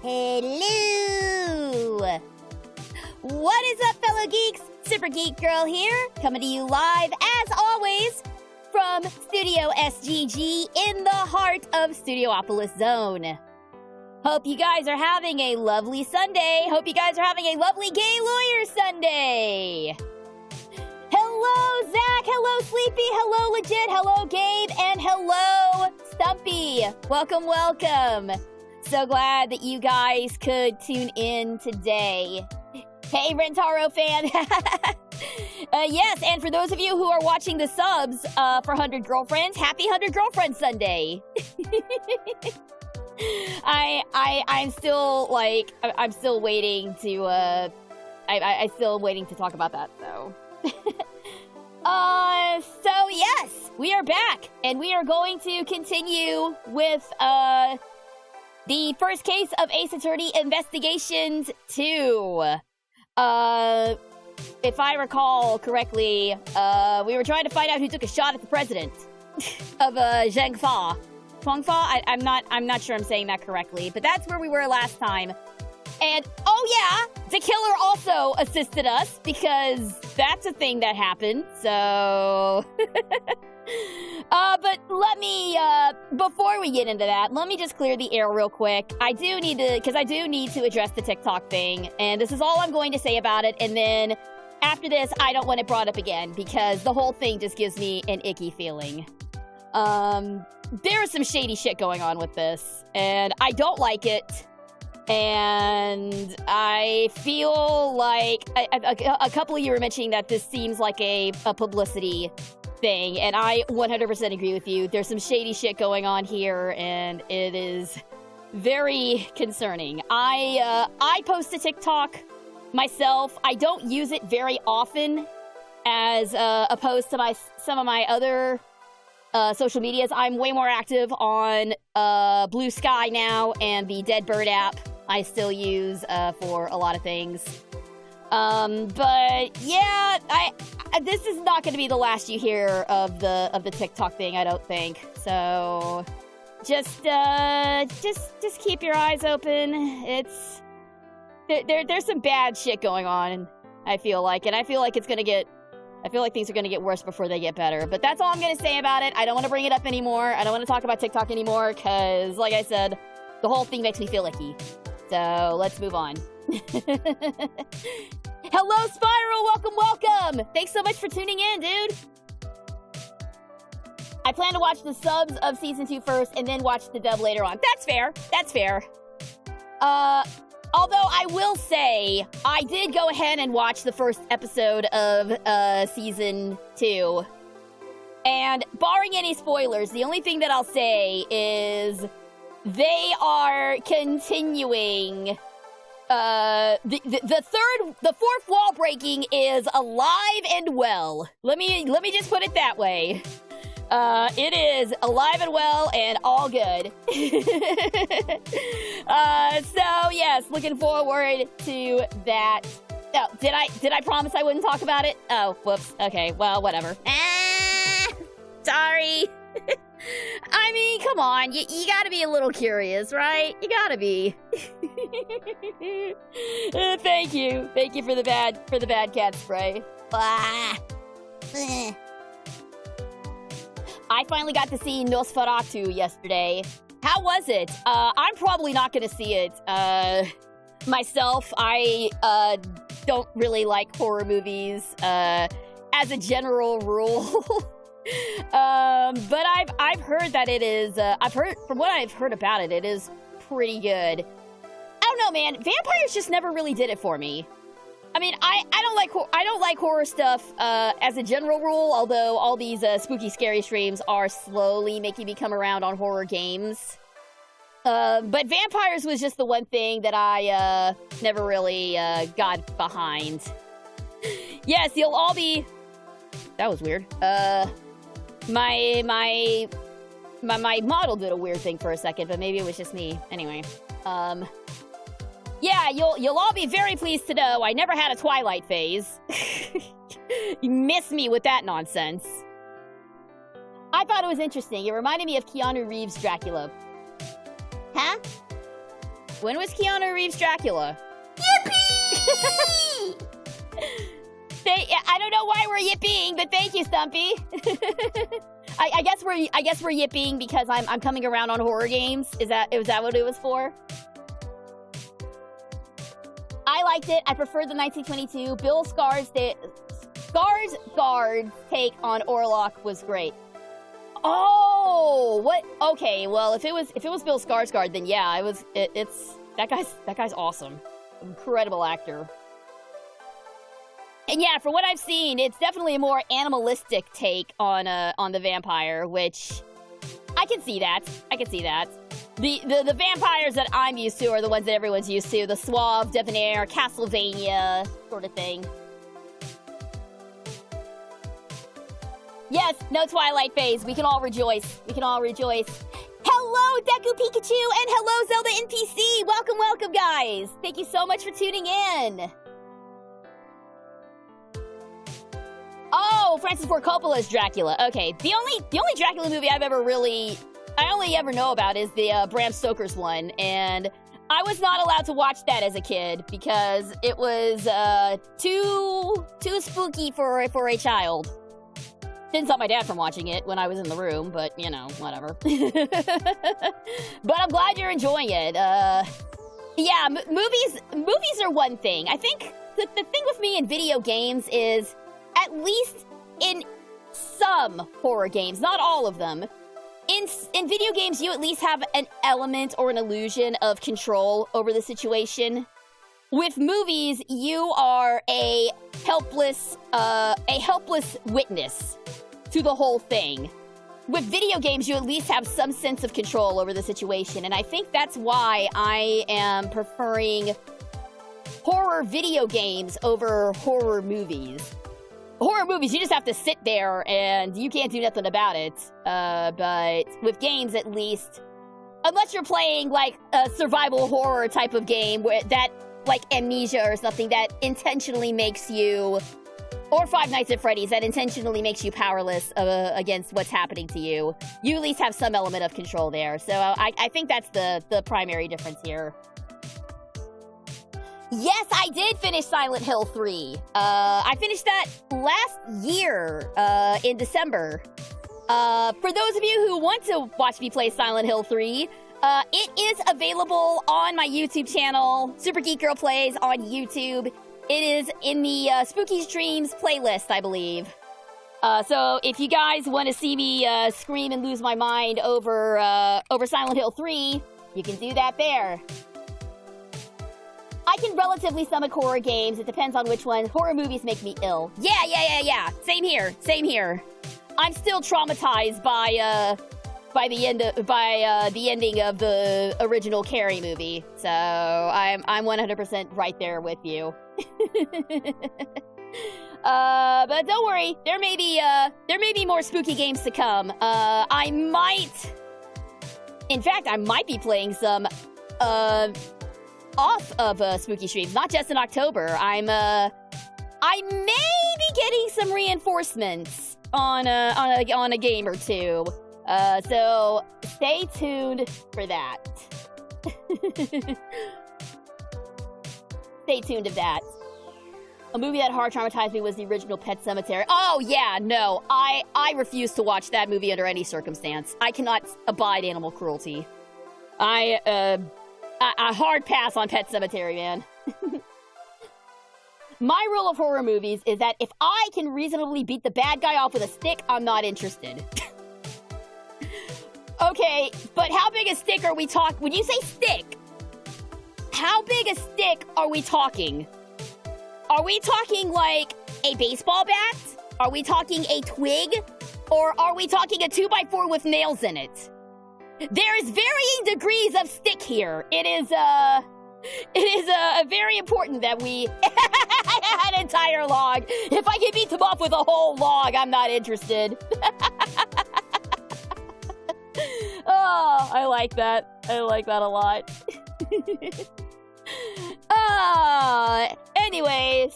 Hello! What is up, fellow geeks? Super Geek Girl here, coming to you live, as always, from Studio SGG in the heart of Studiopolis Zone. Hope you guys are having a lovely Sunday. Hope you guys are having a lovely Gay Lawyer Sunday. Hello, Zach. Hello, Sleepy. Hello, Legit. Hello, Gabe. And hello, Stumpy. Welcome, welcome. So glad that you guys could tune in today. Hey, Rentaro fan. Yes, and for those of you who are watching the subs for 100 Girlfriends, happy 100 Girlfriends Sunday. I'm still, like, I'm still waiting to, I'm still waiting to talk about that, so. So yes, we are back, and we are going to continue with, the first case of Ace Attorney Investigations 2. If I recall correctly, we were trying to find out who took a shot at the president of, Zhengfa. Huangfa? I'm not sure I'm saying that correctly, but that's where we were last time. And, oh yeah, the killer also assisted us, because that's a thing that happened, so... but let me, before we get into that, let me just clear the air real quick. I do need to address the TikTok thing, and this is all I'm going to say about it, and then after this, I don't want it brought up again, because the whole thing just gives me an icky feeling. There is some shady shit going on with this, and I don't like it. And I feel like a couple of you were mentioning that this seems like a publicity thing, and I 100% agree with you. There's some shady shit going on here, and it is very concerning. I post a TikTok myself. I don't use it very often as opposed to some of my other social medias. I'm way more active on Bluesky now, and the Dead Bird app I still use for a lot of things. But yeah, this is not going to be the last you hear of the TikTok thing, I don't think. So just keep your eyes open. It's there's some bad shit going on, I feel like, and I feel like things are going to get worse before they get better. But that's all I'm going to say about it. I don't want to bring it up anymore. I don't want to talk about TikTok anymore, because, like I said, the whole thing makes me feel icky. So, let's move on. Hello, Spiral! Welcome, welcome! Thanks so much for tuning in, dude! I plan to watch the subs of Season 2 first, and then watch the dub later on. That's fair. That's fair. Although I will say, I did go ahead and watch the first episode of Season 2. And barring any spoilers, the only thing that I'll say is they are continuing. The fourth wall breaking is alive and well. Let me just put it that way. It is alive and well and all good. So yes, looking forward to that. Oh, did I promise I wouldn't talk about it? Oh, whoops. Okay, well, whatever. Sorry. I mean, come on. You gotta be a little curious, right? You gotta be. Thank you. Thank you for the bad cat spray. Ah. I finally got to see Nosferatu yesterday. How was it? I'm probably not gonna see it myself. I don't really like horror movies as a general rule. But I've heard that it is. From what I've heard about it, it is pretty good. I don't know, man. Vampires just never really did it for me. I mean, I don't like horror stuff as a general rule, although all these spooky scary streams are slowly making me come around on horror games. But vampires was just the one thing that I never really got behind. Yes, you'll all be... That was weird. My model did a weird thing for a second, but maybe it was just me. Anyway, yeah, you'll all be very pleased to know I never had a Twilight phase. You miss me with that nonsense. I thought it was interesting. It reminded me of Keanu Reeves' Dracula. Huh? When was Keanu Reeves Dracula? Yippee! I don't know why we're yipping, but thank you, Stumpy. I guess we're yipping because I'm coming around on horror games. Is that what it was for? I liked it. I preferred the 1922. Bill Skarsgård's take on Orlok was great. Oh, what? Okay, well, if it was Bill Skarsgård, then yeah, that guy's awesome. Incredible actor. And yeah, from what I've seen, it's definitely a more animalistic take on the vampire, which I can see that. The vampires that I'm used to are the ones that everyone's used to, the suave, debonair, Castlevania sort of thing. Yes, no Twilight phase. We can all rejoice. Hello, Deku Pikachu, and hello, Zelda NPC. Welcome, guys. Thank you so much for tuning in. Oh, Francis Ford Coppola's Dracula. Okay, the only Dracula movie I only ever know about is the Bram Stoker's one, and I was not allowed to watch that as a kid because it was too spooky for a child. Didn't stop my dad from watching it when I was in the room, but, you know, whatever. But I'm glad you're enjoying it. Yeah, movies are one thing. I think the thing with me in video games is, at least in some horror games, not all of them, in video games, you at least have an element or an illusion of control over the situation. With movies, you are a helpless witness to the whole thing. With video games, you at least have some sense of control over the situation, and I think that's why I am preferring horror video games over horror movies. Horror movies, you just have to sit there and you can't do nothing about it. But with games, at least, unless you're playing like a survival horror type of game where that, like Amnesia or something that intentionally makes you, or Five Nights at Freddy's, that intentionally makes you powerless against what's happening to you, you at least have some element of control there. So I think that's the primary difference here. Yes, I did finish Silent Hill 3. I finished that last year, in December. For those of you who want to watch me play Silent Hill 3, it is available on my YouTube channel, Super Geek Girl Plays on YouTube. It is in the Spooky Streams playlist, I believe. So if you guys want to see me scream and lose my mind over Silent Hill 3, you can do that there. I can relatively stomach horror games. It depends on which one. Horror movies make me ill. Yeah. Same here. I'm still traumatized by the ending of the original Carrie movie. So I'm 100% right there with you. But don't worry, there may be more spooky games to come. I might be playing some off of spooky streams, not just in October. I may be getting some reinforcements on a game or two. So stay tuned for that. Stay tuned to that. A movie that hard traumatized me was the original Pet Sematary. Oh yeah, no, I refuse to watch that movie under any circumstance. I cannot abide animal cruelty. A hard pass on Pet Sematary, man. My rule of horror movies is that if I can reasonably beat the bad guy off with a stick, I'm not interested. Okay, but how big a stick are we talking? When you say stick, how big a stick are we talking? Are we talking like a baseball bat? Are we talking a twig? Or are we talking a 2x4 with nails in it? There is varying degrees of stick here. It is very important that we an entire log. If I can beat them off with a whole log, I'm not interested. Oh, I like that. I like that a lot. Anyway,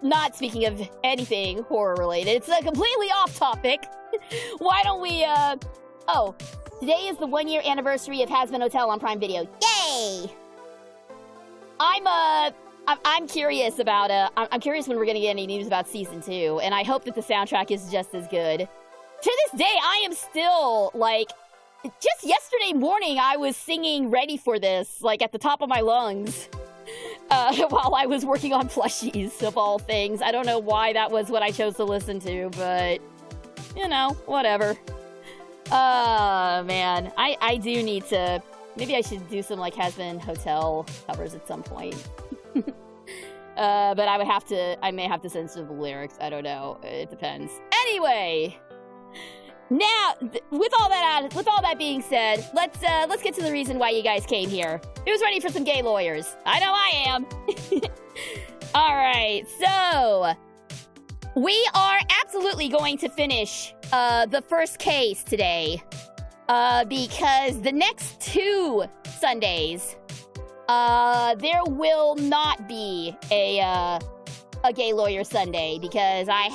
not speaking of anything horror related, it's completely off topic. Why don't we, today is the 1-year anniversary of Has Been Hotel on Prime Video. Yay! Yay! I'm curious about I'm curious when we're gonna get any news about season 2, and I hope that the soundtrack is just as good. To this day, I am still like, just yesterday morning, I was singing "Ready for This" like at the top of my lungs, while I was working on plushies of all things. I don't know why that was what I chose to listen to, but you know, whatever. Man, I do need to. Maybe I should do some like Has-Been Hotel covers at some point. But I may have to censor the lyrics. I don't know. It depends. Anyway, now with all that being said, let's get to the reason why you guys came here. Who's ready for some gay lawyers? I know I am. All right, so we are absolutely going to finish the first case today, because the next 2 Sundays, there will not be a gay lawyer Sunday because I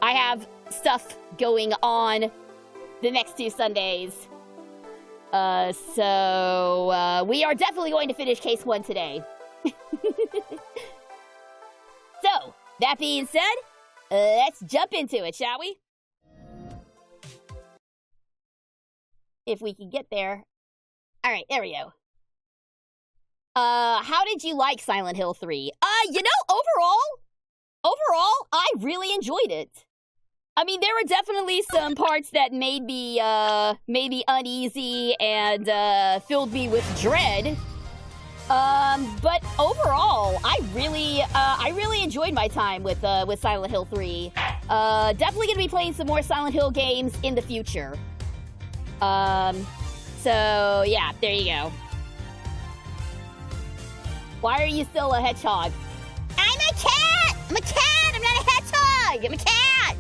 have stuff going on the next 2 Sundays. So we are definitely going to finish case 1 today. So, that being said, let's jump into it, shall we? If we can get there. All right, there we go. How did you like Silent Hill 3? You know, overall, I really enjoyed it. I mean, there were definitely some parts that made me uneasy and filled me with dread. But overall, I really enjoyed my time with Silent Hill 3. Definitely gonna be playing some more Silent Hill games in the future. So yeah, there you go. Why are you still a hedgehog? I'm a cat! I'm a cat! I'm not a hedgehog! I'm a cat!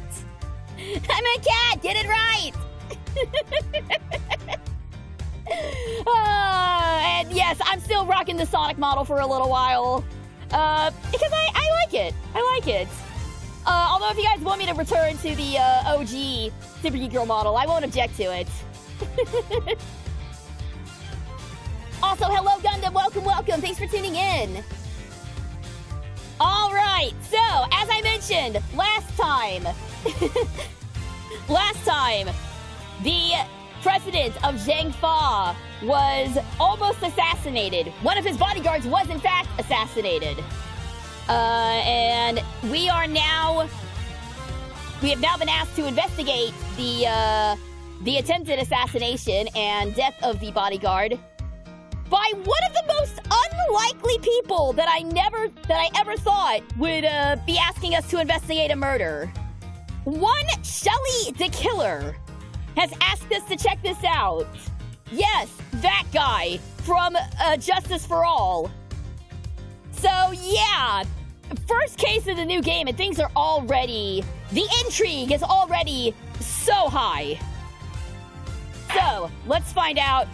I'm a cat! Get it right! And yes, I'm still rocking the Sonic model for a little while. Because I like it. I like it. Although if you guys want me to return to the OG Super Geek Girl model, I won't object to it. Also, hello Gundam, welcome, thanks for tuning in. Alright, so, as I mentioned, last time, the president of Zhang Fa was almost assassinated. One of his bodyguards was in fact assassinated. And we have now been asked to investigate the attempted assassination and death of the bodyguard by one of the most unlikely people that I ever thought would be asking us to investigate a murder. One Shelly the Killer has asked us to check this out. Yes, that guy from Justice for All. So yeah, first case of the new game, and things are already, the intrigue is already so high. So let's find out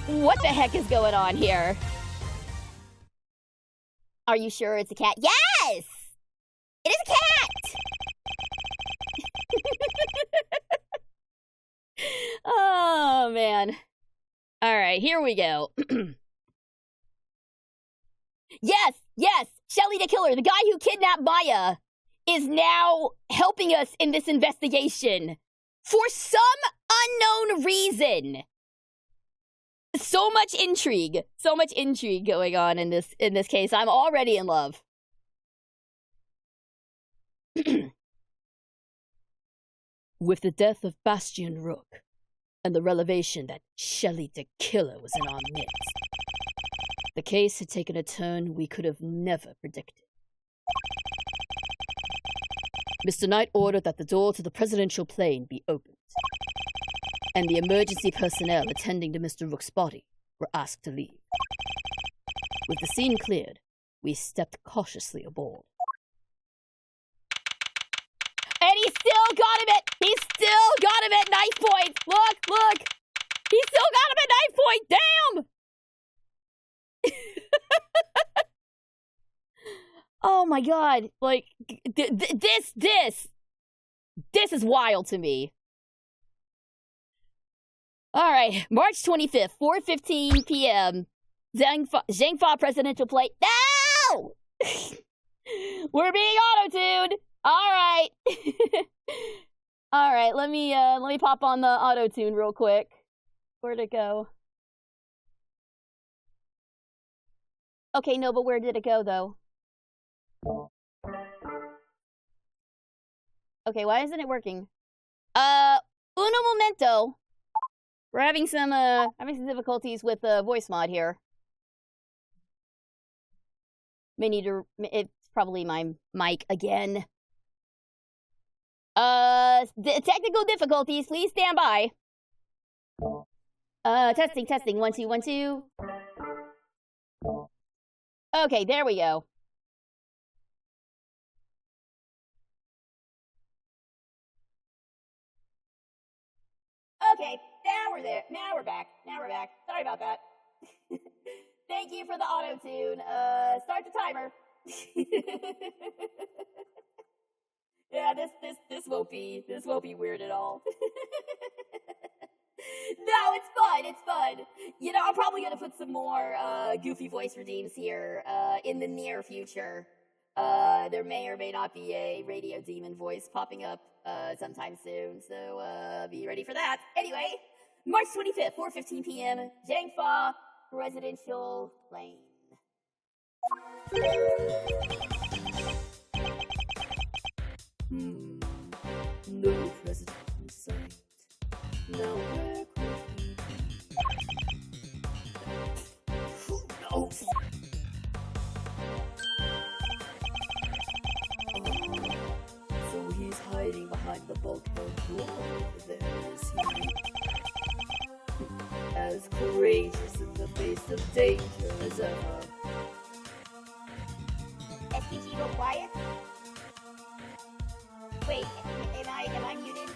what the heck is going on here. Are you sure it's a cat? Yes! It is a cat! Oh, man. Alright, here we go. Yes! Shelly the Killer, the guy who kidnapped Maya, is now helping us in this investigation. For some unknown reason. So much intrigue going on in this case. I'm already in love. With the death of Bastion Rook and the revelation that Shelly the Killer was in our midst, the case had taken a turn we could have never predicted. Mr. Knight ordered that the door to the presidential plane be opened, and the emergency personnel attending to Mr. Rook's body were asked to leave. With the scene cleared, we stepped cautiously aboard. And he still got him at knife point! Look! He still got him at knife point! Damn! Oh my god, like, this is wild to me. Alright, March 25th, 4:15 p.m. Zhengfa presidential plate. No! We're being auto-tuned! Alright. Alright, let me pop on the auto-tune real quick. Where'd it go? Okay, no, but where did it go, though? Okay, why isn't it working? Uno momento. We're having some difficulties with the voice mod here. May need to, it's probably my mic again. Technical difficulties, please stand by. Testing, 1, 2, 1, 2. Okay, there we go. Okay, now we're there. Now we're back. Sorry about that. Thank you for the auto-tune. Start the timer. Yeah, this won't be weird at all. No, it's fun. You know, I'm probably gonna put some more goofy voice redeems here in the near future. There may or may not be a radio demon voice popping up sometime soon, so be ready for that. Anyway, March 25th, 4:15 p.m., Zhengfa Presidential Plane. No president in sight. Now where could he be? Who knows? So he's hiding behind the bulkhead wall. There is he. As courageous in the face of danger as ever. SGG, go quiet. Wait, am I muted?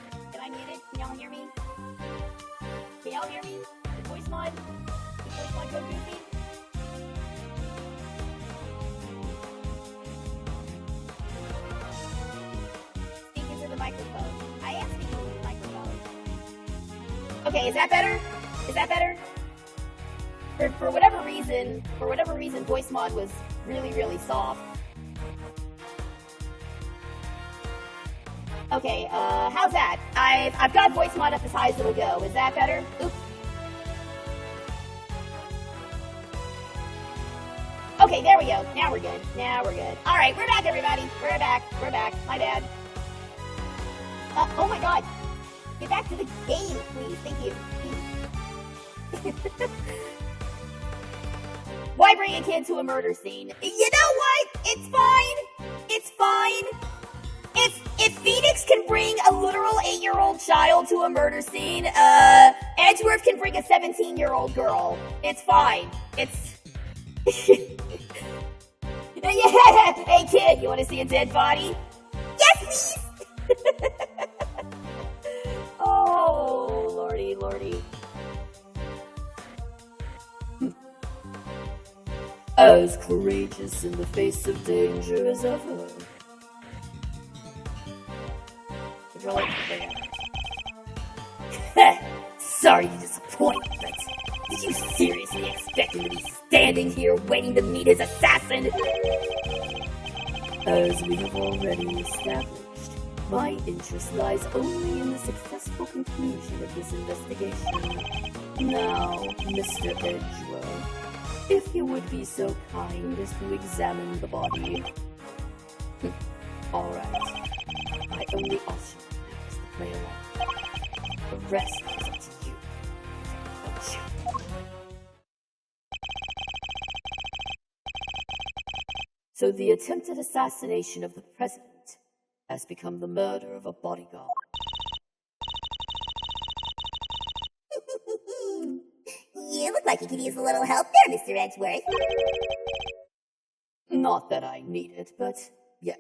Can y'all hear me? The voice mod? Go goofy? Speak into the microphone. I am speaking into the microphone. Okay, is that better? For whatever reason, voice mod was really soft. Okay, how's that? I've got voice mod up as high as it'll go. Is that better? Oops. Okay, there we go. Now we're good. Alright, we're back, everybody. We're back. My bad. Oh my god. Get back to the game, please. Thank you. Why bring a kid to a murder scene? You know what? It's fine. If Phoenix can bring a literal 8-year-old child to a murder scene, Edgeworth can bring a 17-year-old girl. It's fine. Yeah. Hey kid, you want to see a dead body? Yes, please. Oh, lordy. As courageous in the face of danger as ever. Sorry to disappoint, but did you seriously expect him to be standing here waiting to meet his assassin? As we have already established, my interest lies only in the successful conclusion of this investigation. Now, Mr. Edgeworth, if you would be so kind as to examine the body. Alright. My only option now is to play along. The rest is up to you. Don't you? So the attempted assassination of the president has become the murder of a bodyguard. You look like you could use a little help there, Mr. Edgeworth. Not that I need it, but yes.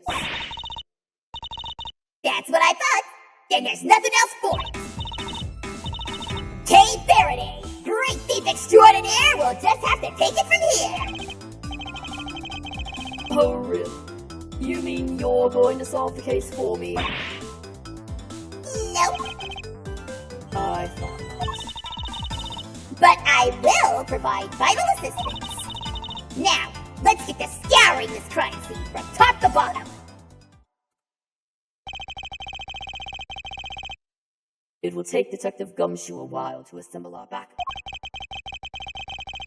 That's what I thought. Then there's nothing else for it. Kate Faraday, great thief extraordinaire, we'll just have to take it from here. Oh, really? You mean you're going to solve the case for me? Nope. I thought that. but I will provide vital assistance. Now, let's get to scouring this crime scene from top to bottom. It will take Detective Gumshoe a while to assemble our backup.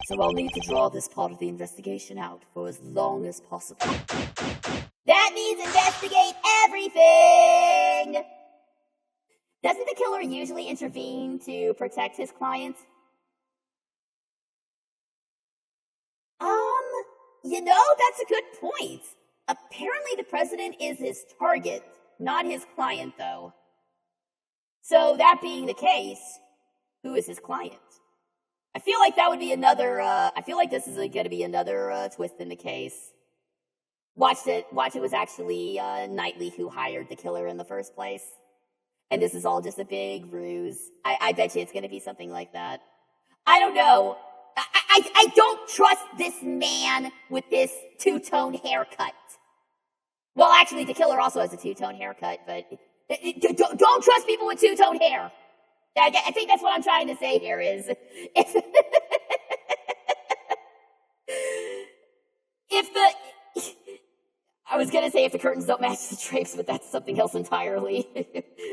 So I'll need to draw this part of the investigation out for as long as possible. That means investigate everything! Doesn't the killer usually intervene to protect his client? That's a good point. Apparently the president is his target, not his client, though. So that being the case, who is his client? I feel like that would be another, I feel like this is going to be another twist in the case. Watch it was actually Knightley who hired the killer in the first place. And this is all just a big ruse. I bet you it's going to be something like that. I don't know. I don't trust this man with this two-tone haircut. Well, actually, the killer also has a two-tone haircut, but don't trust people with two-tone hair. I think that's what I'm trying to say here is, I was gonna say if the curtains don't match the drapes, but that's something else entirely.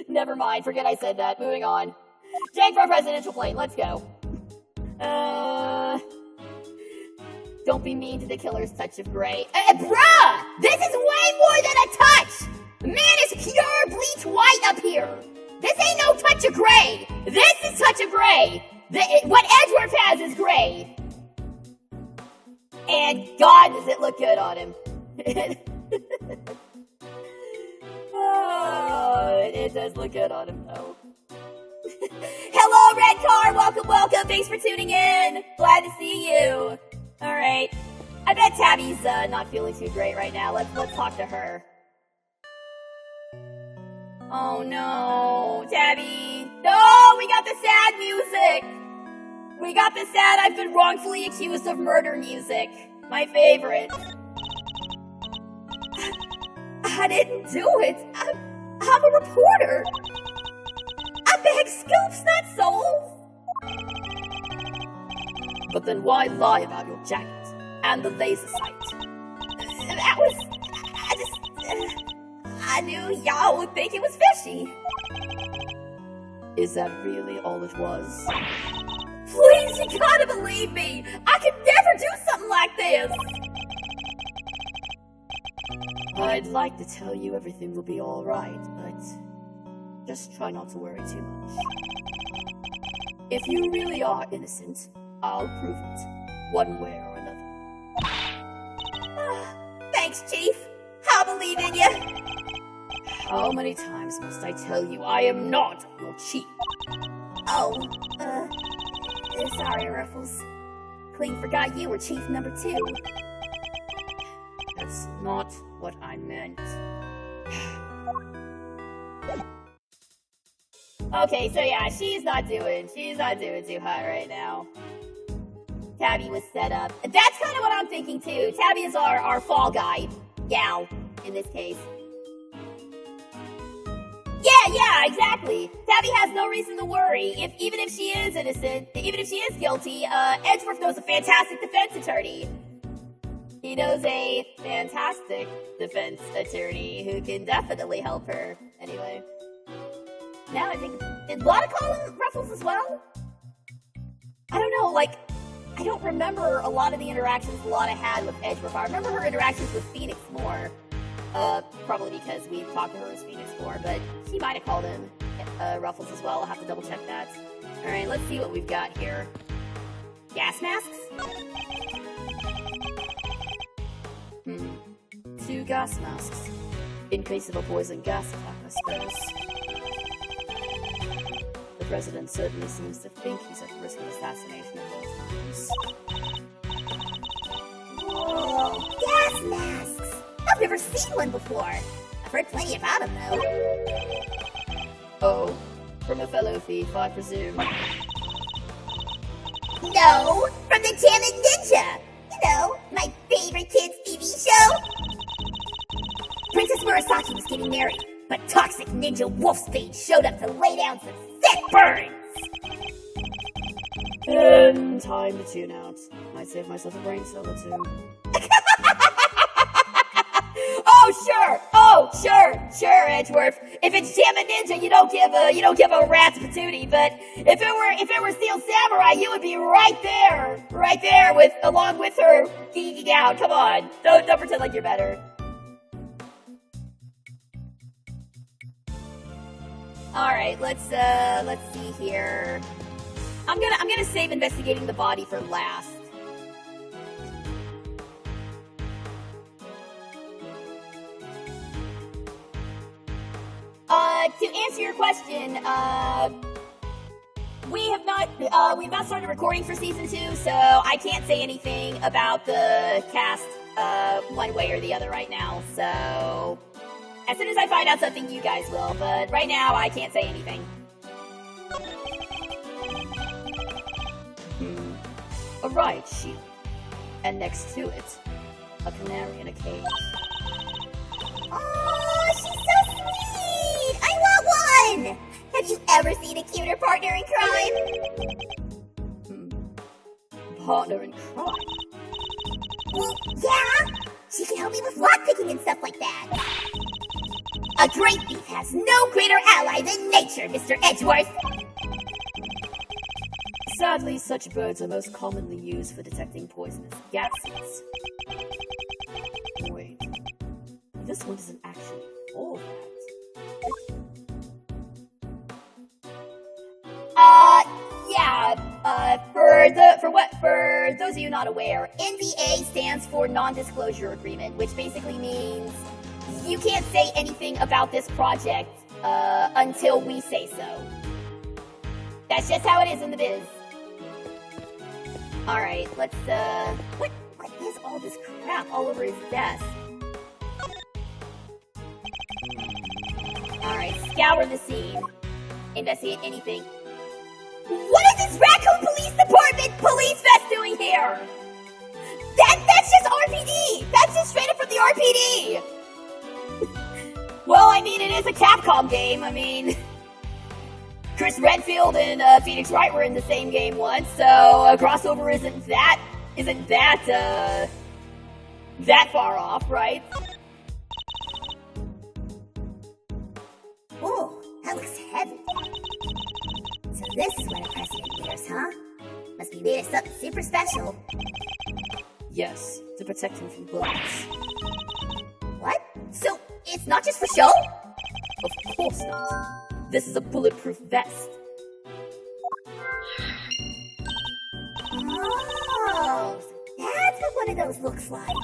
Never mind, forget I said that. Moving on. Jake for a presidential plane, let's go. Don't be mean to the killer's touch of gray. Bruh! This is way more than a touch! Man, it's pure bleach white up here! This ain't no touch of gray! This is touch of gray! What Edgeworth has is gray! And God, does it look good on him. Oh, it does look good on him, though. Hello, Red Car! Welcome! Thanks for tuning in! Glad to see you! Alright. I bet Tabby's not feeling too great right now. Let's talk to her. Oh no, Tabby! No, we got the sad music! We got the sad I've been wrongfully accused of murder music. My favorite. I didn't do it. I'm a reporter. I beg scoops, not souls. But then why lie about your jacket and the laser sight? That was... I knew y'all would think it was fishy. Is that really all it was? Please, you gotta believe me. I could never do something like this. I'd like to tell you everything will be alright, but just try not to worry too much. If you really are innocent, I'll prove it, one way or another. Thanks, Chief. I'll believe in you. How many times must I tell you I am not your chief? Oh, sorry, Ruffles. Clean forgot you were Chief number 2. That's not what I meant. Okay, so yeah, she's not doing too hot right now. Tabby was set up. That's kind of what I'm thinking too. Tabby is our fall guy, gal, in this case. Yeah, exactly. Tabby has no reason to worry. Even if she is innocent, even if she is guilty, Edgeworth knows a fantastic defense attorney. He knows a fantastic defense attorney who can definitely help her. Anyway. Now I think, did Lotta call him Ruffles as well? I don't know, I don't remember a lot of the interactions Lotta had with Edgeworth. I remember her interactions with Phoenix more. Probably because we've talked to her as Phoenix more, but she might have called him Ruffles as well. I'll have to double check that. Alright, let's see what we've got here. Gas masks? 2 gas masks. In case of a poison gas attack, I suppose. The president certainly seems to think he's at risk of assassination at all times. Whoa, gas masks! I've never seen one before. I've heard plenty about them, though. Oh, from a fellow thief, I presume. No, from the Tamid Ninja! You know, my favorite kids' TV show. Princess Murasaki was getting married, but toxic ninja Wolfspade showed up to lay down some sick burns. Time to tune out. Might save myself a brain cell or two. Sure, Edgeworth. If it's Jam and Ninja, you don't give a rat's patootie. But if it were Steel Samurai, you would be right there along with her geeking out. Come on, don't pretend like you're better. All right, let's see here. I'm gonna save investigating the body for last. To answer your question, we've not started recording for season 2, so I can't say anything about the cast one way or the other right now. So as soon as I find out something, you guys will. But right now, I can't say anything. A riot shield, and next to it, a canary in a cage. Oh, she's so sweet! I want one! Have you ever seen a cuter partner in crime? Partner in crime? Well, yeah! She can help me with lockpicking and stuff like that. A great thief has no greater ally than nature, Mr. Edgeworth! Sadly, such birds are most commonly used for detecting poisonous gases. Wait, this one isn't actually all that. For those of you not aware, NDA stands for Non-Disclosure Agreement, which basically means you can't say anything about this project until we say so. That's just how it is in the biz. Alright, let's, what is all this crap all over his desk? Alright, scour the scene. Investigate anything. What is this Raccoon Police Department police vest doing here? That's just RPD! That's just straight up from the RPD! Well, I mean, it is a Capcom game. I mean, Chris Redfield and Phoenix Wright were in the same game once, so a crossover isn't that far off, right? Oh, that looks heavy. So this is what a president wears, huh? Must be made of something super special. Yes, to protect him from bullets. What? So it's not just for show? Of course not. This is a bulletproof vest. Oh, so that's what one of those looks like.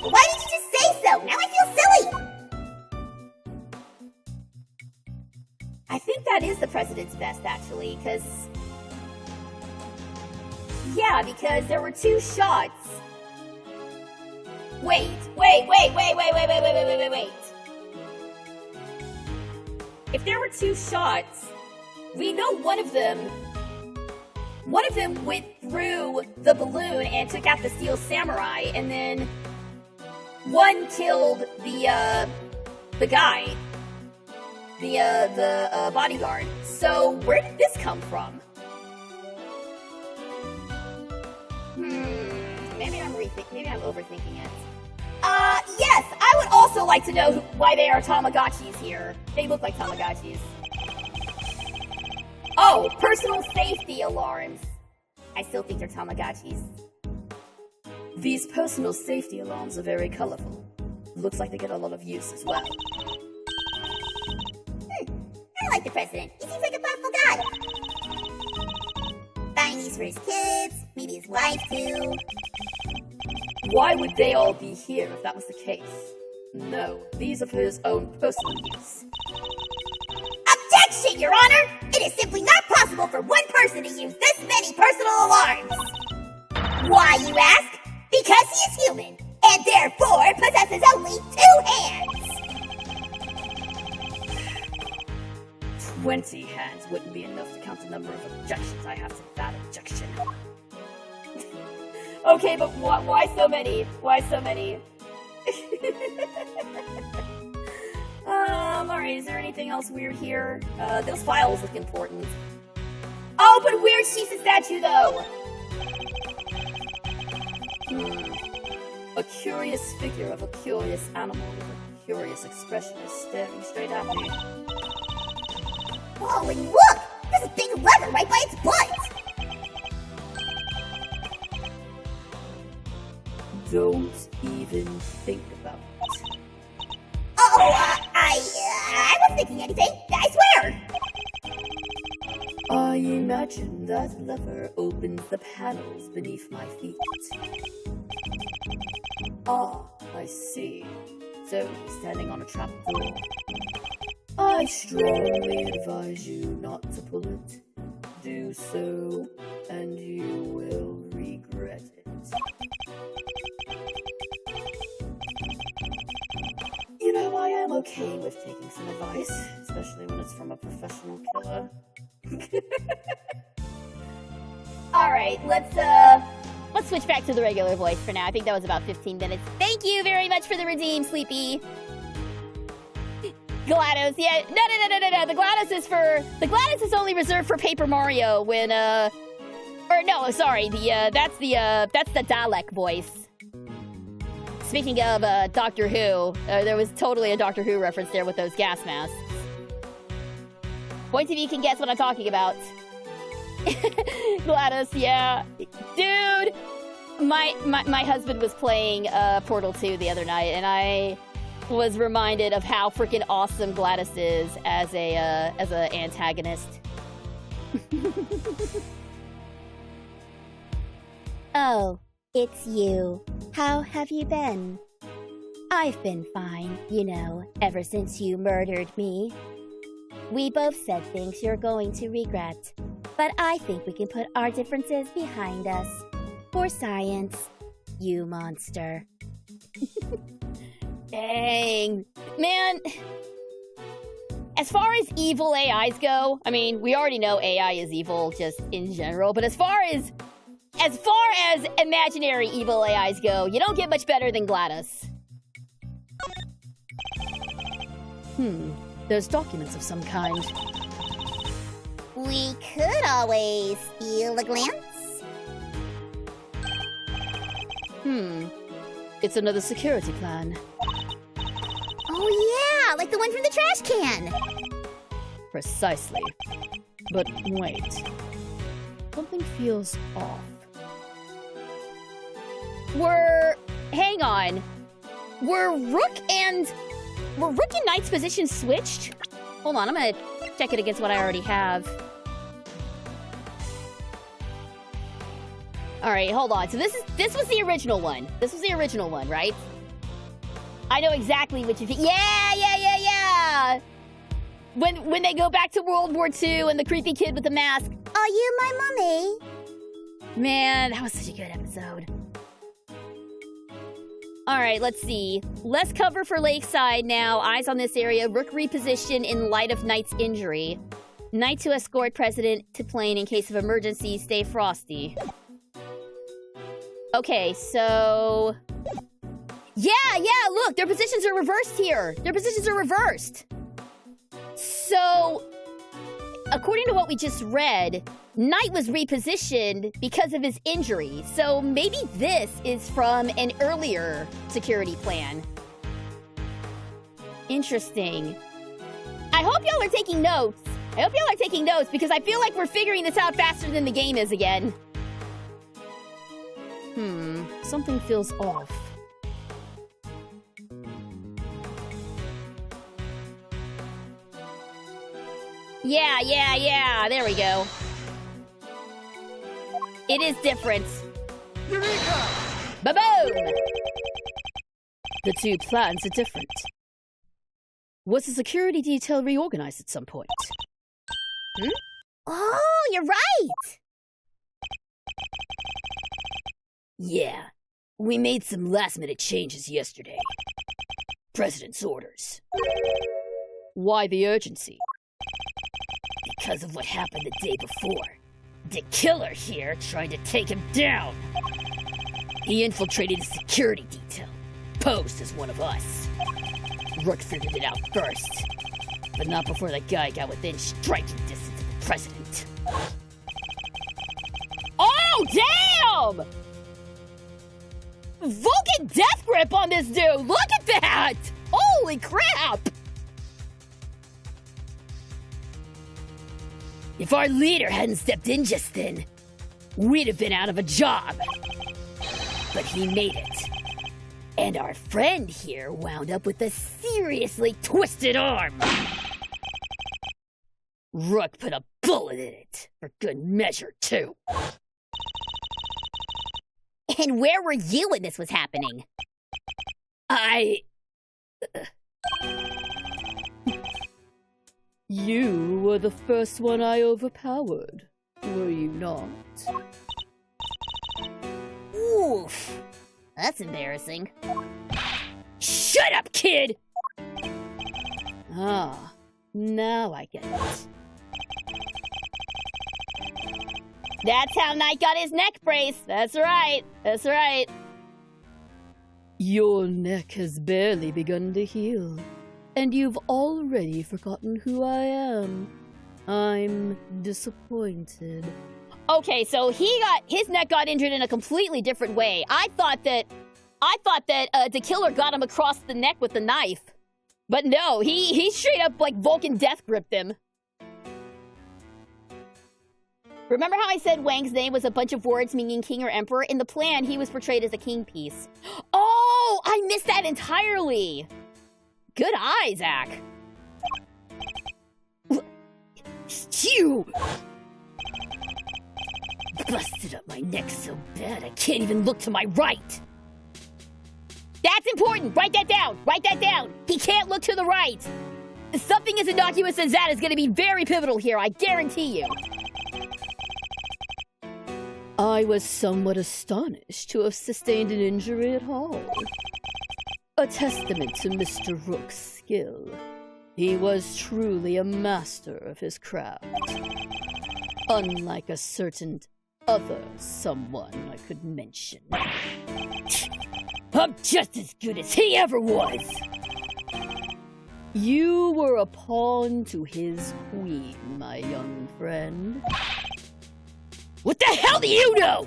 Why didn't you just say so? Now I feel silly! I think that is the president's vest, actually, because... Yeah, because there were 2 shots. Wait. If there were 2 shots, we know one of them went through the balloon and took out the Steel Samurai, and then one killed the guy, the bodyguard. So where did this come from? Maybe I'm overthinking it. Yes, I would also like to know why they are Tamagotchis here. They look like Tamagotchis. Oh, personal safety alarms. I still think they're Tamagotchis. These personal safety alarms are very colorful. Looks like they get a lot of use as well. I like the president. He seems like a thoughtful guy. Buying these for his kids, maybe his wife too. Why would they all be here if that was the case? No, these are for his own personal use. Objection, Your Honor! It is simply not possible for one person to use this many personal alarms. Why, you ask? Because he is human, and therefore possesses only 2 hands. 20 hands wouldn't be enough to count the number of objections I have to that objection. Okay, but why so many? Why so many? Alright, is there anything else weird here? Those files look important. Oh, but where's She's statue, though? A curious figure of a curious animal with a curious expression is staring straight at me. Oh, and look! There's a big lever right by its butt! Don't even think about it. Oh, I wasn't thinking anything, I swear! I imagine that lever opens the panels beneath my feet. Ah, I see. So he's standing on a trapdoor. I strongly advise you not to pull it. Do so, and you will regret it. You know, I am okay with taking some advice, especially when it's from a professional killer. Alright, let's switch back to the regular voice for now. I think that was about 15 minutes. Thank you very much for the redeem, Sleepy. GLaDOS, yeah, no. The GLaDOS is only reserved for Paper Mario when, or no, sorry, that's the Dalek voice. Speaking of, Doctor Who, there was totally a Doctor Who reference there with those gas masks. Point of you can guess what I'm talking about. GLaDOS, yeah. Dude! My husband was playing, Portal 2 the other night, and I was reminded of how freaking awesome GLaDOS is as a antagonist. Oh, it's you. How have you been? I've been fine, you know, ever since you murdered me. We both said things you're going to regret, but I think we can put our differences behind us. For science, you monster. Dang. Man, as far as evil AIs go, I mean, we already know AI is evil just in general, but as far as imaginary evil AIs go, you don't get much better than GLaDOS. There's documents of some kind. We could always steal a glance. It's another security plan. Oh yeah, like the one from the trash can. Precisely. But wait. Something feels off. Hang on. Were Rook and Knight's positions switched? Hold on, I'm gonna check it against what I already have. Alright, hold on. So this was the original one. This was the original one, right? I know exactly what you think. Yeah! When they go back to World War II and the creepy kid with the mask. Are you my mummy? Man, that was such a good episode. Alright, let's see. Less cover for Lakeside now. Eyes on this area. Rook reposition in light of Knight's injury. Knight to escort President to plane in case of emergency. Stay frosty. Okay, so... Yeah, look! Their positions are reversed here! Their positions are reversed! So... according to what we just read, Knight was repositioned because of his injury, so maybe this is from an earlier security plan. Interesting. I hope y'all are taking notes. Because I feel like we're figuring this out faster than the game is again. Something feels off. Yeah, there we go. It is different. Eureka! Ba-boom! The two plans are different. Was the security detail reorganized at some point? Oh, you're right! Yeah, we made some last-minute changes yesterday. President's orders. Why the urgency? Because of what happened the day before. The killer here tried to take him down. He infiltrated the security detail, posed as one of us. Rook figured it out first, but not before that guy got within striking distance of the president. Damn! Vulcan death grip on this dude! Look at that! Holy crap! If our leader hadn't stepped in just then, we'd have been out of a job. But he made it. And our friend here wound up with a seriously twisted arm. Rook put a bullet in it, for good measure, too. And where were you when this was happening? You were the first one I overpowered, were you not? Oof. That's embarrassing. Shut up, kid! Ah, now I get it. That's how Knight got his neck brace. That's right. That's right. Your neck has barely begun to heal, and you've already forgotten who I am. I'm disappointed. Okay, so his neck got injured in a completely different way. I thought that the killer got him across the neck with the knife. But no, he straight up like Vulcan death gripped him. Remember how I said Wang's name was a bunch of words meaning king or emperor? In the plan, he was portrayed as a king piece. Oh, I missed that entirely. Good eye, Zach. You! Busted up my neck so bad I can't even look to my right. That's important. Write that down. Write that down. He can't look to the right. Something as innocuous as that is going to be very pivotal here. I guarantee you. I was somewhat astonished to have sustained an injury at all. A testament to Mr. Rook's skill. He was truly a master of his craft. Unlike a certain other someone I could mention. I'm just as good as he ever was! You were a pawn to his queen, my young friend. What the hell do you know?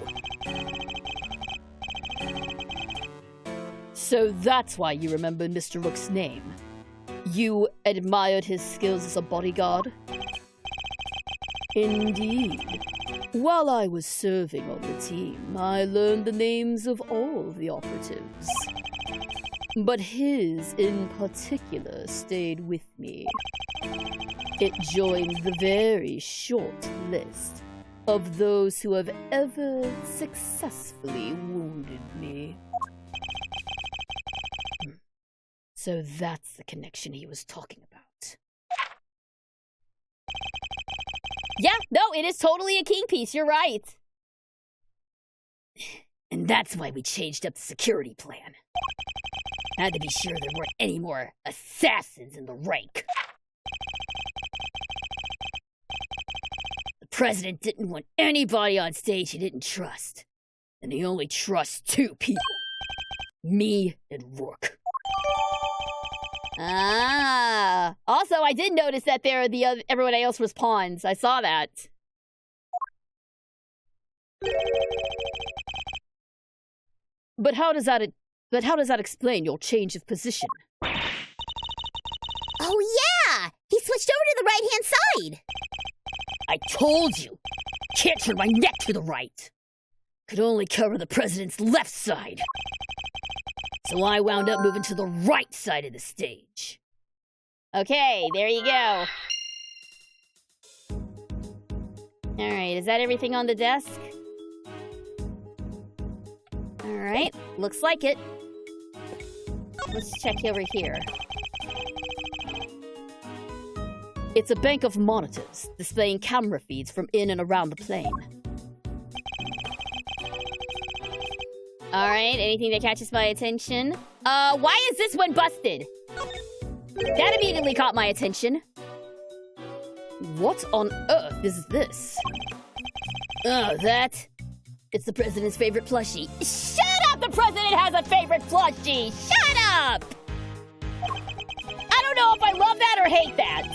So that's why you remember Mr. Rook's name. You admired his skills as a bodyguard? Indeed. While I was serving on the team, I learned the names of all the operatives. But his in particular stayed with me. It joined the very short list of those who have ever successfully wounded me. So that's the connection he was talking about. Yeah, no, it is totally a king piece. You're right. And that's why we changed up the security plan. Had to be sure there weren't any more assassins in the rank. The president didn't want anybody on stage he didn't trust. And he only trusts two people. Me and Rook. Ah. Also, I did notice that everyone else was pawns. I saw that. But how does that explain your change of position? Oh yeah! He switched over to the right-hand side! I told you! Can't turn my neck to the right! Could only cover the president's left side. So I wound up moving to the right side of the stage. Okay, there you go. Alright, is that everything on the desk? Alright, looks like it. Let's check over here. It's a bank of monitors displaying camera feeds from in and around the plane. Alright, anything that catches my attention? Why is this one busted? That immediately caught my attention. What on earth is this? Oh, that? It's the president's favorite plushie. Shut up! The president has a favorite plushie! Shut up! I don't know if I love that or hate that.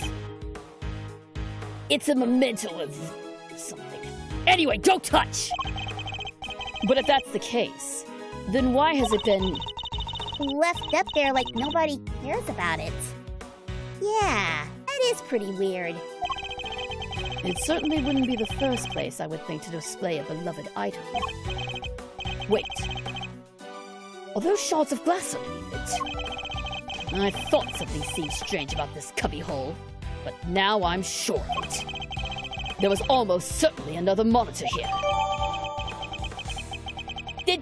It's a memento of something. Anyway, don't touch! But if that's the case, then why has it been... left up there like nobody cares about it? Yeah, that is pretty weird. It certainly wouldn't be the first place I would think to display a beloved item. Wait. Are those shards of glass underneath it? I thought something seemed strange about this cubbyhole, but now I'm sure of it. There was almost certainly another monitor here.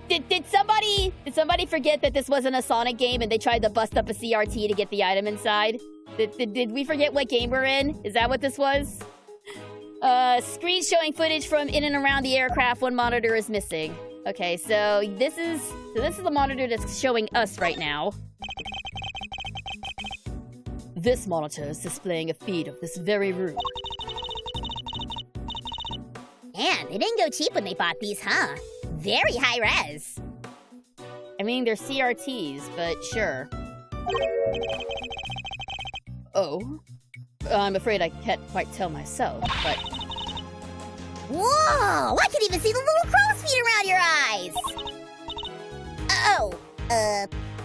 Did somebody forget that this wasn't a Sonic game and they tried to bust up a CRT to get the item inside? Did we forget what game we're in? Is that what this was? Screen showing footage from in and around the aircraft. One monitor is missing. Okay, so this is the monitor that's showing us right now. This monitor is displaying a feed of this very room. Man, they didn't go cheap when they bought these, huh? Very high res. I mean, they're CRTs, but sure. Oh? I'm afraid I can't quite tell myself, but... Whoa! I can even see the little crow's feet around your eyes! Oh,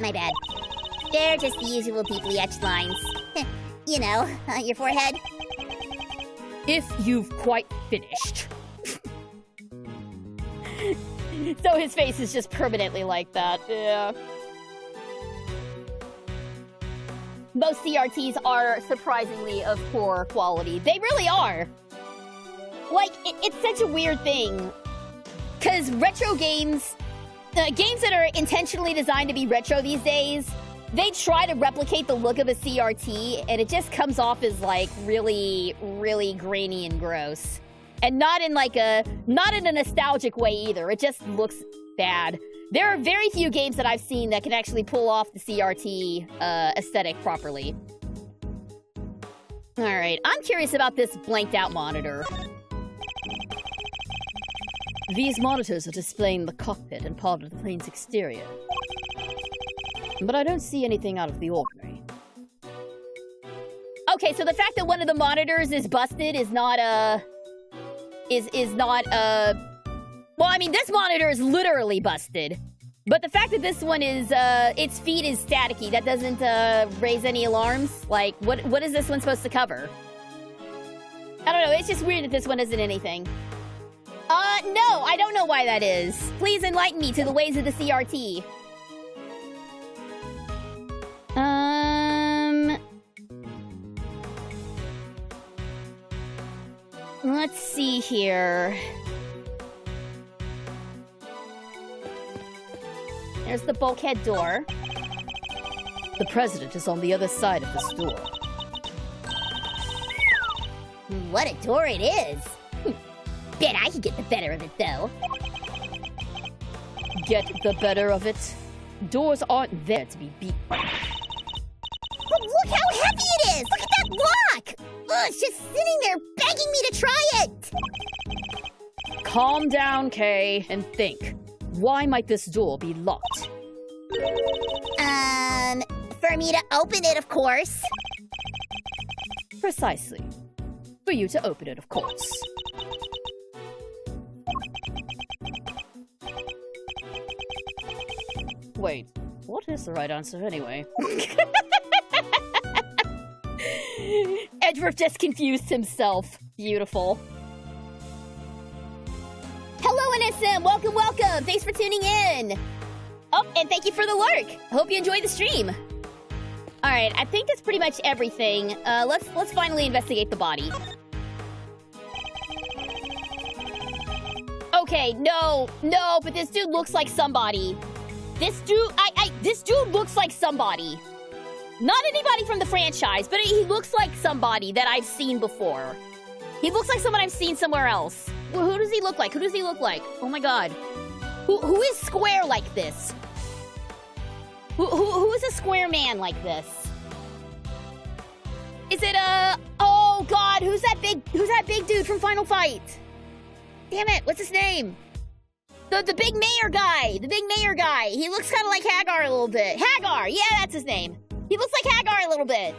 my bad. They're just the usual deeply etched lines. You know, your forehead. If you've quite finished. So his face is just permanently like that, yeah. Most CRTs are surprisingly of poor quality. They really are. Like, it's such a weird thing. Because retro games, games that are intentionally designed to be retro these days, they try to replicate the look of a CRT, and it just comes off as, like, really, really grainy and gross. And not in a nostalgic way either. It just looks bad. There are very few games that I've seen that can actually pull off the CRT aesthetic properly. Alright, I'm curious about this blanked out monitor. These monitors are displaying the cockpit and part of the plane's exterior. But I don't see anything out of the ordinary. Okay, so the fact that one of the monitors is busted is not well, I mean, this monitor is literally busted. But the fact that this one is, its feed is staticky, that doesn't, raise any alarms? Like, what is this one supposed to cover? I don't know, it's just weird that this one isn't anything. No, I don't know why that is. Please enlighten me to the ways of the CRT. Let's see here. There's the bulkhead door. The president is on the other side of this door. What a door it is! Bet I could get the better of it, though. Get the better of it? Doors aren't there to be beat. But look how heavy it is! Look at that lock! Ugh, it's just sitting there begging me to try it! Calm down, Kay, and think. Why might this door be locked? For me to open it, of course. Precisely. For you to open it, of course. Wait, what is the right answer anyway? Edgeworth just confused himself. Beautiful. Hello, NSM! Welcome, welcome! Thanks for tuning in! Oh, and thank you for the lurk! Hope you enjoyed the stream. Alright, I think that's pretty much everything. Let's finally investigate the body. Okay, no, but this dude looks like somebody. This dude looks like somebody. Not anybody from the franchise, but he looks like somebody that I've seen before. He looks like someone I've seen somewhere else. Well, who does he look like? Who does he look like? Oh my god. Who is square like this? Who is a square man like this? Is it oh god, who's that big dude from Final Fight? Damn it, what's his name? The big mayor guy. The big mayor guy. He looks kind of like Hagar a little bit. Hagar, yeah, that's his name. He looks like Hagar a little bit.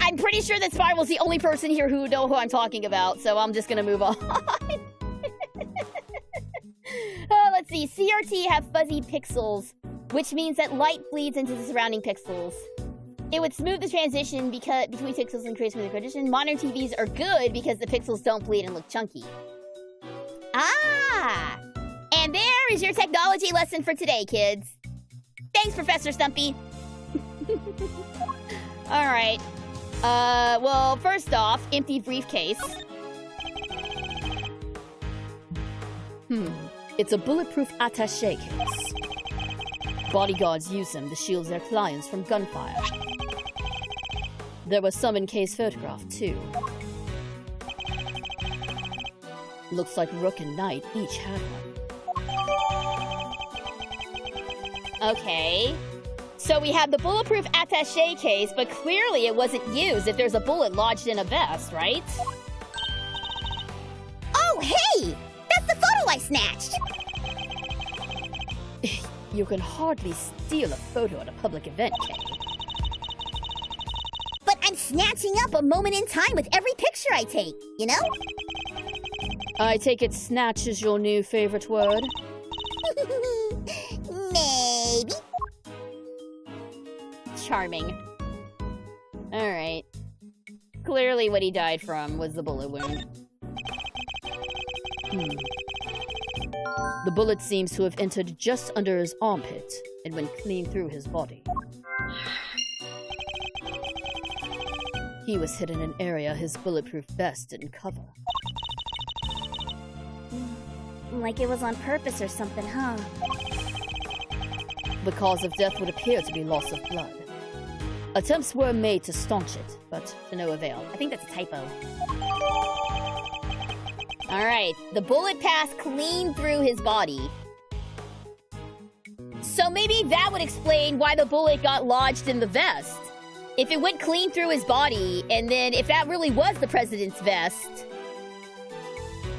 I'm pretty sure that Spiral's the only person here who know who I'm talking about, so I'm just gonna move on. see. CRT have fuzzy pixels, which means that light bleeds into the surrounding pixels. It would smooth the transition between pixels and create smoother transition. Modern TVs are good because the pixels don't bleed and look chunky. Ah! And there is your technology lesson for today, kids. Thanks, Professor Stumpy. Alright. Well, first off, empty briefcase. It's a bulletproof attaché case. Bodyguards use them to shield their clients from gunfire. There was some in-case photograph, too. Looks like Rook and Knight each had one. Okay. So we have the bulletproof attaché case, but clearly it wasn't used if there's a bullet lodged in a vest, right? Oh, hey! That's the photo I snatched! You can hardly steal a photo at a public event, Kay. But I'm snatching up a moment in time with every picture I take, you know? I take it snatch is your new favorite word? Maybe. Charming. Alright. Clearly what he died from was the bullet wound. The bullet seems to have entered just under his armpit and went clean through his body. He was hit in an area his bulletproof vest didn't cover. Like it was on purpose or something, huh? The cause of death would appear to be loss of blood. Attempts were made to staunch it, but to no avail. I think that's a typo. Alright, the bullet passed clean through his body. So maybe that would explain why the bullet got lodged in the vest. If it went clean through his body, and then if that really was the president's vest,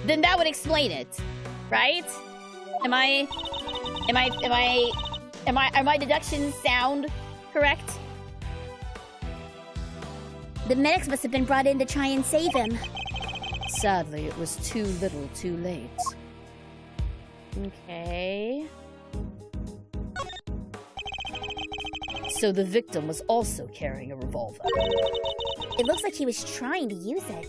then that would explain it, right? Am my deductions sound correct? The medics must have been brought in to try and save him. Sadly, it was too little too late. Okay. So the victim was also carrying a revolver. It looks like he was trying to use it.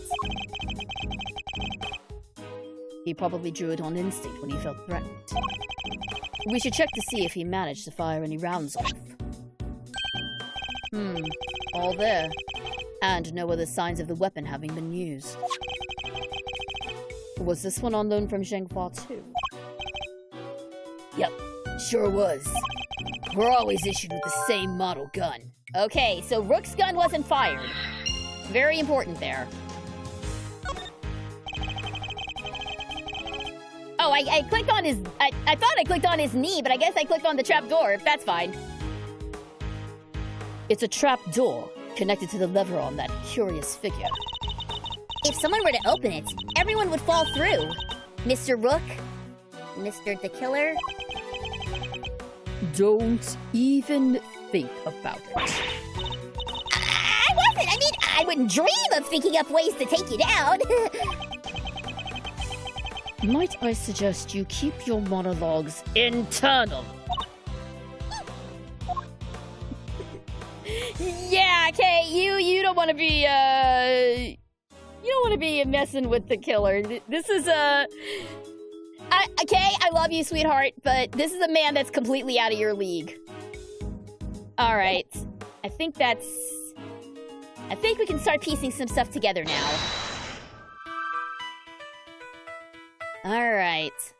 He probably drew it on instinct when he felt threatened. We should check to see if he managed to fire any rounds off. All there. And no other signs of the weapon having been used. Was this one on loan from Zhenghua too? Yep, sure was. We're always issued with the same model gun. Okay, so Rook's gun wasn't fired. Very important there. Oh, I clicked on his... I thought I clicked on his knee, but I guess I clicked on the trap door. That's fine. It's a trap door connected to the lever on that curious figure. If someone were to open it, everyone would fall through. Mr. Rook? Mr. the Killer? Don't even think about it. I wasn't! I mean, I wouldn't dream of thinking up ways to take you down! Might I suggest you keep your monologues internal? Yeah, okay, you don't want to be, you don't want to be messing with the killer. This is okay, I love you, sweetheart, but this is a man that's completely out of your league. Alright. I think we can start piecing some stuff together now. Alright.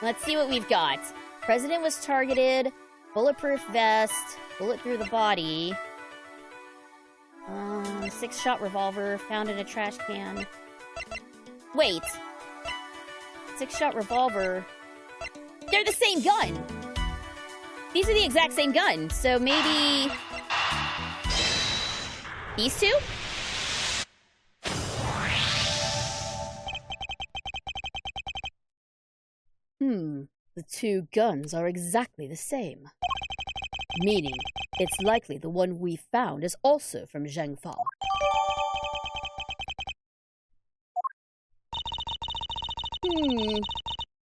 Let's see what we've got. President was targeted. Bulletproof vest. Bullet through the body. 6-shot revolver found in a trash can. Wait. 6-shot revolver. They're the same gun! These are the exact same gun, so maybe... these two? The two guns are exactly the same. Meaning, it's likely the one we found is also from Zhengfa.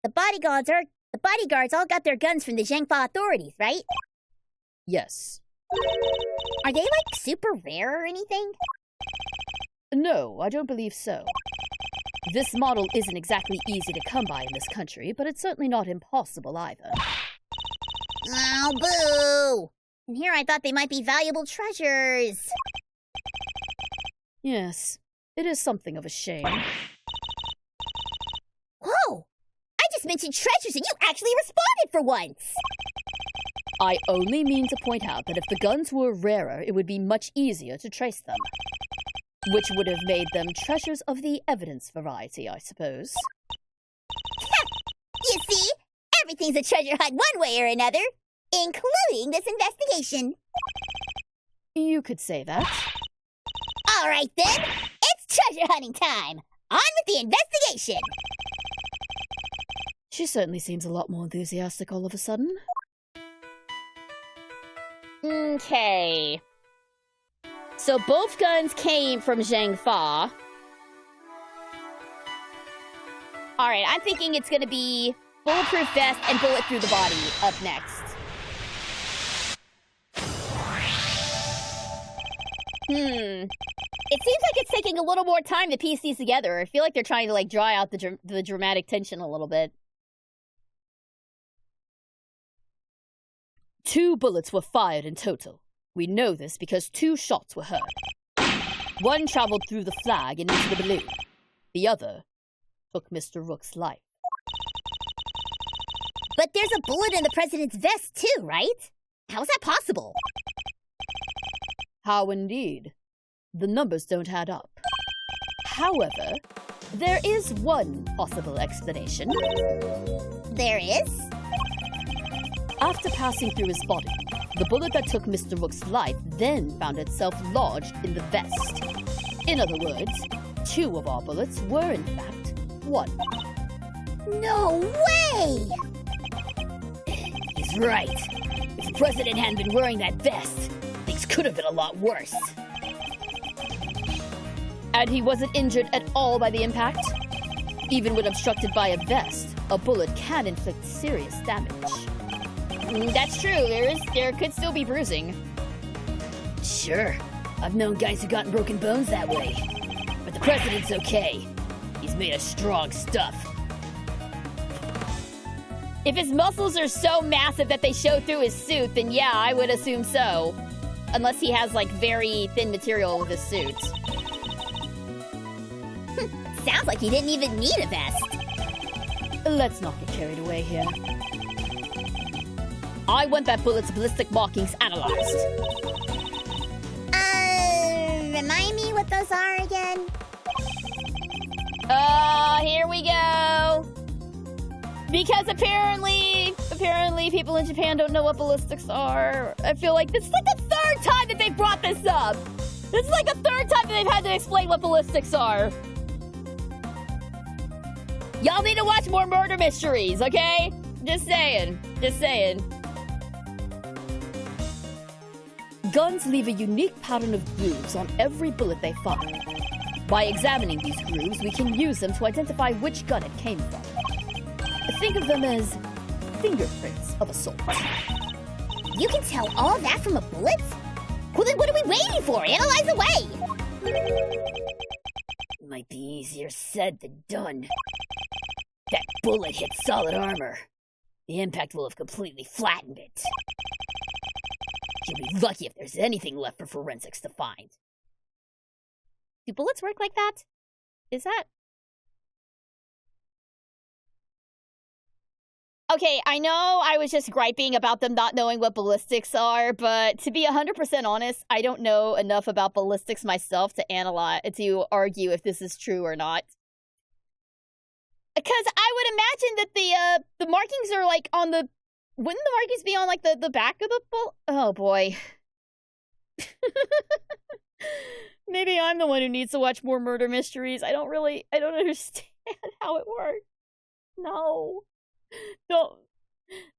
The bodyguards all got their guns from the Zhengfa authorities, right? Yes. Are they, like, super rare or anything? No, I don't believe so. This model isn't exactly easy to come by in this country, but it's certainly not impossible either. Oh, boo! And here I thought they might be valuable treasures. Yes, it is something of a shame. Whoa! I just mentioned treasures and you actually responded for once! I only mean to point out that if the guns were rarer, it would be much easier to trace them. Which would have made them treasures of the evidence variety, I suppose. You see? Everything's a treasure hunt one way or another, including this investigation. You could say that. All right then, it's treasure hunting time. On with the investigation. She certainly seems a lot more enthusiastic all of a sudden. Okay. So both guns came from Zhengfa. Alright, I'm thinking it's gonna be bulletproof vest and bullet through the body up next. It seems like it's taking a little more time to piece these together. I feel like they're trying to, like, dry out the dramatic tension a little bit. 2 bullets were fired in total. We know this because 2 shots were heard. One traveled through the flag and into the balloon. The other took Mr. Rook's life. But there's a bullet in the president's vest too, right? How is that possible? How indeed. The numbers don't add up. However, there is one possible explanation. There is? After passing through his body, the bullet that took Mr. Rook's life then found itself lodged in the vest. In other words, 2 of our bullets were in fact 1. No way! He's right. If the president hadn't been wearing that vest, things could have been a lot worse. And he wasn't injured at all by the impact? Even when obstructed by a vest, a bullet can inflict serious damage. That's true. There could still be bruising. Sure. I've known guys who gotten broken bones that way. But the president's okay. He's made of strong stuff. If his muscles are so massive that they show through his suit, then yeah, I would assume so. Unless he has, like, very thin material with his suit. Sounds like he didn't even need a vest. Let's not get carried away here. I want that bullet's ballistic markings analyzed. Remind me what those are again? Here we go. Because apparently people in Japan don't know what ballistics are. I feel like this is like the 3rd time that they've brought this up. This is like the 3rd time that they've had to explain what ballistics are. Y'all need to watch more murder mysteries, okay? Just saying. Just saying. Guns leave a unique pattern of grooves on every bullet they fire. By examining these grooves, we can use them to identify which gun it came from. Think of them as fingerprints of a sort. You can tell all that from a bullet? Well, then what are we waiting for? Analyze away! Might be easier said than done. That bullet hit solid armor. The impact will have completely flattened it. You'll be lucky if there's anything left for forensics to find. Do bullets work like that? Is that... Okay, I know I was just griping about them not knowing what ballistics are, but to be 100% honest, I don't know enough about ballistics myself to argue if this is true or not. Because I would imagine that the markings are like on the... Wouldn't the markings be on like the back of the bullet? Oh boy. Maybe I'm the one who needs to watch more murder mysteries. I don't understand how it works. No. Don't.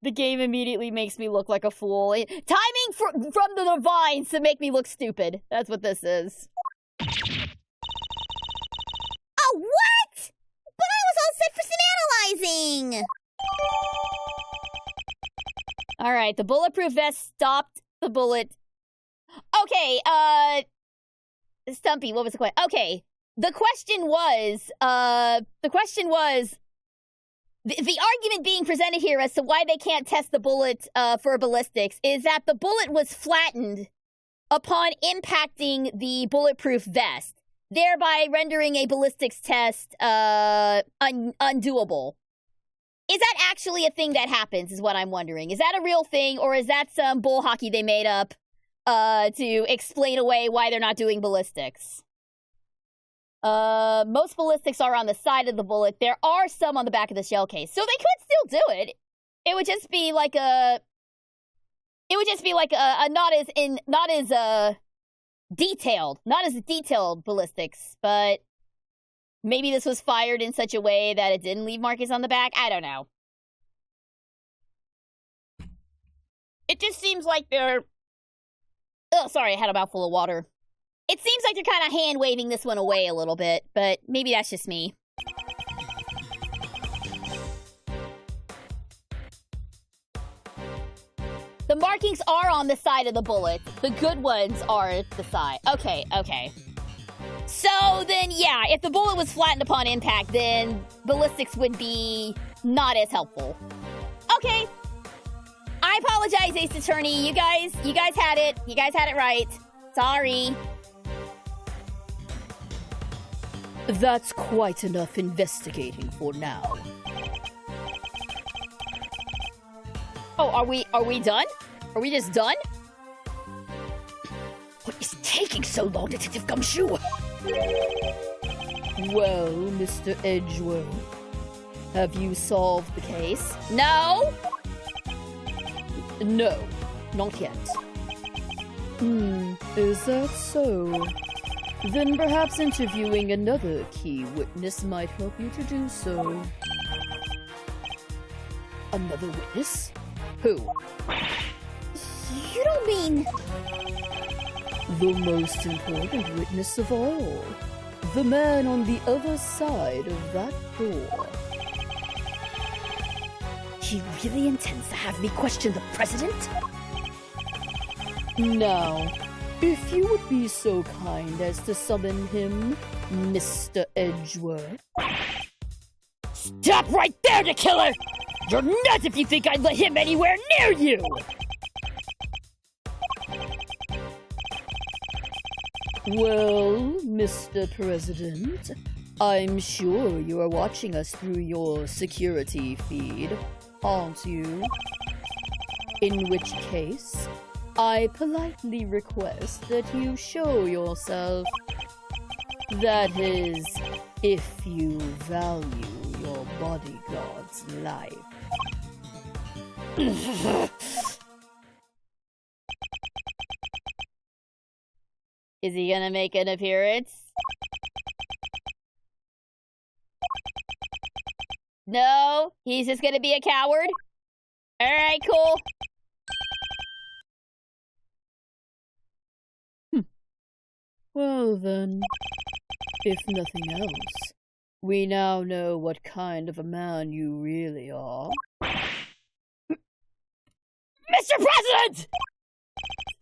The game immediately makes me look like a fool. Timing from the divines to make me look stupid. That's what this is. Oh, what? But I was all set for some thing! Alright, the bulletproof vest stopped the bullet. Okay, Stumpy, what was the question? Okay, the question was, the argument being presented here as to why they can't test the bullet, for ballistics is that the bullet was flattened upon impacting the bulletproof vest, thereby rendering a ballistics test, undoable. Is that actually a thing that happens, is what I'm wondering. Is that a real thing, or is that some bull hockey they made up, to explain away why they're not doing ballistics? Most ballistics are on the side of the bullet. There are some on the back of the shell case, so they could still do it. It would just be like a not as detailed ballistics, but maybe this was fired in such a way that it didn't leave markings on the back. I don't know. It just seems like they're... Oh, sorry, I had a mouthful of water. It seems like they're kind of hand-waving this one away a little bit, but maybe that's just me. The markings are on the side of the bullet. The good ones are the side. Okay. So then, yeah, if the bullet was flattened upon impact, then ballistics would be not as helpful. Okay. I apologize, Ace Attorney. You guys had it. You guys had it right. Sorry. That's quite enough investigating for now. Oh, are we done? Are we just done? What is taking so long, Detective Gumshoe? Well, Mr. Edgeworth, have you solved the case? No. No, not yet. Is that so? Then perhaps interviewing another key witness might help you to do so. Another witness? Who? You don't mean... The most important witness of all. The man on the other side of that door. He really intends to have me question the president? Now, if you would be so kind as to summon him, Mr. Edgeworth. Stop right there, the killer! You're nuts if you think I'd let him anywhere near you! Well, Mr. President, I'm sure you are watching us through your security feed, aren't you? In which case, I politely request that you show yourself. That is, if you value your bodyguard's life. Is he gonna make an appearance? No? He's just gonna be a coward? Alright, cool. Well then, if nothing else, we now know what kind of a man you really are. Mr. President!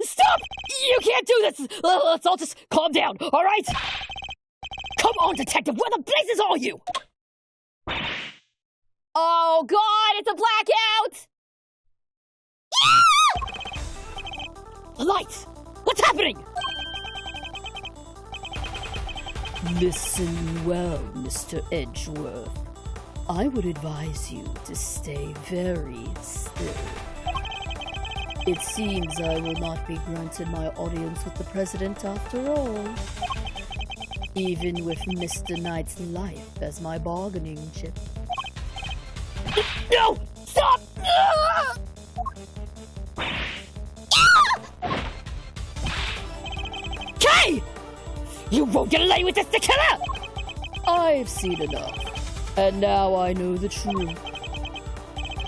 Stop! You can't do this! Let's all just calm down, alright? Come on, detective, where the blazes are you? Oh god, it's a blackout! Yeah! The lights! What's happening? Listen well, Mr. Edgeworth. I would advise you to stay very still. It seems I will not be granted my audience with the president after all. Even with Mr. Knight's life as my bargaining chip. No! Stop! Kay! You won't get away with this, the killer! I've seen enough, and now I know the truth.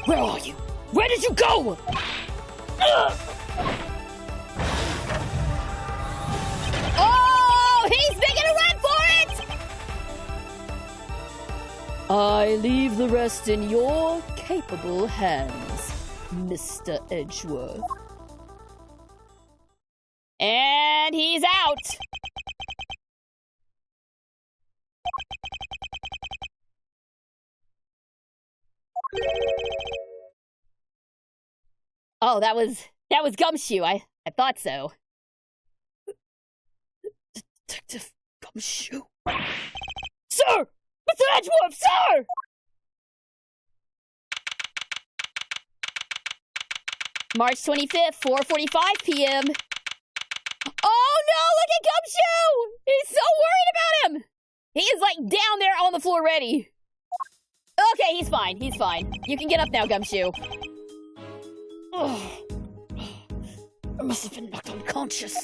Where are you? Where did you go? Oh, he's making a run for it! I leave the rest in your capable hands, Mr. Edgeworth. And he's out. Oh, that was Gumshoe. I thought so. Detective Gumshoe. Sir! Mr. Edgeworth, sir! March 25th, 4:45 p.m. Oh no, look at Gumshoe! He's so worried about him! He is like down there on the floor ready. Okay, he's fine. He's fine. You can get up now, Gumshoe. Oh. I must have been knocked unconscious.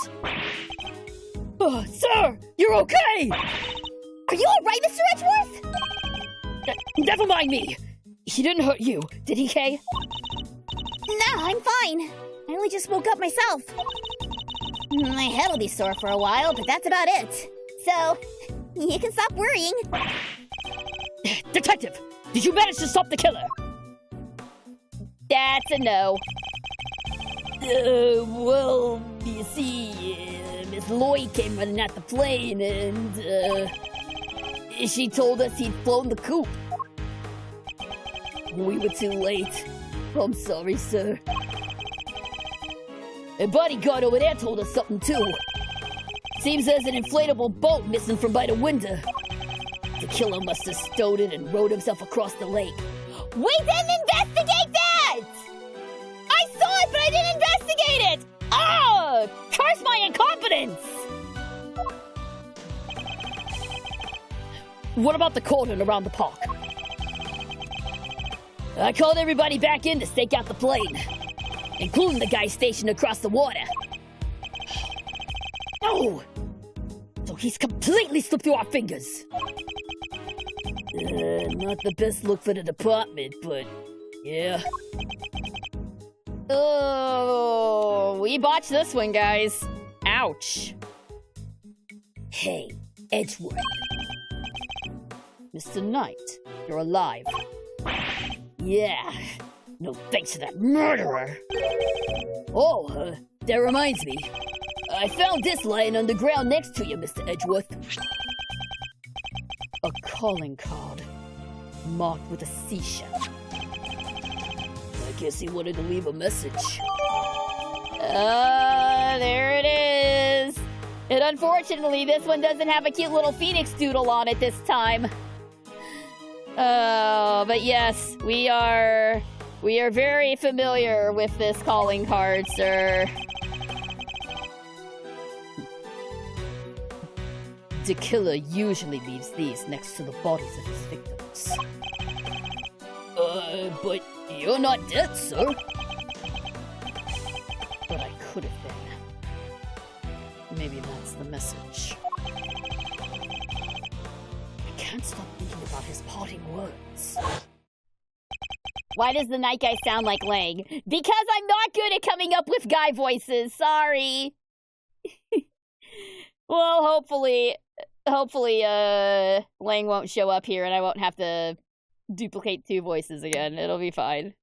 Oh, sir, you're okay! Are you alright, Mr. Edgeworth? Never mind me. He didn't hurt you, did he, Kay? No, I'm fine. I only just woke up myself. My head'll be sore for a while, but that's about it. So, you can stop worrying. Detective, did you manage to stop the killer? That's a no. Well, you see, Miss Lloyd came running at the plane and, she told us he'd flown the coop. We were too late. I'm sorry, sir. A bodyguard over there told us something, too. Seems there's an inflatable boat missing from by the window. The killer must have stowed it and rowed himself across the lake. We didn't investigate that! I saw it, but I didn't investigate it! Oh! Curse my incompetence! What about the cordon around the park? I called everybody back in to stake out the plane, including the guy stationed across the water. Oh! So he's completely slipped through our fingers. Not the best look for the department, but yeah. Oh, we botched this one, guys. Ouch. Hey, Edgeworth. Mr. Knight, you're alive. Yeah, no thanks to that murderer. Oh, that reminds me. I found this lying on the ground next to you, Mr. Edgeworth. A calling card, marked with a seashell. I guess he wanted to leave a message. There it is. And unfortunately, this one doesn't have a cute little phoenix doodle on it this time. But yes, we are very familiar with this calling card, sir. The killer usually leaves these next to the bodies of his victims. But you're not dead, sir. But I could have been. Maybe that's the message. I can't stop thinking about his parting words. Why does the night guy sound like Lang? Because I'm not good at coming up with guy voices. Sorry. Well, hopefully, Lang won't show up here and I won't have to duplicate two voices again. It'll be fine.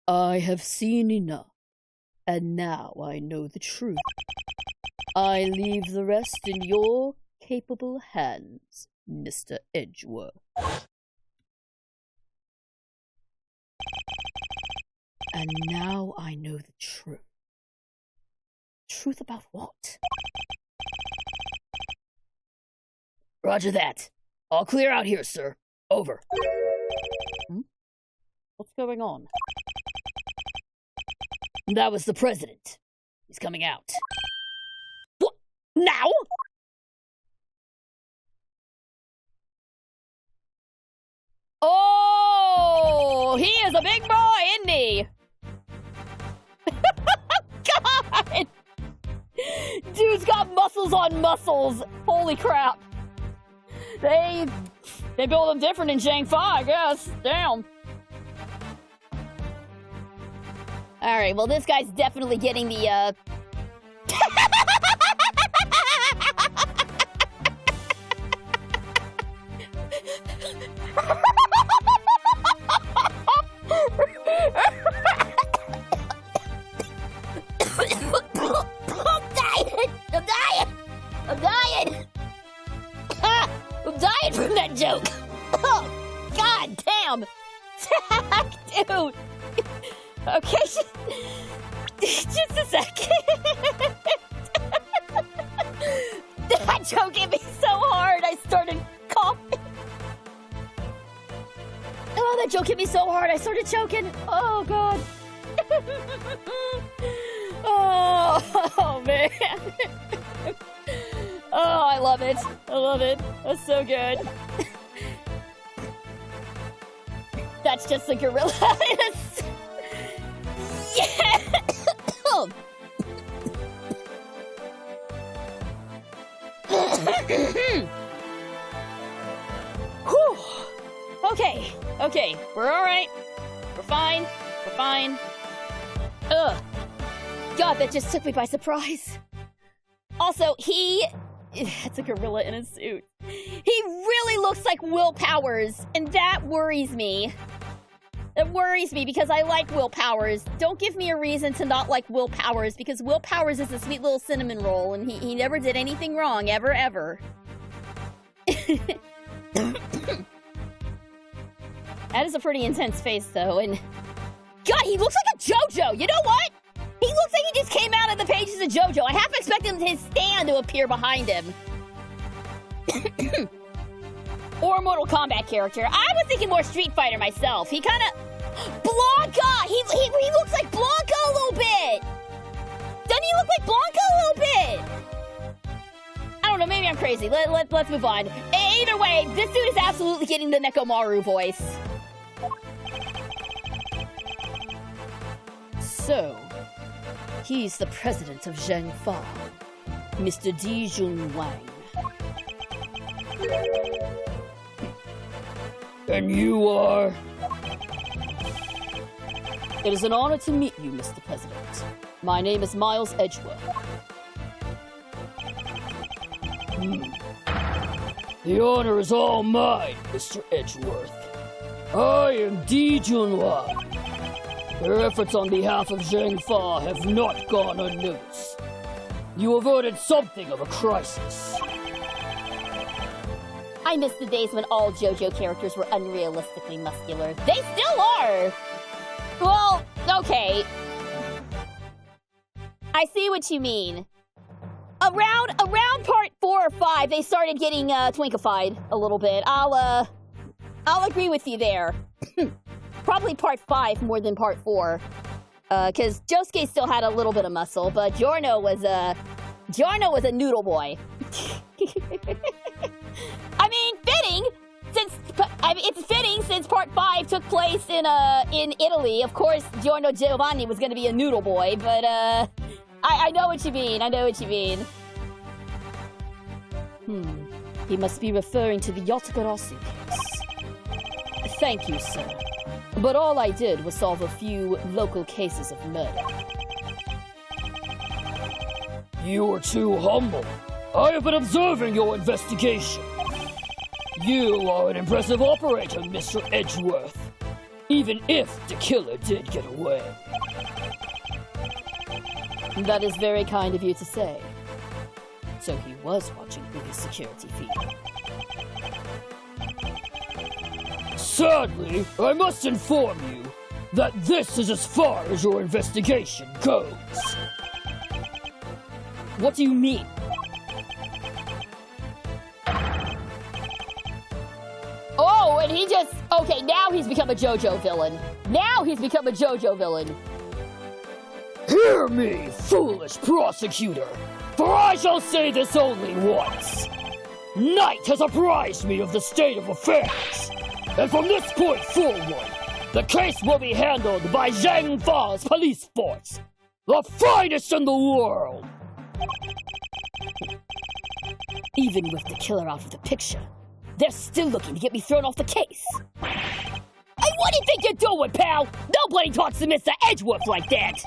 I have seen enough, and now I know the truth. I leave the rest in your capable hands, Mr. Edgeworth. And now I know the truth. Truth about what? Roger that. All clear out here, sir. Over. What's going on? That was the president. He's coming out. What? Now? Oh, he is a big boy, isn't he? God! Dude's got muscles on muscles. Holy crap. They build them different in Shang-Fi, I guess. Damn. Alright, well this guy's definitely getting the, I'm dying from that joke. Oh, god damn. Dude. Okay, just a second. That joke hit me so hard I started coughing. Oh, that joke hit me so hard I started choking. Oh, God. Oh, man. Oh, I love it. I love it. That's so good. That's just a gorilla. Yeah. Whew. Okay, we're alright. We're fine. Ugh. God, that just took me by surprise. Also, it's a gorilla in a suit. He really looks like Will Powers, and that worries me. It worries me because I like Will Powers. Don't give me a reason to not like Will Powers, because Will Powers is a sweet little cinnamon roll, and he never did anything wrong, ever. That is a pretty intense face, though, and... God, he looks like a JoJo! You know what? He looks like he just came out of the pages of JoJo. I half expected his stand to appear behind him. Or a Mortal Kombat character. I was thinking more Street Fighter myself. He kind of... Blanca! He looks like Blanca a little bit! Doesn't he look like Blanca a little bit? I don't know, maybe I'm crazy. Let's move on. Either way, this dude is absolutely getting the Nekomaru voice. So, he's the president of Zhengfa, Mr. Di Junwang. And you are? It is an honor to meet you, Mr. President. My name is Miles Edgeworth. The honor is all mine, Mr. Edgeworth. I am Di Junwang. Your efforts on behalf of Zhengfa have not gone unnoticed. You averted something of a crisis. I miss the days when all JoJo characters were unrealistically muscular. They still are! Well, okay. I see what you mean. Around part 4 or 5, they started getting twinkified a little bit. I'll agree with you there. Probably part 5 more than part 4. Cause Josuke still had a little bit of muscle, but Giorno was a noodle boy. I mean, it's fitting since part 5 took place in Italy. Of course, Giorno Giovanni was gonna be a noodle boy, but I know what you mean. He must be referring to the Yotagarasu case. Thank you, sir. But all I did was solve a few local cases of murder. You are too humble. I have been observing your investigation. You are an impressive operator, Mr. Edgeworth. Even if the killer did get away. That is very kind of you to say. So he was watching through his security feed. Sadly, I must inform you that this is as far as your investigation goes. What do you mean? Oh, and he just... Okay, now he's become a JoJo villain. Hear me, foolish prosecutor, for I shall say this only once. Night has apprised me of the state of affairs, and from this point forward, the case will be handled by Zhengfa's police force, the finest in the world. Even with the killer out of the picture, they're still looking to get me thrown off the case. Hey, what do you think you're doing, pal? Nobody talks to Mr. Edgeworth like that.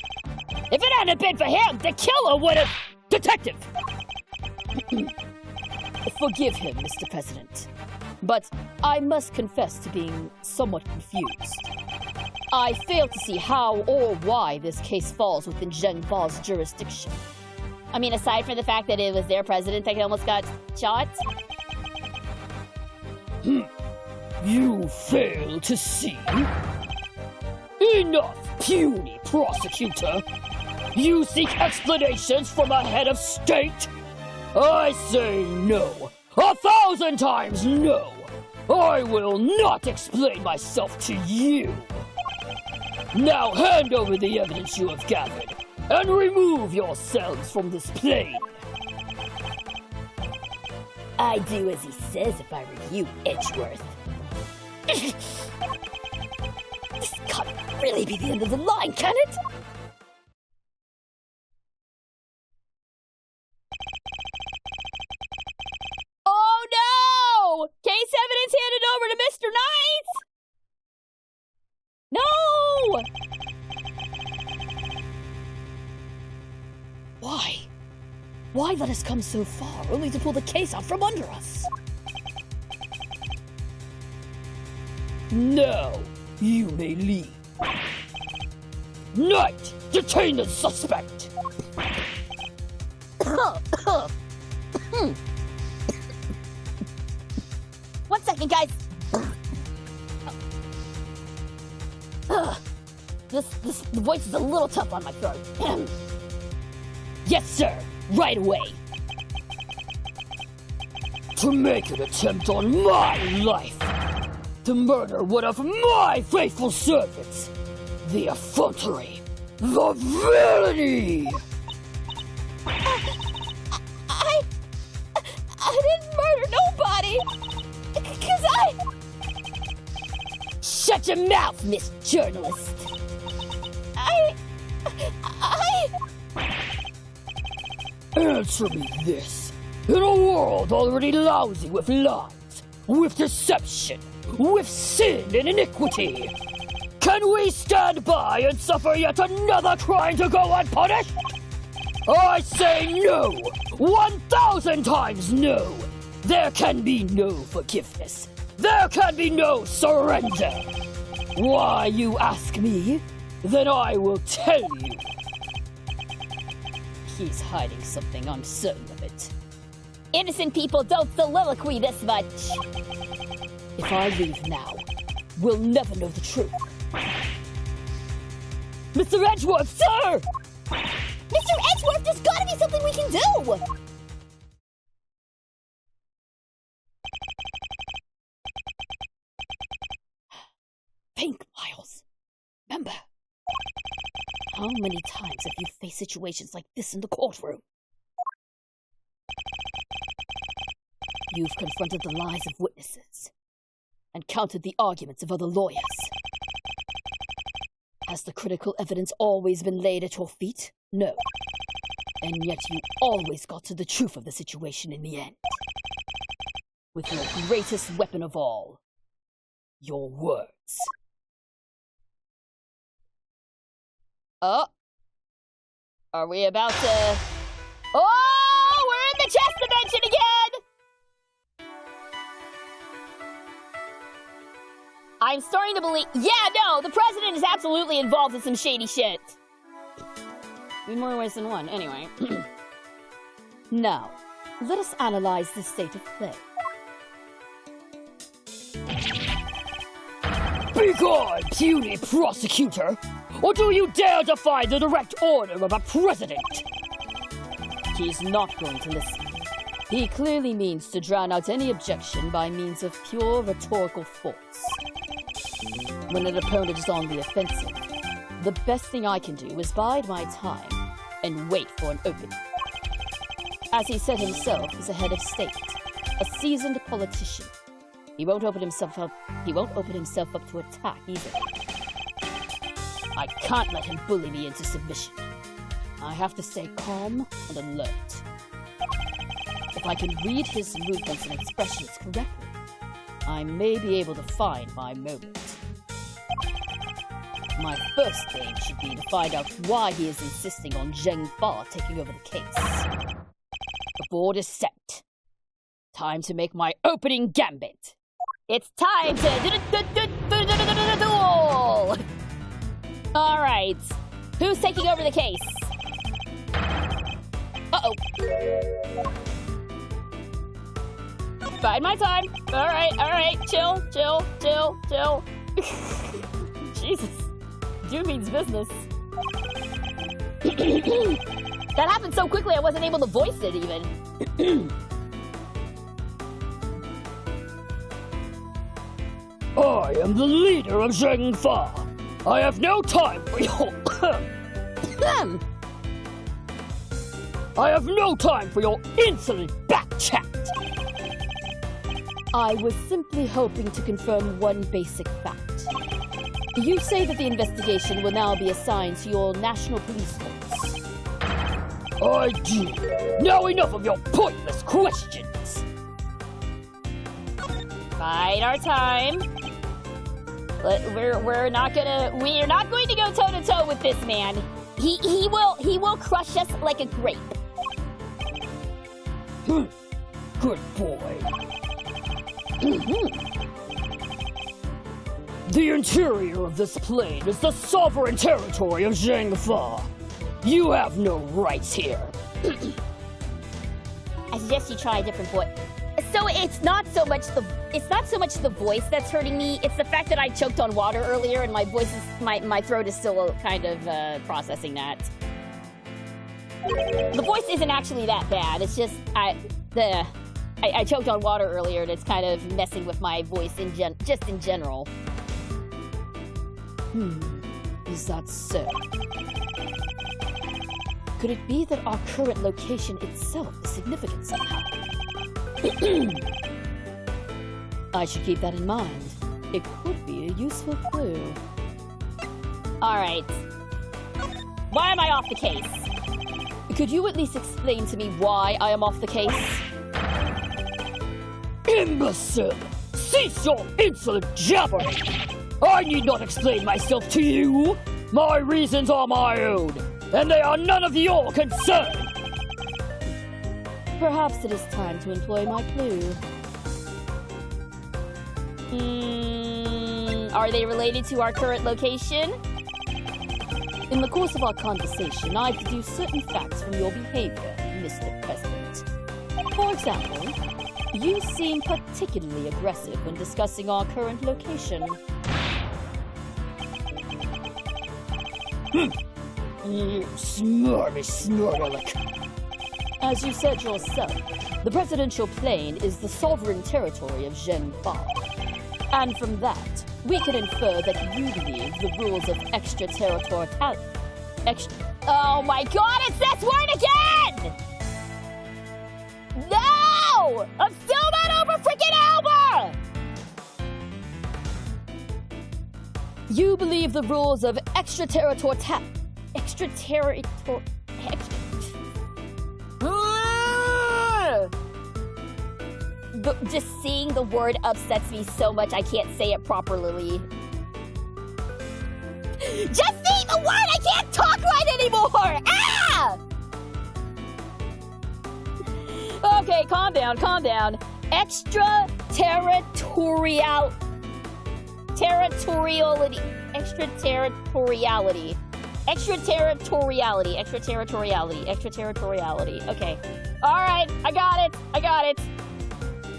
If it hadn't been for him, the killer would have... Detective! Forgive him, Mr. President. But I must confess to being somewhat confused. I fail to see how or why this case falls within Zheng Ba's jurisdiction. I mean, aside from the fact that it was their president that almost got shot. You fail to see? Enough, puny prosecutor! You seek explanations from a head of state? I say no. 1,000 times no! I will not explain myself to you! Now hand over the evidence you have gathered, and remove yourselves from this plane! I'd do as he says if I were you, Edgeworth. This can't really be the end of the line, can it? Oh no! Case evidence handed over to Mr. Knight! No! Why? Why let us come so far, only to pull the case out from under us? Now, you may leave. Knight, detain the suspect! 1 second, guys. This voice is a little tough on my throat. Yes, sir. Right away. To make an attempt on my life. To murder one of my faithful servants. The effrontery. The villainy! I didn't murder nobody! Cause Shut your mouth, Miss Journalist! Answer me this. In a world already lousy with lies, with deception, with sin and iniquity, can we stand by and suffer yet another crime to go unpunished? I say no! 1,000 times no! There can be no forgiveness. There can be no surrender. Why, you ask me? Then I will tell you. He's hiding something, I'm certain of it. innocent people don't soliloquy this much. If I leave now, we'll never know the truth. Mr. Edgeworth, sir! Mr. Edgeworth, there's gotta be something we can do! Think, Miles. Remember, how many times have you faced situations like this in the courtroom? You've confronted the lies of witnesses and countered the arguments of other lawyers. Has the critical evidence always been laid at your feet? No. And yet you always got to the truth of the situation in the end. With your greatest weapon of all, your words. Oh. Are we about to... Oh! We're in the chess dimension again! I'm starting to believe... Yeah, no! The president is absolutely involved in some shady shit. In more ways than one, anyway. Now, let us analyze the state of play. Begone, puny prosecutor! Or do you dare defy the direct order of a president? He's not going to listen. He clearly means to drown out any objection by means of pure rhetorical force. When an opponent is on the offensive, the best thing I can do is bide my time and wait for an opening. As he said himself, he's a head of state, a seasoned politician. He won't open himself up to attack either. I can't let him bully me into submission. I have to stay calm and alert. If I can read his movements and expressions correctly, I may be able to find my moment. My first aim should be to find out why he is insisting on Zheng Ba taking over the case. The board is set. Time to make my opening gambit. It's time to duel! Alright. Who's taking over the case? Uh-oh. Bide my time. Alright. Chill. Jesus. Dude means business. That happened so quickly I wasn't able to voice it even. I am the leader of Zheng Fa. I have no time for your... I have no time for your insolent back chat. I was simply hoping to confirm one basic fact. You say that the investigation will now be assigned to your national police force. I do. Now enough of your pointless questions. Bide our time. We're not going to go toe to toe with this man. He will crush us like a grape. Good boy. The interior of this plane is the sovereign territory of Zheng Fa. You have no rights here. I suggest you try a different voice. So it's not so much the voice that's hurting me. It's the fact that I choked on water earlier and my throat is still kind of processing that. The voice isn't actually that bad. It's just I choked on water earlier and it's kind of messing with my voice just in general. Is that so? Could it be that our current location itself is significant somehow? I should keep that in mind. It could be a useful clue. Alright. Why am I off the case? Could you at least explain to me why I am off the case? Imbecile! Cease your insolent jabbering! I need not explain myself to you! My reasons are my own, and they are none of your concern! Perhaps it is time to employ my clue. Are they related to our current location? In the course of our conversation, I've deduced certain facts from your behavior, Mr. President. For example, you seem particularly aggressive when discussing our current location. You snortalick. As you said yourself, the presidential plane is the sovereign territory of Zheng Fa. And from that, we can infer that you believe the rules of extraterritoriality. Oh my god, it's that word again! No! I'm still not over freaking Alba! You believe the rules of Just seeing the word upsets me so much I can't say it properly. Just seeing the word, I can't talk right anymore! Ah! Okay, calm down. Extraterritoriality. Okay. Alright, I got it.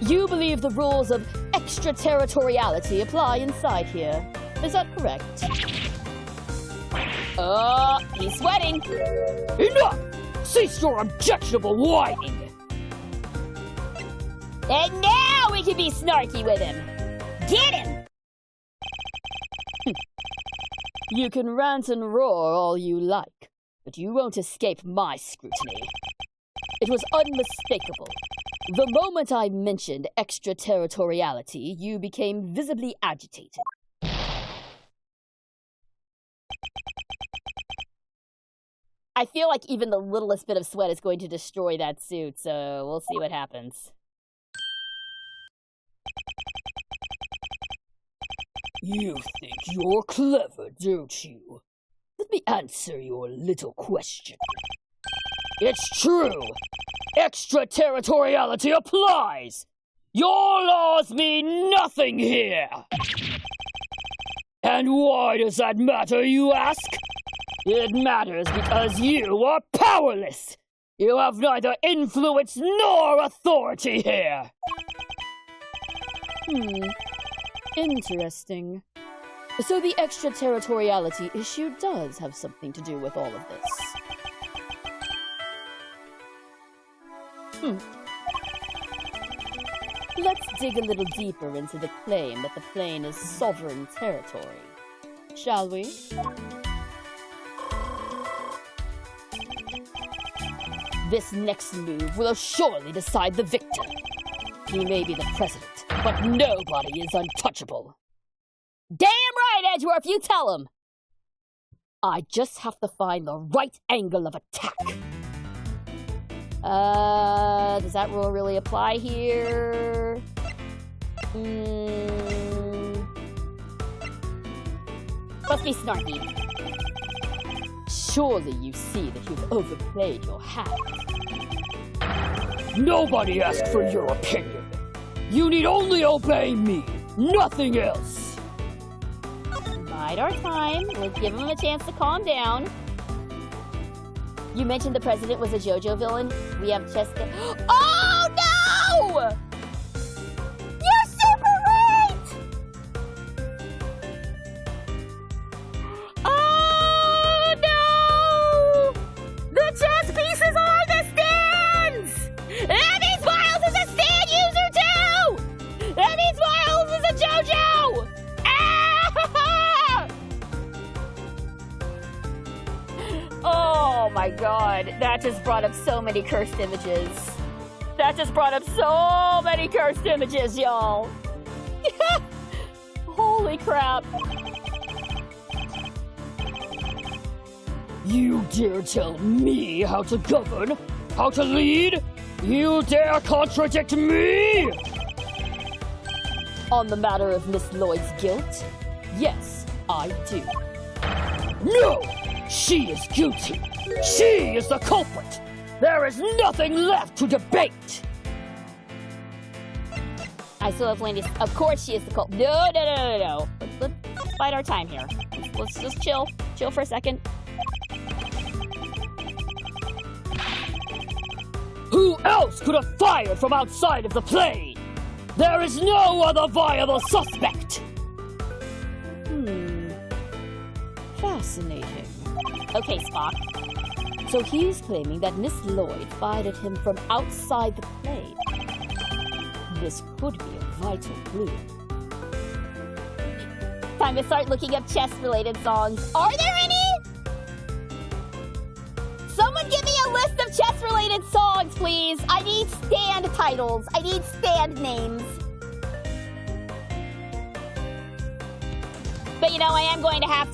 You believe the rules of extraterritoriality apply inside here. Is that correct? He's sweating. Enough! Cease your objectionable whining! And now we can be snarky with him. Get him! You can rant and roar all you like, but you won't escape my scrutiny. It was unmistakable. The moment I mentioned extraterritoriality, you became visibly agitated. I feel like even the littlest bit of sweat is going to destroy that suit, so we'll see what happens. You think you're clever, don't you? Let me answer your little question. It's true! Extraterritoriality applies! Your laws mean nothing here! And why does that matter, you ask? It matters because you are powerless! You have neither influence nor authority here! Interesting. So the extraterritoriality issue does have something to do with all of this. Let's dig a little deeper into the claim that the plane is sovereign territory, shall we? This next move will surely decide the victor. He may be the president, but nobody is untouchable. Damn right, Edgeworth, you tell him! I just have to find the right angle of attack. Does that rule really apply here? Let's be snarky. Surely you see that you've overplayed your hand. Nobody asked for your opinion. You need only obey me, nothing else. Bide our time. We'll give him a chance to calm down. You mentioned the president was a JoJo villain. We have just... Oh, no! You're super right! Oh, no! The chess pieces are the stands! And these Miles is a stand user, too! And these Miles is a JoJo! Oh my god, that just brought up so many cursed images. That just brought up so many cursed images, y'all. Holy crap. You dare tell me how to govern? How to lead? You dare contradict me? On the matter of Miss Lloyd's guilt, yes, I do. No! She is guilty. She is the culprit. There is nothing left to debate. I still have plenty. Of course she is the culprit. No. Let's bide our time here. Let's just chill. Chill for a second. Who else could have fired from outside of the plane? There is no other viable suspect. Fascinating. Okay, Spock. So he's claiming that Miss Lloyd fired at him from outside the plane. This could be a vital clue. Time to start looking up chess-related songs. Are there any? Someone give me a list of chess-related songs, please. I need stand titles. I need stand names. But you know, I am going to have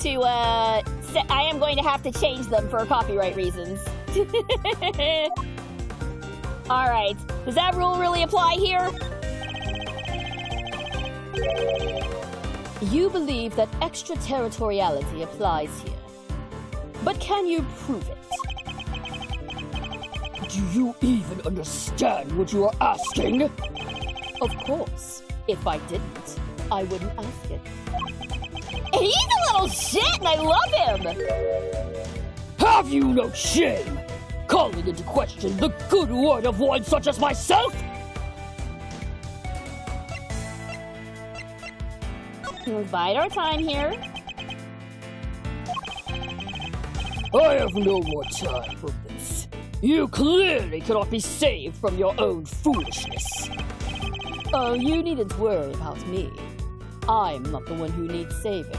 to change them for copyright reasons. All right. Does that rule really apply here? You believe that extraterritoriality applies here. But can you prove it? Do you even understand what you are asking? Of course. If I didn't, I wouldn't ask it. He's a little shit and I love him! Have you no shame? Calling into question the good word of one such as myself? We'll bide our time here. I have no more time for this. You clearly cannot be saved from your own foolishness. Oh, you needn't worry about me. I'm not the one who needs saving.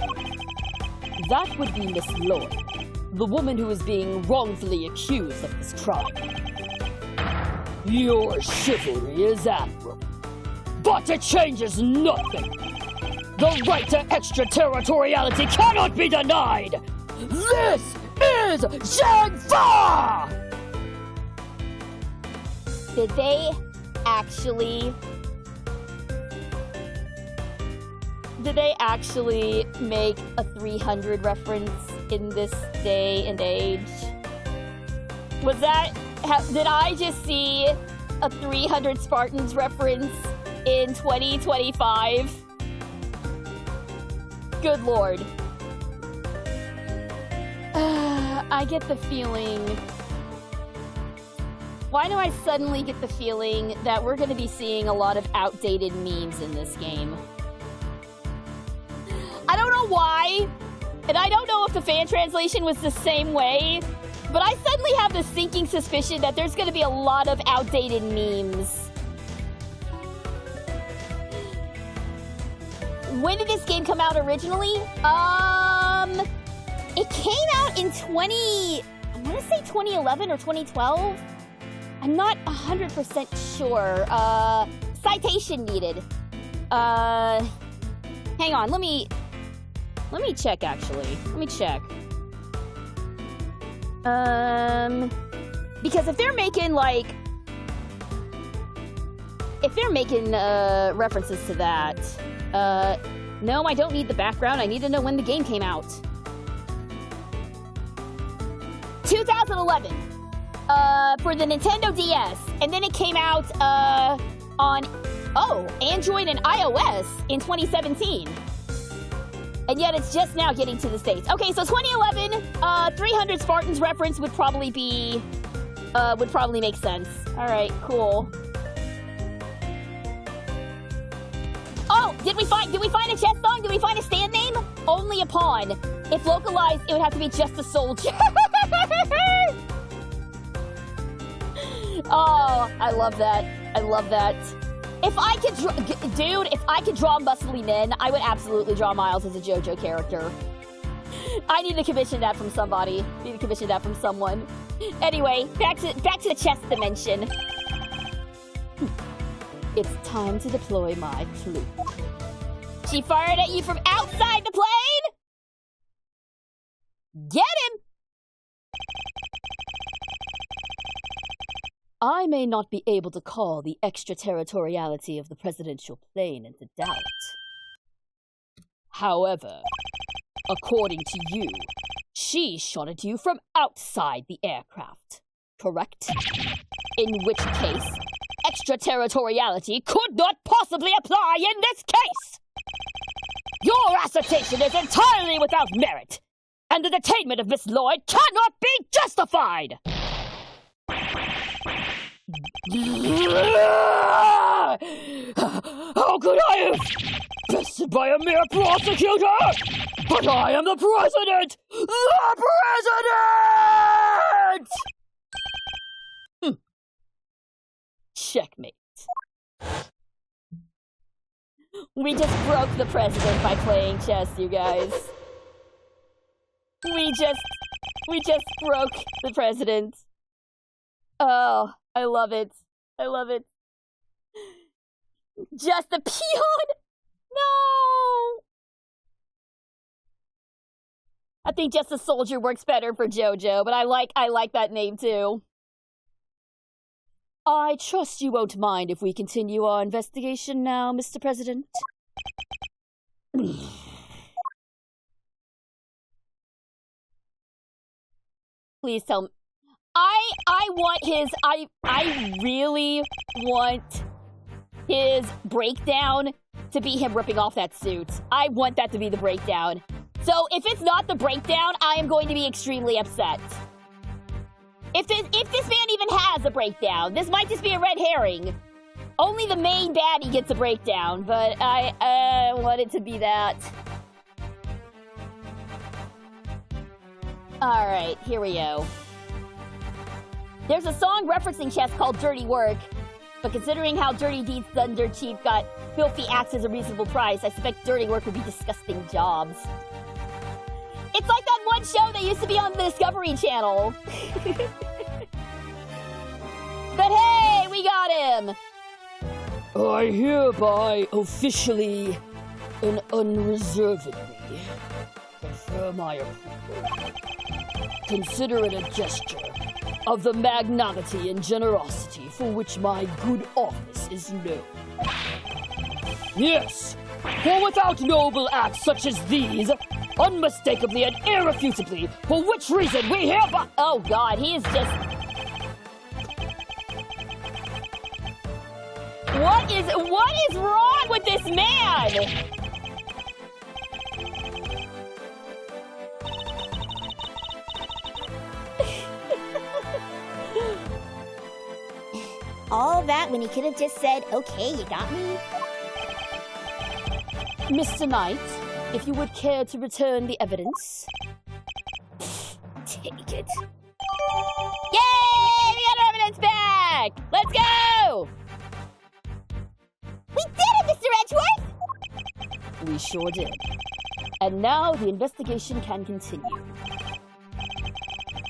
That would be Miss Lloyd, the woman who is being wrongfully accused of this crime. Your chivalry is admirable, but it changes nothing. The right to extraterritoriality cannot be denied! This is Zhang-Fa! Did they actually make a 300 reference in this day and age? Was that... did I just see a 300 Spartans reference in 2025. Good lord. I get the feeling... Why do I suddenly get the feeling that we're going to be seeing a lot of outdated memes in this game? I don't know why, and I don't know if the fan translation was the same way, but I suddenly have this sinking suspicion that there's going to be a lot of outdated memes. When did this game come out originally? It came out in I want to say 2011 or 2012? I'm not 100% sure. Citation needed. Hang on, let me check, actually. Let me check. Because if they're making, like... If they're making, references to that... no, I don't need the background. I need to know when the game came out. 2011. For the Nintendo DS. And then it came out, on... Oh, Android and iOS in 2017. And yet it's just now getting to the States. Okay, so 2011, 300 Spartans reference would probably be, would probably make sense. All right, cool. Oh, did we find a chess song? Did we find a stand name? Only a pawn. If localized, it would have to be just a soldier. Oh, I love that. I love that. If I could if I could draw muscly men, I would absolutely draw Miles as a JoJo character. I need to commission that from somebody. Need to commission that from someone. Anyway, back to the chess dimension. It's time to deploy my flute. She fired at you from outside the plane? Get him! I may not be able to call the extraterritoriality of the presidential plane into doubt. However, according to you, she shot at you from outside the aircraft, correct? In which case, extraterritoriality could not possibly apply in this case! Your assertion is entirely without merit, and the detainment of Miss Lloyd cannot be justified! How could I have bested by a mere prosecutor? But I am the president! The president! Checkmate. We just broke the president by playing chess, you guys. We just broke the president. Oh, I love it. I love it. Just a peon? No! I think just a soldier works better for JoJo, but I like that name too. I trust you won't mind if we continue our investigation now, Mr. President. Please tell me. I want his, I really want his breakdown to be him ripping off that suit. I want that to be the breakdown. So if it's not the breakdown, I am going to be extremely upset. If this man even has a breakdown, this might just be a red herring. Only the main baddie gets a breakdown, but I want it to be that. Alright, here we go. There's a song referencing chess called Dirty Work, but considering how Dirty Deeds done dirt cheap got filthy acts as a reasonable price, I suspect Dirty Work would be disgusting jobs. It's like that one show that used to be on the Discovery Channel. But hey, we got him! I hereby officially and unreservedly confer my approval. Consider it a gesture of the magnanimity and generosity for which my good office is known. Yes, for without noble acts such as these, unmistakably and irrefutably, for which reason we hereby— Oh god, he is just— What is wrong with this man? All that when he could have just said, okay, you got me? Mr. Knight, if you would care to return the evidence. Take it. Yay! We got our evidence back! Let's go! We did it, Mr. Edgeworth! We sure did. And now the investigation can continue.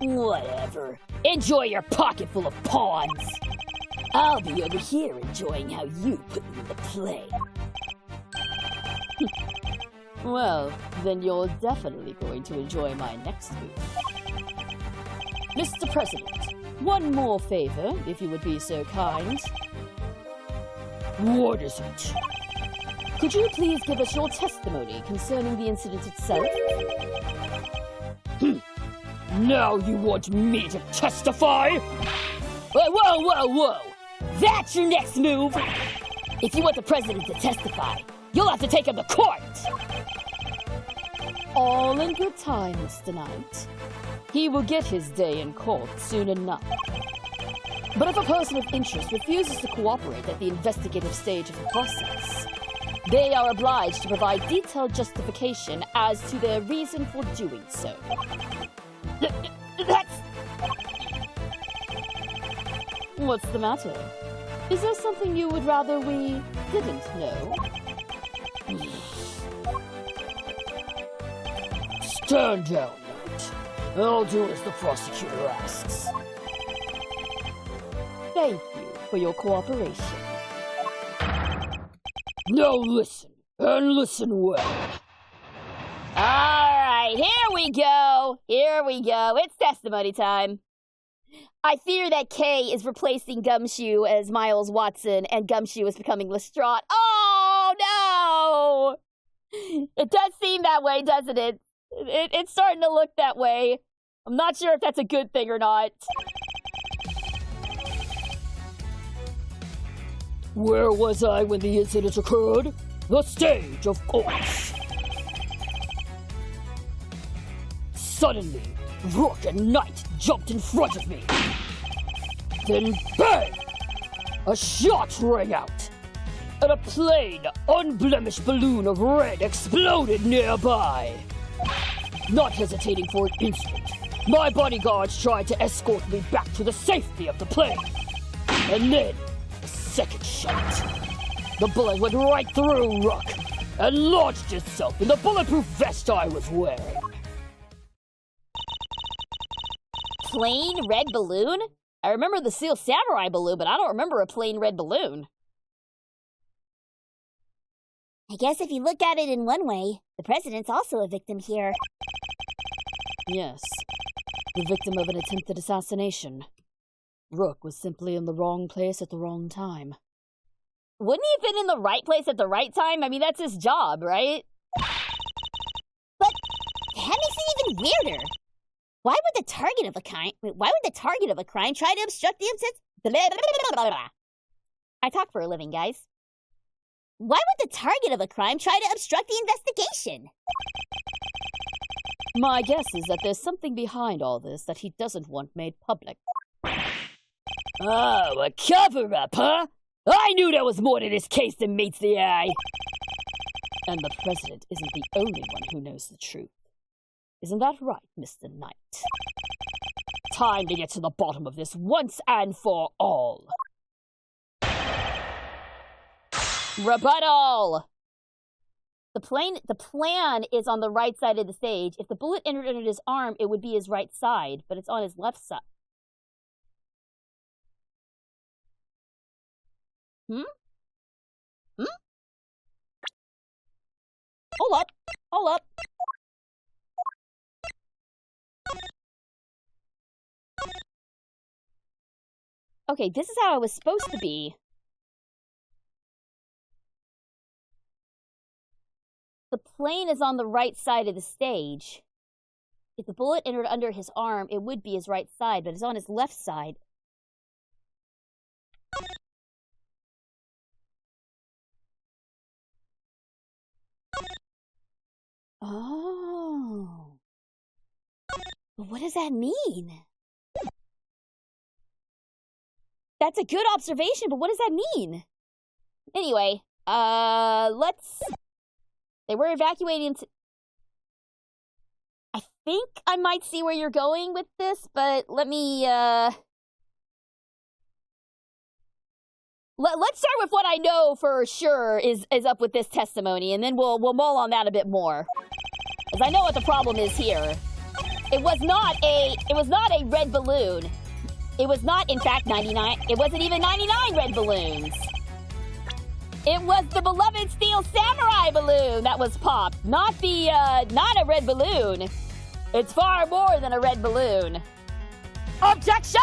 Whatever. Enjoy your pocket full of pawns. I'll be over here enjoying how you put me in the play. Well, then you're definitely going to enjoy my next move. Mr. President, one more favor, if you would be so kind. What is it? Could you please give us your testimony concerning the incident itself? Now you want me to testify? Whoa! That's your next move? If you want the president to testify, you'll have to take him to court! All in good time, Mr. Knight. He will get his day in court soon enough. But if a person of interest refuses to cooperate at the investigative stage of the process, they are obliged to provide detailed justification as to their reason for doing so. That's... What's the matter? Is there something you would rather we didn't know? Stand down, Knight. I'll do as the prosecutor asks. Thank you for your cooperation. Now listen, and listen well. Alright, here we go. It's testimony time. I fear that Kay is replacing Gumshoe as Miles Watson, and Gumshoe is becoming Lestrade. Oh, no! It does seem that way, doesn't it? It's starting to look that way. I'm not sure if that's a good thing or not. Where was I when the incident occurred? The stage, of course. Suddenly, Rook and Knight jumped in front of me. Then bang! A shot rang out, and a plain, unblemished balloon of red exploded nearby. Not hesitating for an instant, my bodyguards tried to escort me back to the safety of the plane. And then, a second shot. The bullet went right through Rook and lodged itself in the bulletproof vest I was wearing. Plain red balloon? I remember the Seal Samurai balloon, but I don't remember a plain red balloon. I guess if you look at it in one way, the president's also a victim here. Yes, the victim of an attempted assassination. Rook was simply in the wrong place at the wrong time. Wouldn't he have been in the right place at the right time? I mean, that's his job, right? But that makes it even weirder. Why would the target of a crime try to obstruct the I talk for a living, guys. Why would the target of a crime try to obstruct the investigation? My guess is that there's something behind all this that he doesn't want made public. Oh, a cover-up, huh? I knew there was more to this case than meets the eye. And the president isn't the only one who knows the truth. Isn't that right, Mr. Knight? Time to get to the bottom of this once and for all. Rebuttal! The plan is on the right side of the stage. If the bullet entered under his arm, it would be his right side, but it's on his left side. Hold up. Okay, this is how it was supposed to be. The plane is on the right side of the stage. If the bullet entered under his arm, it would be his right side, but it's on his left side. Oh. What does that mean? That's a good observation, but what does that mean? Anyway, let's... They were evacuating I think I might see where you're going with this, but let me, Let's start with what I know for sure is up with this testimony, and then we'll mull on that a bit more. Because I know what the problem is here. It was not a red balloon. It was not, in fact, 99. It wasn't even 99 red balloons. It was the beloved Steel Samurai balloon that was popped, not a red balloon. It's far more than a red balloon. Objection!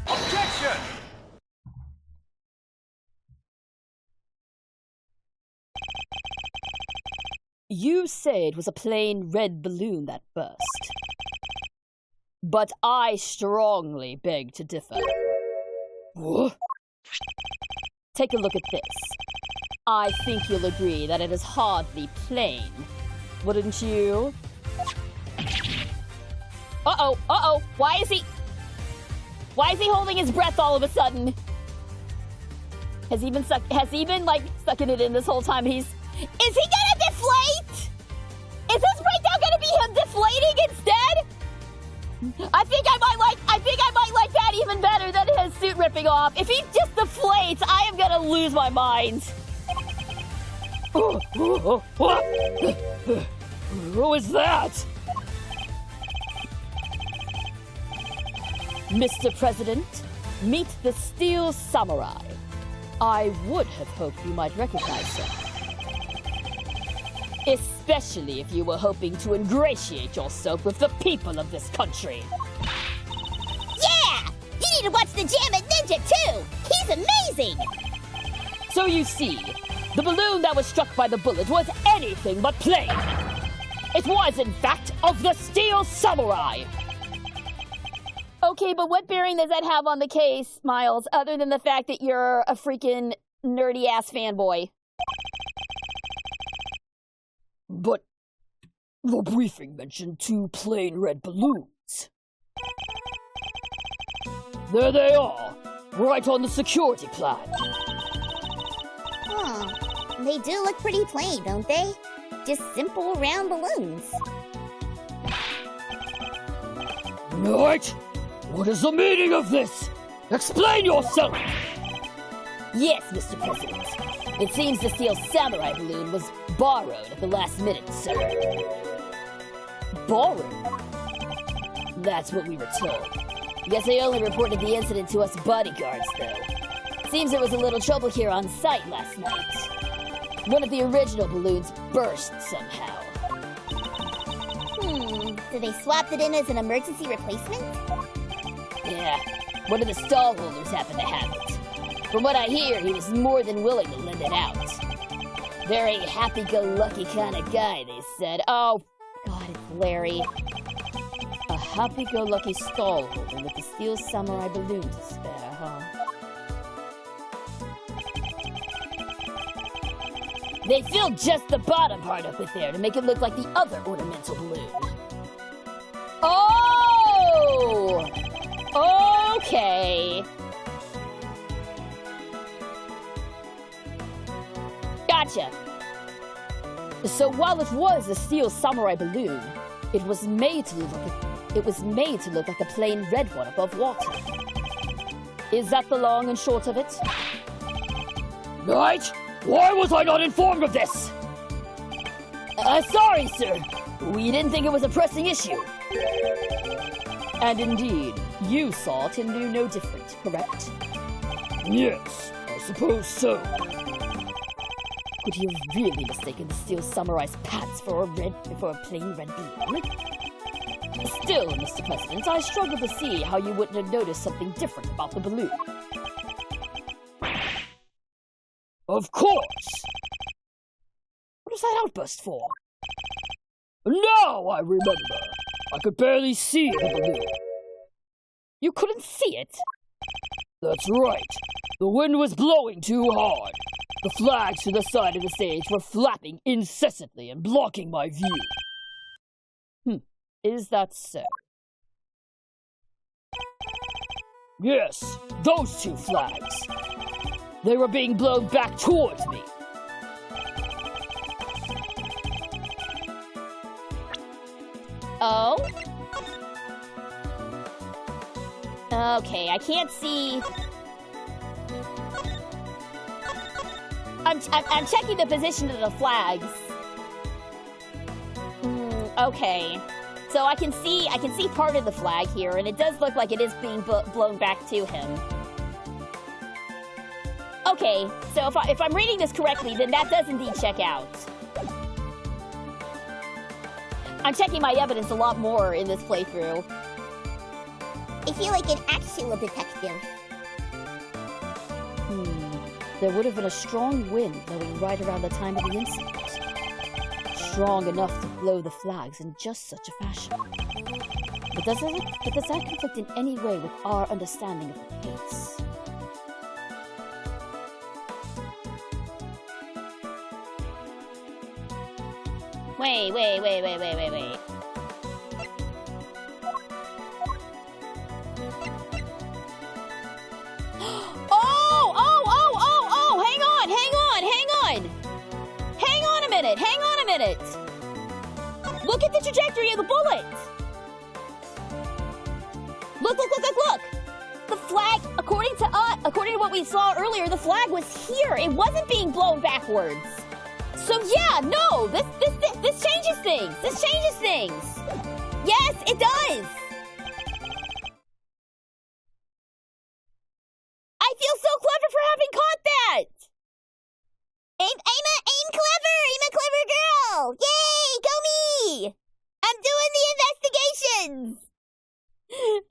Objection! You say it was a plain red balloon that burst. But I strongly beg to differ. What? Take a look at this. I think you'll agree that it is hardly plain. Wouldn't you? Uh-oh. Why is he holding his breath all of a sudden? Has he been sucking it in this whole time? Is he gonna deflate? Is this breakdown gonna be him deflating instead? I think I might like that even better than his suit ripping off. If he just deflates, I am gonna lose my mind. Who is that? Mr. President, meet the Steel Samurai. I would have hoped you might recognize him. Especially if you were hoping to ingratiate yourself with the people of this country. Yeah! You need to watch the Jam at Ninja too! He's amazing! So you see, the balloon that was struck by the bullet was anything but plain. It was, in fact, of the Steel Samurai. Okay, but what bearing does that have on the case, Miles, other than the fact that you're a freaking nerdy-ass fanboy? But the briefing mentioned 2 plain red balloons. There they are, right on the security plan. Huh. They do look pretty plain, don't they? Just simple round balloons. Knight, what is the meaning of this? Explain yourself! Yes, Mr. President. It seems the Steel Samurai balloon was borrowed at the last minute, sir. Borrowed? That's what we were told. Guess they only reported the incident to us bodyguards, though. Seems there was a little trouble here on site last night. One of the original balloons burst somehow. So they swapped it in as an emergency replacement? Yeah, one of the stall holders happened to have it. From what I hear, he was more than willing to lend it out. Very happy-go-lucky kind of guy, they said. Oh, God, it's Larry. A happy-go-lucky stall holder with the Steel Samurai balloon to spare, huh? They filled just the bottom part up with there to make it look like the other ornamental balloon. Oh! Okay. Gotcha. So while it was a Steel Samurai balloon, it was made to look like a plain red one above water. Is that the long and short of it? Knight, why was I not informed of this? Sorry, sir. We didn't think it was a pressing issue. And indeed, you saw it and knew no different, correct? Yes, I suppose so. Could he have really mistaken the Steel Samurai's pants for a plain red balloon? Still, Mr. President, I struggle to see how you wouldn't have noticed something different about the balloon. Of course! What was that outburst for? Now I remember! I could barely see the balloon. You couldn't see it? That's right. The wind was blowing too hard. The flags to the side of the stage were flapping incessantly and blocking my view. Is that so? Yes, those two flags. They were being blown back towards me. Oh? Okay, I can't see. I'm checking the position of the flags. Okay. So I can see part of the flag here, and it does look like it is being blown back to him. Okay, so if I'm reading this correctly, then that does indeed check out. I'm checking my evidence a lot more in this playthrough. I feel like an actual detective. There would have been a strong wind blowing right around the time of the incident. Strong enough to blow the flags in just such a fashion. But does that conflict in any way with our understanding of the case? Wait. Oh, hang on a minute. Look at the trajectory of the bullet. Look. The flag, according to what we saw earlier, the flag was here. It wasn't being blown backwards. So yeah, no, this changes things. Yes, it does. I feel so clever for having caught that. I'm a clever girl! Yay, go me! I'm doing the investigations!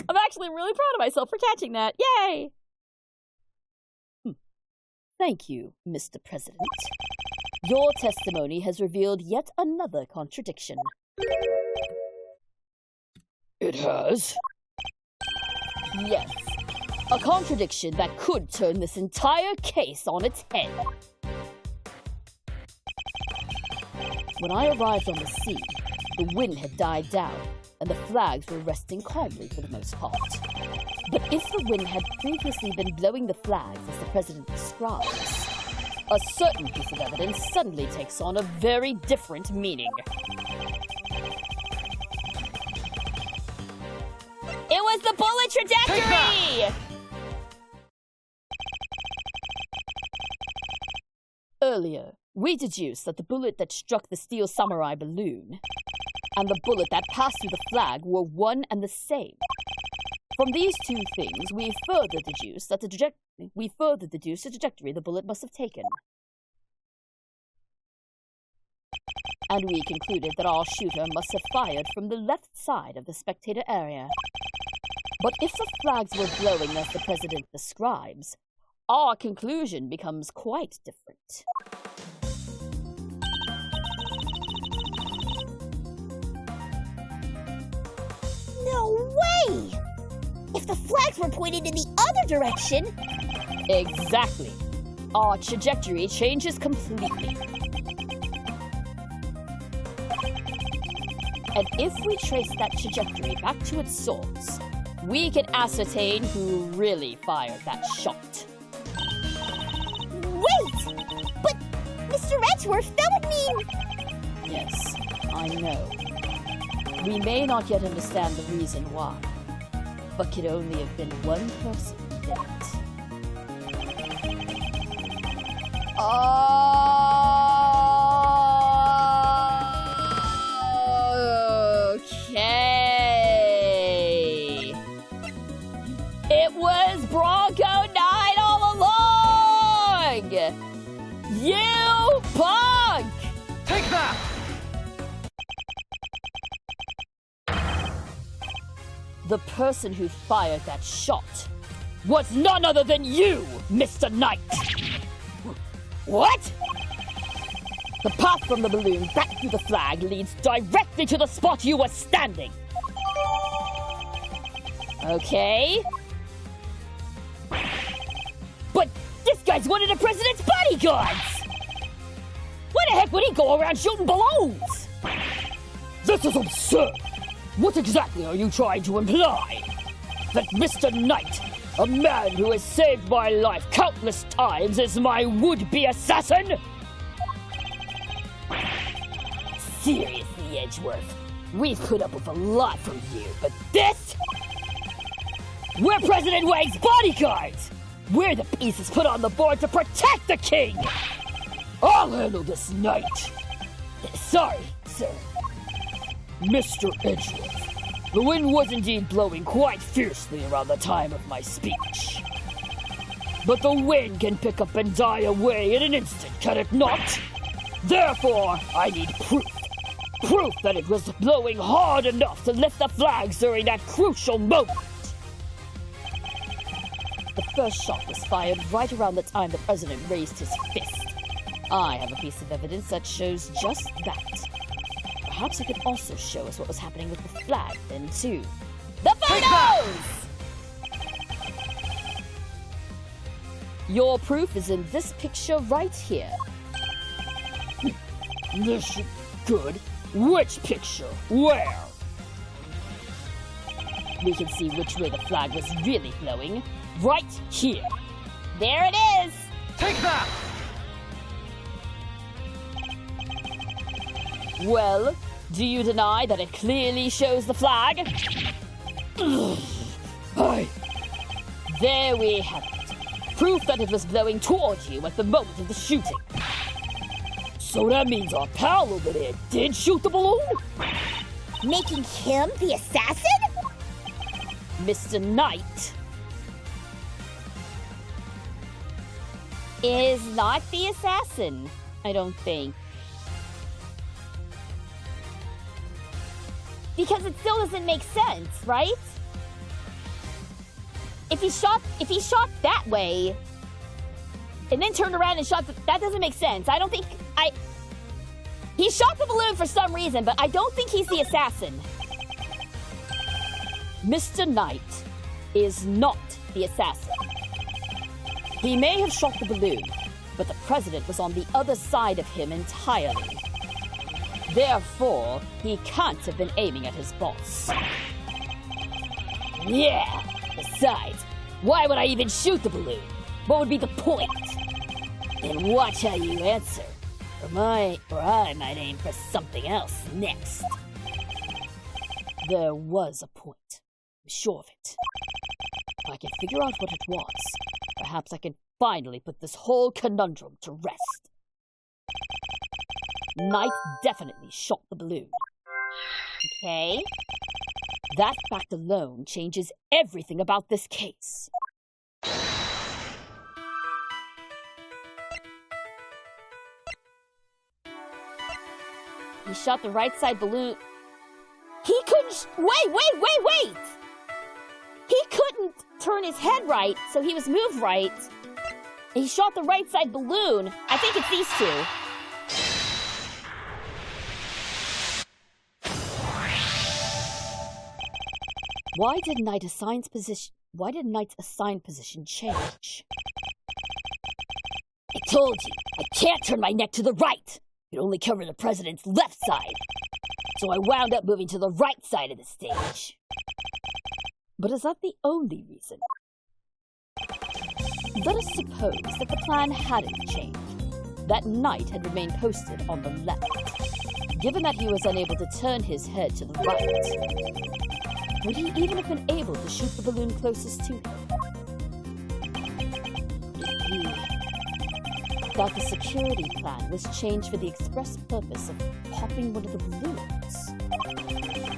I'm actually really proud of myself for catching that. Yay! Thank you, Mr. President. Your testimony has revealed yet another contradiction. It has? Yes. A contradiction that could turn this entire case on its head. When I arrived on the scene, the wind had died down, and the flags were resting calmly for the most part. But if the wind had previously been blowing the flags as the President describes, a certain piece of evidence suddenly takes on a very different meaning. It was the bullet trajectory! Earlier, we deduced that the bullet that struck the steel samurai balloon and the bullet that passed through the flag were one and the same. From these two things, we further deduced the trajectory the bullet must have taken. And we concluded that our shooter must have fired from the left side of the spectator area. But if the flags were blowing as the President describes, our conclusion becomes quite different. No way! If the flags were pointed in the other direction... Exactly. Our trajectory changes completely. And if we trace that trajectory back to its source, we can ascertain who really fired that shot. Wait! But Mr. Edgeworth, that would mean... Yes, I know. We may not yet understand the reason why, but could only have been one person who did it. Okay. It was Bronco 9 all along! You punk! Take that! The person who fired that shot was none other than you, Mr. Knight! What? The path from the balloon back through the flag leads directly to the spot you were standing. Okay. But this guy's one of the President's bodyguards! Why the heck would he go around shooting balloons? This is absurd! What exactly are you trying to imply? That Mr. Knight, a man who has saved my life countless times, is my would-be assassin? Seriously, Edgeworth, we've put up with a lot from you, but this? We're President Wang's bodyguards! We're the pieces put on the board to protect the king! I'll handle this Knight. Sorry, sir. Mr. Edgeworth, the wind was indeed blowing quite fiercely around the time of my speech. But the wind can pick up and die away in an instant, can it not? Therefore, I need proof. Proof that it was blowing hard enough to lift the flags during that crucial moment. The first shot was fired right around the time the president raised his fist. I have a piece of evidence that shows just that. Perhaps it could also show us what was happening with the flag then, too. The photos! Your proof is in this picture right here. This good. Which picture? Where? We can see which way the flag was really blowing. Right here. There it is! Take that! Well, do you deny that it clearly shows the flag? Aye. There we have it. Proof that it was blowing towards you at the moment of the shooting. So that means our pal over there did shoot the balloon? Making him the assassin? Mr. Knight Is not the assassin, I don't think. Because it still doesn't make sense, right? If he shot that way, and then turned around and shot that doesn't make sense. I don't think he shot the balloon for some reason, but I don't think he's the assassin. Mr. Knight is not the assassin. He may have shot the balloon, but the president was on the other side of him entirely. Therefore, he can't have been aiming at his boss. Yeah! Besides, why would I even shoot the balloon? What would be the point? And watch how you answer. Or I might aim for something else next. There was a point. I'm sure of it. If I can figure out what it was, perhaps I can finally put this whole conundrum to rest. Knight definitely shot the balloon. Okay. That fact alone changes everything about this case. He shot the right side balloon. He couldn't. Wait! He couldn't turn his head right, so he was moved right. He shot the right side balloon. I think it's these two. Why did Knight's assigned position change? I told you, I can't turn my neck to the right. It only covered the president's left side. So I wound up moving to the right side of the stage. But is that the only reason? Let us suppose that the plan hadn't changed, that Knight had remained posted on the left. Given that he was unable to turn his head to the right, would he even have been able to shoot the balloon closest to him? It be that the security plan was changed for the express purpose of popping one of the balloons.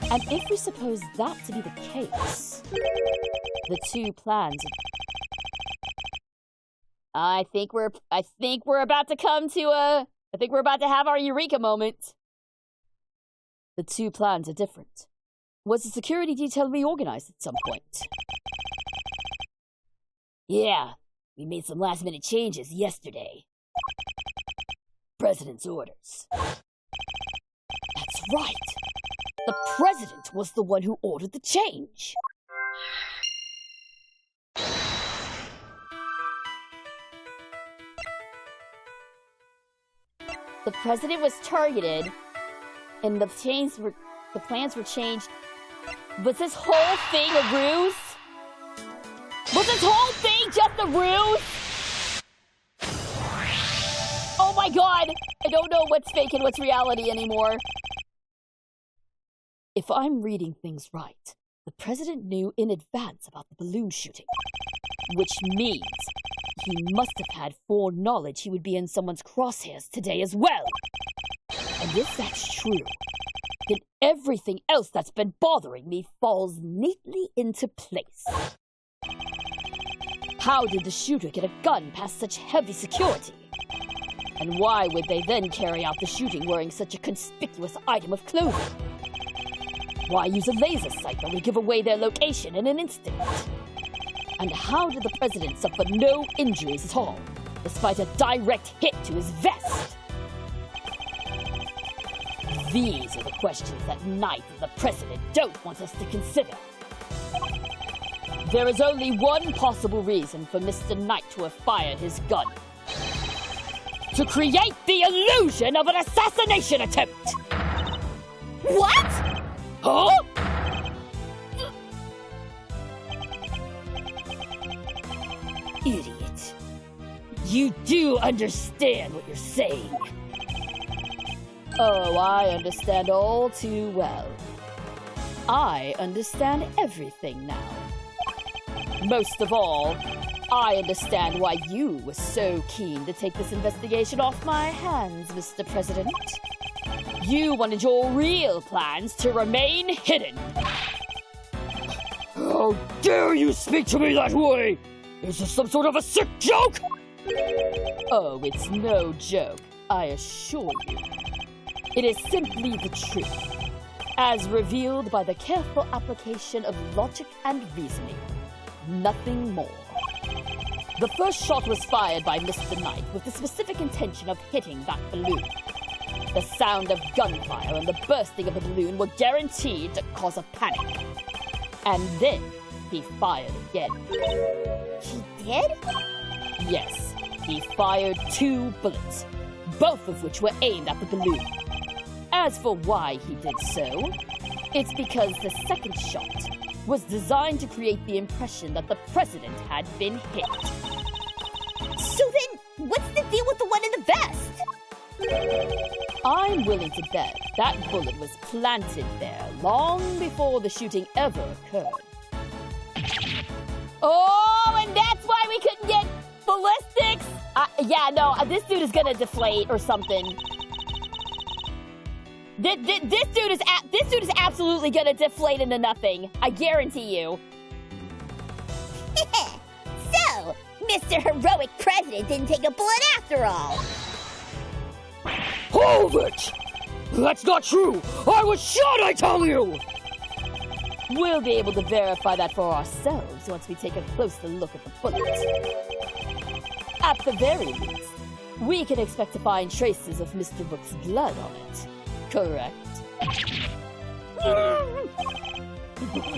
And if we suppose that to be the case, the two plans... I think we're about to have our eureka moment. The two plans are different. Was the security detail reorganized at some point? Yeah, we made some last-minute changes yesterday. President's orders. That's right. The president was the one who ordered the change. The president was targeted, and the plans were changed Was this whole thing a ruse? Was this whole thing just a ruse? Oh my god! I don't know what's fake and what's reality anymore. If I'm reading things right, the president knew in advance about the balloon shooting, which means he must have had foreknowledge he would be in someone's crosshairs today as well. And if that's true, then everything else that's been bothering me falls neatly into place. How did the shooter get a gun past such heavy security? And why would they then carry out the shooting wearing such a conspicuous item of clothing? Why use a laser sight that would give away their location in an instant? And how did the president suffer no injuries at all, despite a direct hit to his vest? These are the questions that Knight and the president don't want us to consider. There is only one possible reason for Mr. Knight to have fired his gun. To create the illusion of an assassination attempt! What? Huh? Idiot. You do understand what you're saying. Oh, I understand all too well. I understand everything now. Most of all, I understand why you were so keen to take this investigation off my hands, Mr. President. You wanted your real plans to remain hidden. How dare you speak to me that way? Is this some sort of a sick joke? Oh, it's no joke, I assure you. It is simply the truth, as revealed by the careful application of logic and reasoning. Nothing more. The first shot was fired by Mr. Knight with the specific intention of hitting that balloon. The sound of gunfire and the bursting of the balloon were guaranteed to cause a panic. And then he fired again. He did? Yes, he fired 2 bullets, both of which were aimed at the balloon. As for why he did so, it's because the second shot was designed to create the impression that the president had been hit. So then, what's the deal with the one in the vest? I'm willing to bet that bullet was planted there long before the shooting ever occurred. Oh, and that's why we couldn't get ballistics? Yeah, no, this dude is gonna deflate or something. This dude is absolutely gonna deflate into nothing. I guarantee you. So, Mr. Heroic President didn't take a bullet after all. Hold it! That's not true! I was shot, I tell you! We'll be able to verify that for ourselves once we take a closer look at the bullet. At the very least, we can expect to find traces of Mr. Rook's blood on it. Correct?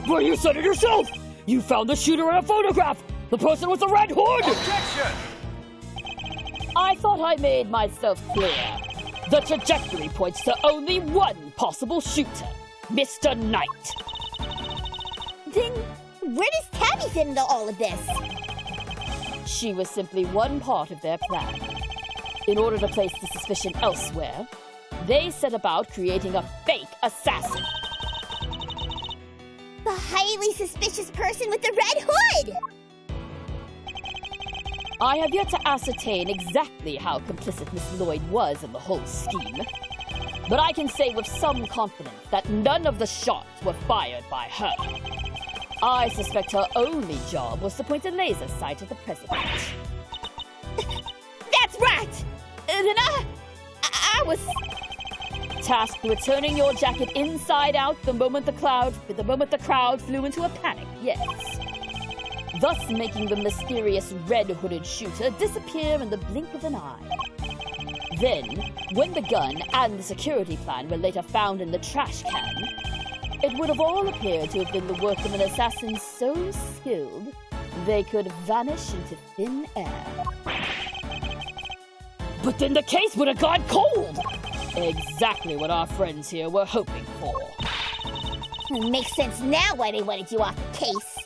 But you said it yourself! You found the shooter in a photograph! The person with the red hood! Objection! I thought I made myself clear. The trajectory points to only one possible shooter, Mr. Knight. Then, where does Tabby fit into all of this? She was simply one part of their plan. In order to place the suspicion elsewhere, they set about creating a fake assassin. The highly suspicious person with the red hood! I have yet to ascertain exactly how complicit Miss Lloyd was in the whole scheme, but I can say with some confidence that none of the shots were fired by her. I suspect her only job was to point a laser sight at the president. That's right! Then I was... Tasked with turning your jacket inside out the moment the crowd flew into a panic, yes. Thus making the mysterious red-hooded shooter disappear in the blink of an eye. Then, when the gun and the security plan were later found in the trash can, it would have all appeared to have been the work of an assassin so skilled they could vanish into thin air. But then the case would have gone cold! Exactly what our friends here were hoping for. Makes sense now why they wanted you off the case.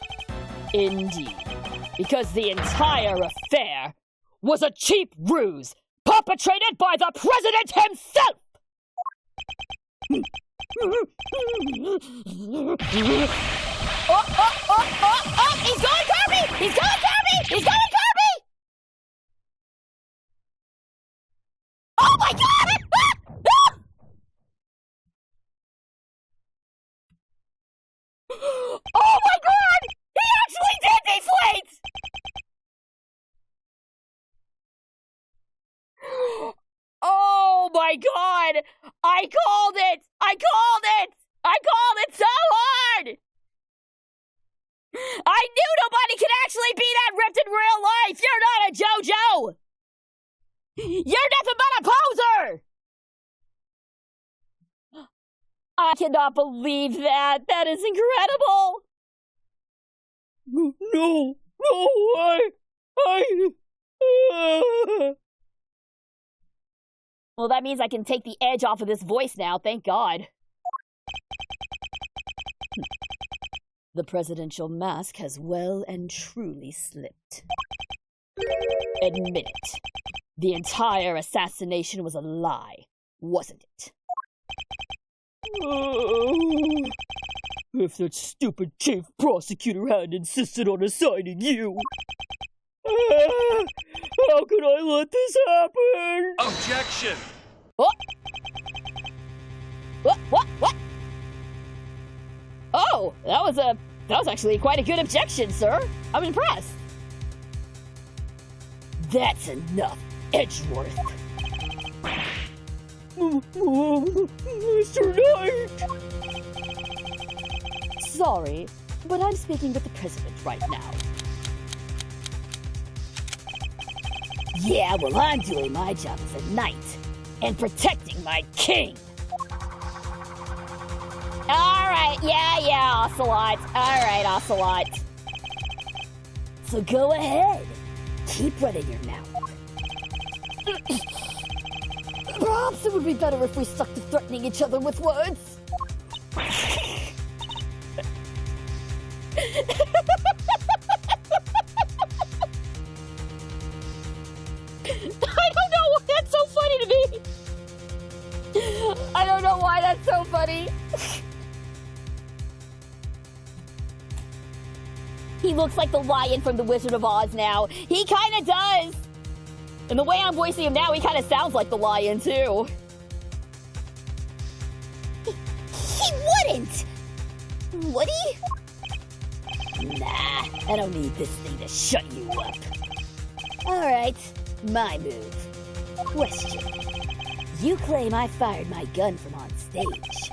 Indeed. Because the entire affair was a cheap ruse perpetrated by the president himself! Oh! He's going Kirby! He's going Kirby! He's going Kirby! Oh my god! Oh my god! He actually did deflate! Oh my god! I called it! I called it! I called it so hard! I knew nobody could actually be that ripped in real life! You're not a JoJo! You're nothing but a poser! I cannot believe that. That is incredible. No, Well, that means I can take the edge off of this voice now, thank God. The presidential mask has well and truly slipped. Admit it. The entire assassination was a lie, wasn't it? If that stupid chief prosecutor hadn't insisted on assigning you, how could I let this happen? Objection! What? What? Oh, that was actually quite a good objection, sir. I'm impressed. That's enough, Edgeworth. Mr. Knight! Sorry, but I'm speaking with the president right now. Yeah, well, I'm doing my job as a knight and protecting my king. Alright, yeah, Ocelot. Alright, Ocelot. So go ahead. Keep running your mouth. Perhaps it would be better if we stuck to threatening each other with words. I don't know why that's so funny to me. I don't know why that's so funny. He looks like the lion from The Wizard of Oz now. He kind of does. And the way I'm voicing him now, he kind of sounds like the lion, too. He wouldn't! Would he? Nah, I don't need this thing to shut you up. Alright, my move. Question. You claim I fired my gun from on stage.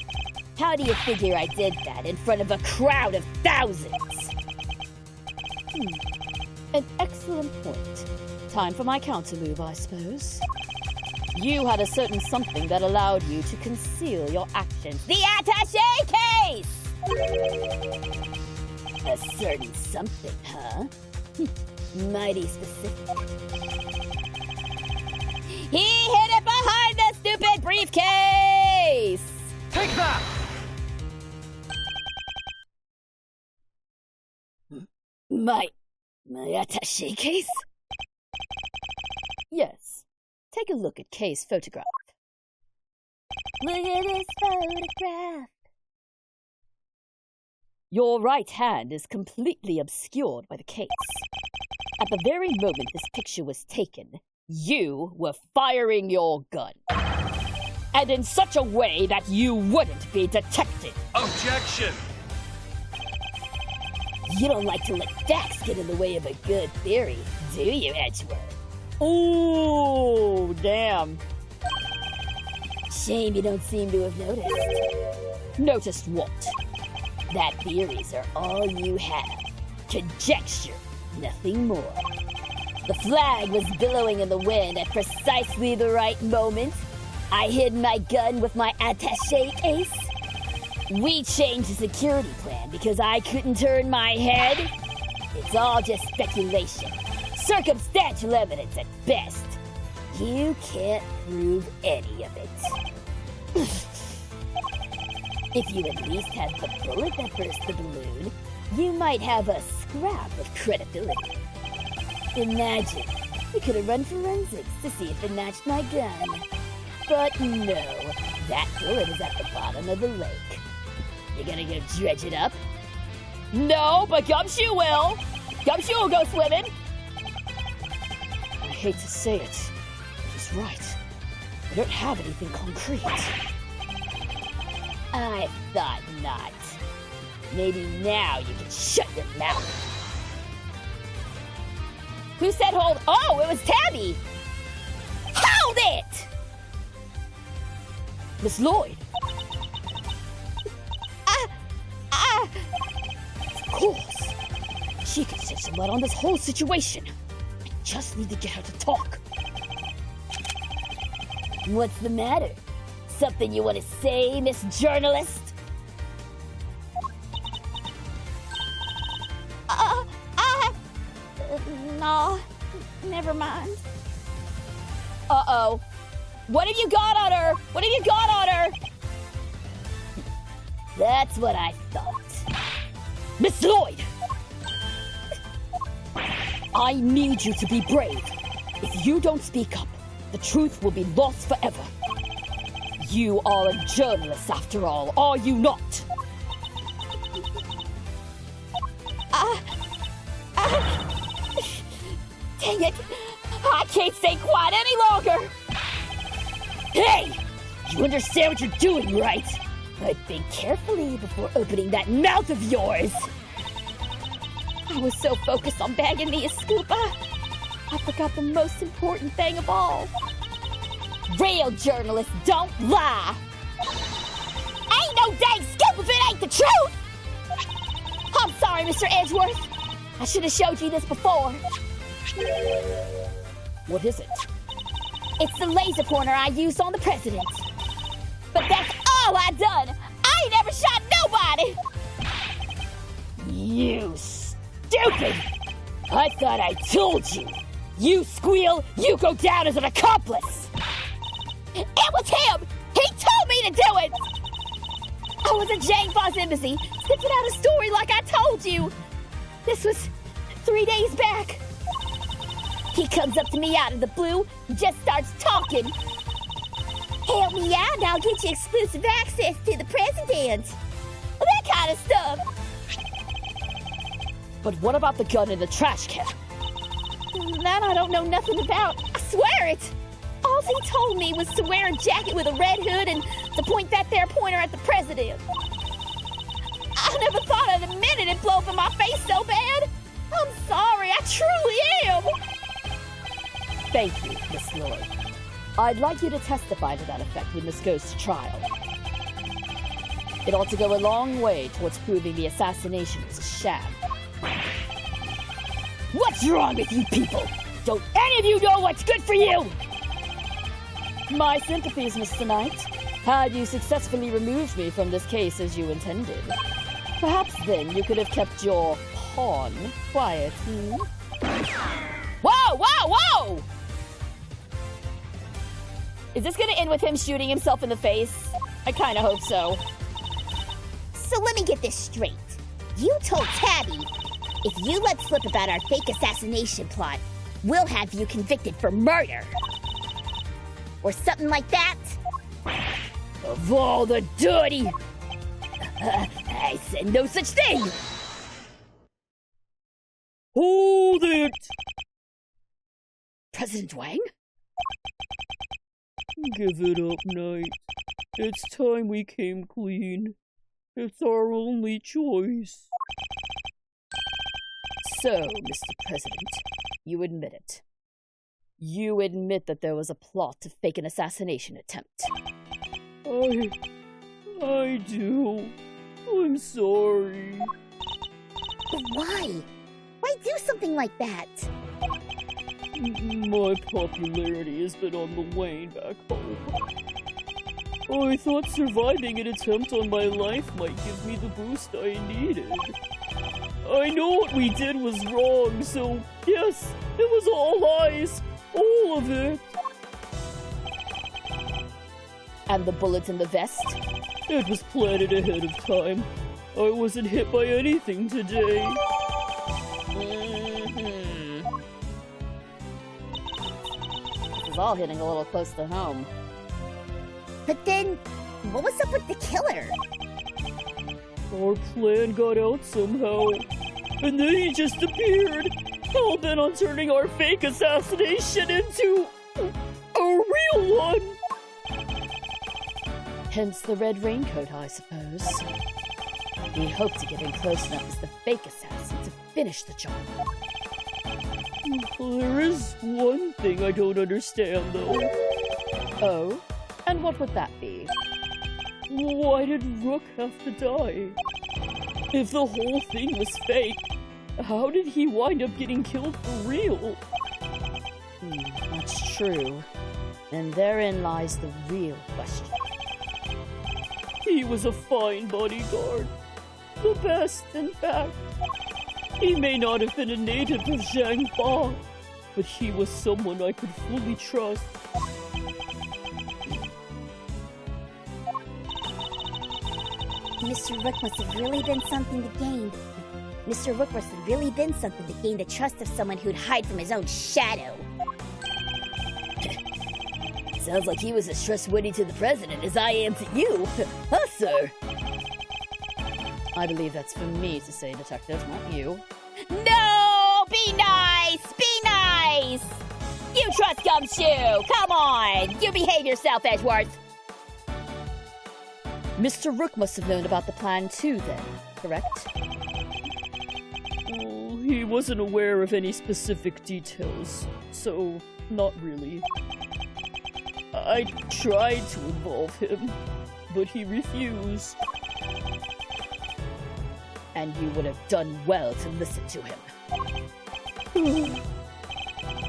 How do you figure I did that in front of a crowd of thousands? An excellent point. Time for my counter move, I suppose. You had a certain something that allowed you to conceal your actions. The attaché case! A certain something, huh? Mighty specific. He hid it behind the stupid briefcase! Take that! My attaché case? Yes. Take a look at Kay's photograph. Look at this photograph. Your right hand is completely obscured by the case. At the very moment this picture was taken, you were firing your gun. And in such a way that you wouldn't be detected. Objection! You don't like to let facts get in the way of a good theory, do you, Edgeworth? Ooh, damn. Shame you don't seem to have noticed. Noticed what? That theories are all you have. Conjecture, nothing more. The flag was billowing in the wind at precisely the right moment. I hid my gun with my attaché case. We changed the security plan because I couldn't turn my head. It's all just speculation. Circumstantial evidence at best. You can't prove any of it. If you at least had the bullet that burst the balloon, you might have a scrap of credibility. Imagine, we could have run forensics to see if it matched my gun. But no, that bullet is at the bottom of the lake. You gonna go dredge it up? No, but Gumshoe will! Gumshoe will go swimming! I hate to say it, but he's right. I don't have anything concrete. I thought not. Maybe now you can shut your mouth. Who said hold? Oh, it was Tabby! Hold it! Miss Lloyd! Of course! She can shed some light on this whole situation. I just need to get her to talk. What's the matter? Something you want to say, Miss Journalist? No, never mind. Uh-oh. What have you got on her? What have you got on her? That's what I thought. Miss Lloyd! I need you to be brave. If you don't speak up, the truth will be lost forever. You are a journalist after all, are you not? Dang it! I can't stay quiet any longer! Hey! You understand what you're doing, right? But think carefully before opening that mouth of yours! I was so focused on bagging the Escoopa, I forgot the most important thing of all. Real journalists don't lie! Ain't no dang scoop if it ain't the truth! I'm sorry, Mr. Edgeworth. I should have showed you this before. What is it? It's the laser pointer I used on the president. But that's all I done. I ain't ever shot nobody. You stupid! I thought I told you. You squeal, you go down as an accomplice. It was him. He told me to do it. I was at Jane Foss Embassy, sniffing out a story like I told you. This was 3 days back. He comes up to me out of the blue and just starts talking. Help me out and I'll get you exclusive access to the president. That kind of stuff. But what about the gun in the trash can? That I don't know nothing about. I swear it. All he told me was to wear a jacket with a red hood and to point that there pointer at the president. I never thought I'd admit it and blow up in my face so bad. I'm sorry, I truly am. Thank you, Miss Lloyd. I'd like you to testify to that effect when this goes to trial. It ought to go a long way towards proving the assassination was a sham. What's wrong with you people? Don't any of you know what's good for you? My sympathies, Mr. Knight. Had you successfully removed me from this case as you intended, perhaps then you could have kept your pawn quiet, Whoa, whoa, whoa! Is this gonna end with him shooting himself in the face? I kinda hope so. So let me get this straight. You told Tabby, if you let slip about our fake assassination plot, we'll have you convicted for murder. Or something like that? Of all the dirty... I said no such thing! Hold it! President Wang? Give it up, Knight. It's time we came clean. It's our only choice. So, Mr. President, you admit it. You admit that there was a plot to fake an assassination attempt. I do. I'm sorry. But why? Why do something like that? My popularity has been on the wane back home. I thought surviving an attempt on my life might give me the boost I needed. I know what we did was wrong, so yes, it was all lies. All of it. And the bullet in the vest? It was planned ahead of time. I wasn't hit by anything today. This is all hitting a little close to home. But then, what was up with the killer? Our plan got out somehow. And then he just appeared. Hell bent on turning our fake assassination into a real one. Hence the red raincoat, I suppose. We hope to get in close enough as the fake assassin to finish the job. There is one thing I don't understand, though. Oh? And what would that be? Why did Rook have to die? If the whole thing was fake, how did he wind up getting killed for real? That's true. And therein lies the real question. He was a fine bodyguard. The best, in fact. He may not have been a native of Zhangba, but he was someone I could fully trust. Mr. Rook must have really been something to gain. Mr. Rook must have really been something to gain the trust of someone who'd hide from his own shadow. Sounds like he was as trustworthy to the president as I am to you. Huh, sir? I believe that's for me to say, Detective, not you. No! Be nice! Be nice! You trust Gumshoe! Come on! You behave yourself, Edgeworth! Mr. Rook must have known about the plan too, then, correct? Well, he wasn't aware of any specific details, so not really. I tried to involve him, but he refused. And you would have done well to listen to him.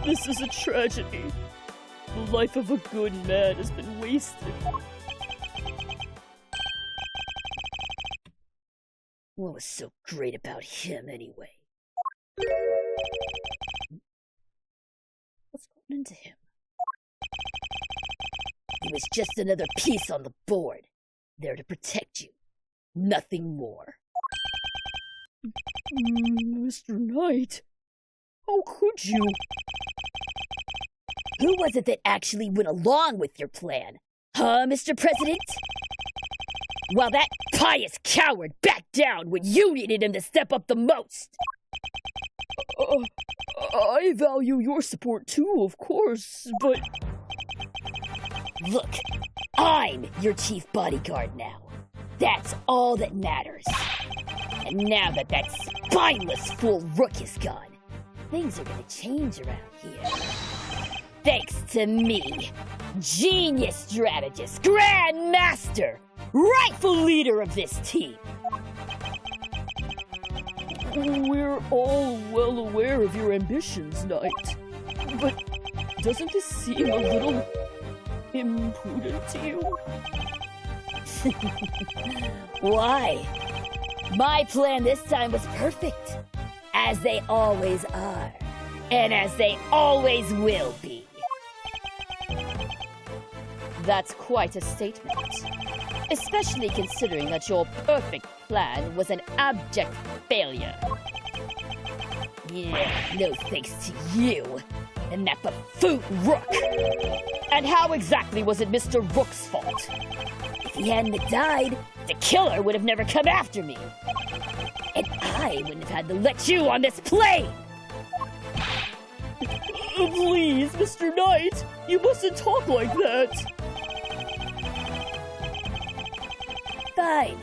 This is a tragedy. The life of a good man has been wasted. What was so great about him, anyway? What's going into him? He was just another piece on the board, there to protect you. Nothing more. Mr. Knight, how could you? Who was it that actually went along with your plan? Huh, Mr. President? While that pious coward backed down when you needed him to step up the most. I value your support too, of course, but... Look, I'm your chief bodyguard now. That's all that matters. And now that that spineless fool Rook is gone, things are gonna change around here. Thanks to me, genius strategist, grand master, rightful leader of this team. We're all well aware of your ambitions, Knight. But doesn't this seem a little imprudent to you? Why? My plan this time was perfect, as they always are, and as they always will be. That's quite a statement. Especially considering that your perfect plan was an abject failure. Yeah, no thanks to you, and that buffoon Rook. And how exactly was it Mr. Rook's fault? If he hadn't have died, the killer would have never come after me. And I wouldn't have had to let you on this plane! Please, Mr. Knight, you mustn't talk like that. Fine.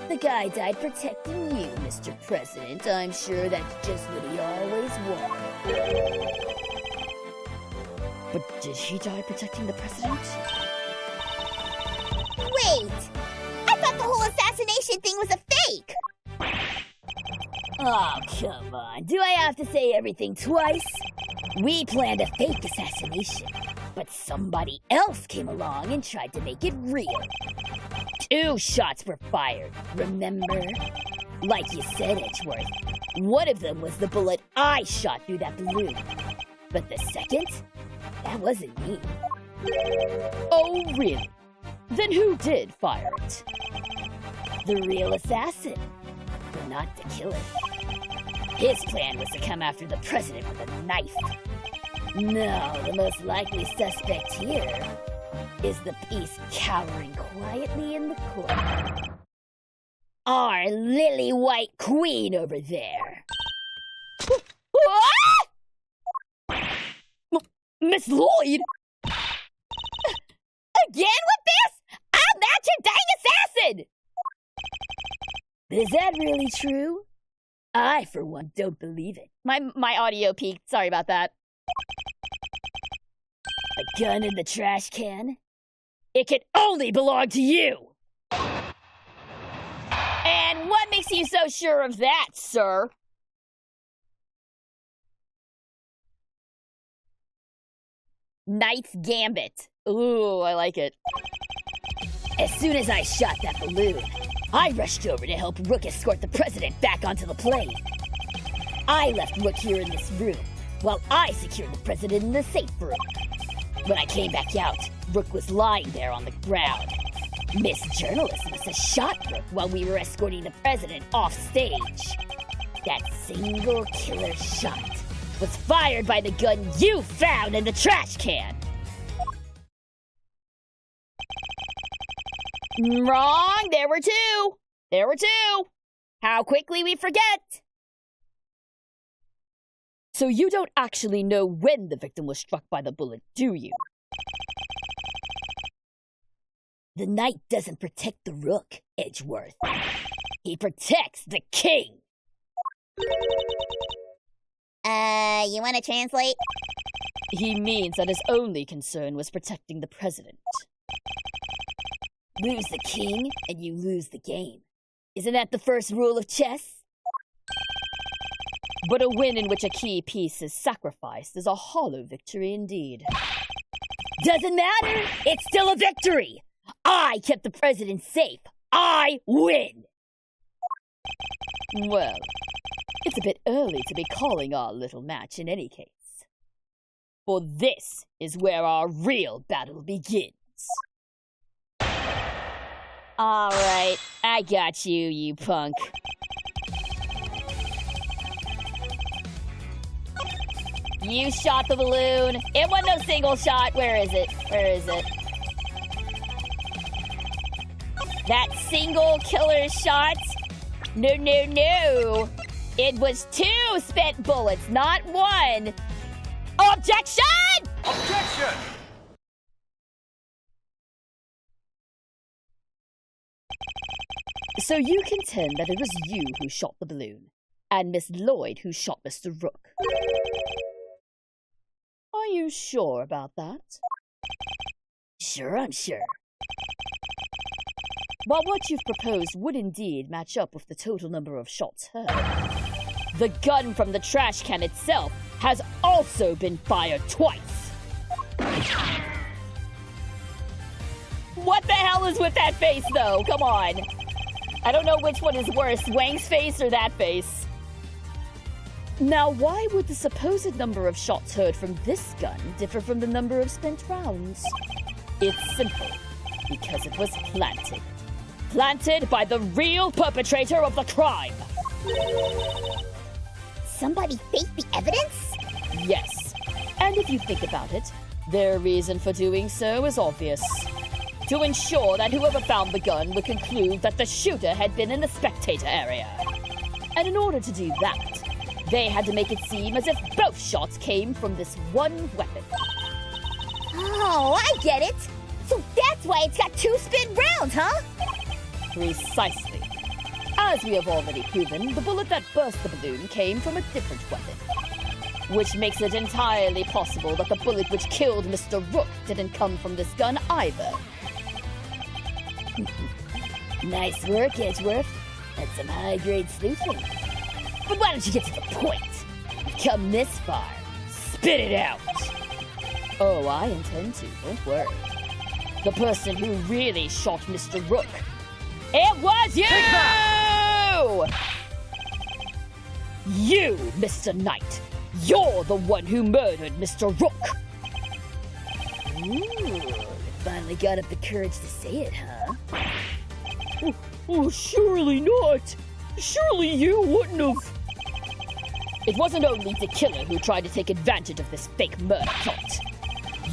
The guy died protecting you, Mr. President. I'm sure that's just what he always wanted. But did he die protecting the president? Wait! I thought the whole assassination thing was a fake! Oh, come on. Do I have to say everything twice? We planned a fake assassination, but somebody else came along and tried to make it real. 2 shots were fired, remember? Like you said, Edgeworth, one of them was the bullet I shot through that balloon. But the second? That wasn't me. Oh, really? Then who did fire it? the real assassin, but not the killer. His plan was to come after the president with a knife. No, the most likely suspect here is the piece cowering quietly in the corner. Our lily white queen over there. Miss Lloyd? Again with this? I'm not your dang assassin! Is that really true? I, for one, don't believe it. My audio peaked. Sorry about that. A gun in the trash can? It can only belong to you! And what makes you so sure of that, sir? Knight's Gambit. Ooh, I like it. As soon as I shot that balloon, I rushed over to help Rook escort the president back onto the plane. I left Rook here in this room, while I secured the president in the safe room. When I came back out, Rook was lying there on the ground. Miss Journalist must have shot Rook while we were escorting the president off stage. That single killer shot was fired by the gun you found in the trash can. Wrong. There were two. There were two. How quickly we forget. So you don't actually know when the victim was struck by the bullet, do you? The knight doesn't protect the Rook, Edgeworth. He protects the king. You want to translate? He means that his only concern was protecting the president. Lose the king, and you lose the game. Isn't that the first rule of chess? But a win in which a key piece is sacrificed is a hollow victory indeed. Doesn't matter! It's still a victory! I kept the president safe. I win! Well, it's a bit early to be calling our little match in any case. For this is where our real battle begins. All right. I got you, you punk. You shot the balloon. It wasn't no single shot. Where is it? Where is it? That single killer shot? No, no, no. It was 2 spent bullets, not 1. Objection! Objection! So you contend that it was you who shot the balloon, and Miss Lloyd who shot Mr. Rook. Are you sure about that? Sure, I'm sure. While what you've proposed would indeed match up with the total number of shots heard, the gun from the trash can itself has also been fired twice. What the hell is with that face, though? Come on. I don't know which one is worse, Wang's face or that face. Now, why would the supposed number of shots heard from this gun differ from the number of spent rounds? It's simple. Because it was planted. Planted by the real perpetrator of the crime. Somebody faked the evidence? Yes. And if you think about it, their reason for doing so is obvious. To ensure that whoever found the gun would conclude that the shooter had been in the spectator area. And in order to do that, they had to make it seem as if both shots came from this one weapon. Oh, I get it. So that's why it's got 2 spin rounds, huh? Precisely. As we have already proven, the bullet that burst the balloon came from a different weapon. Which makes it entirely possible that the bullet which killed Mr. Rook didn't come from this gun either. Nice work, Edgeworth. That's some high-grade sleuthing. But why don't you get to the point? You've come this far. Spit it out! Oh, I intend to, don't worry. The person who really shot Mr. Rook. It was you! You, Mr. Knight. You're the one who murdered Mr. Rook. Ooh, finally got up the courage to say it, huh? Oh, surely not! Surely you wouldn't have! It wasn't only the killer who tried to take advantage of this fake murder plot.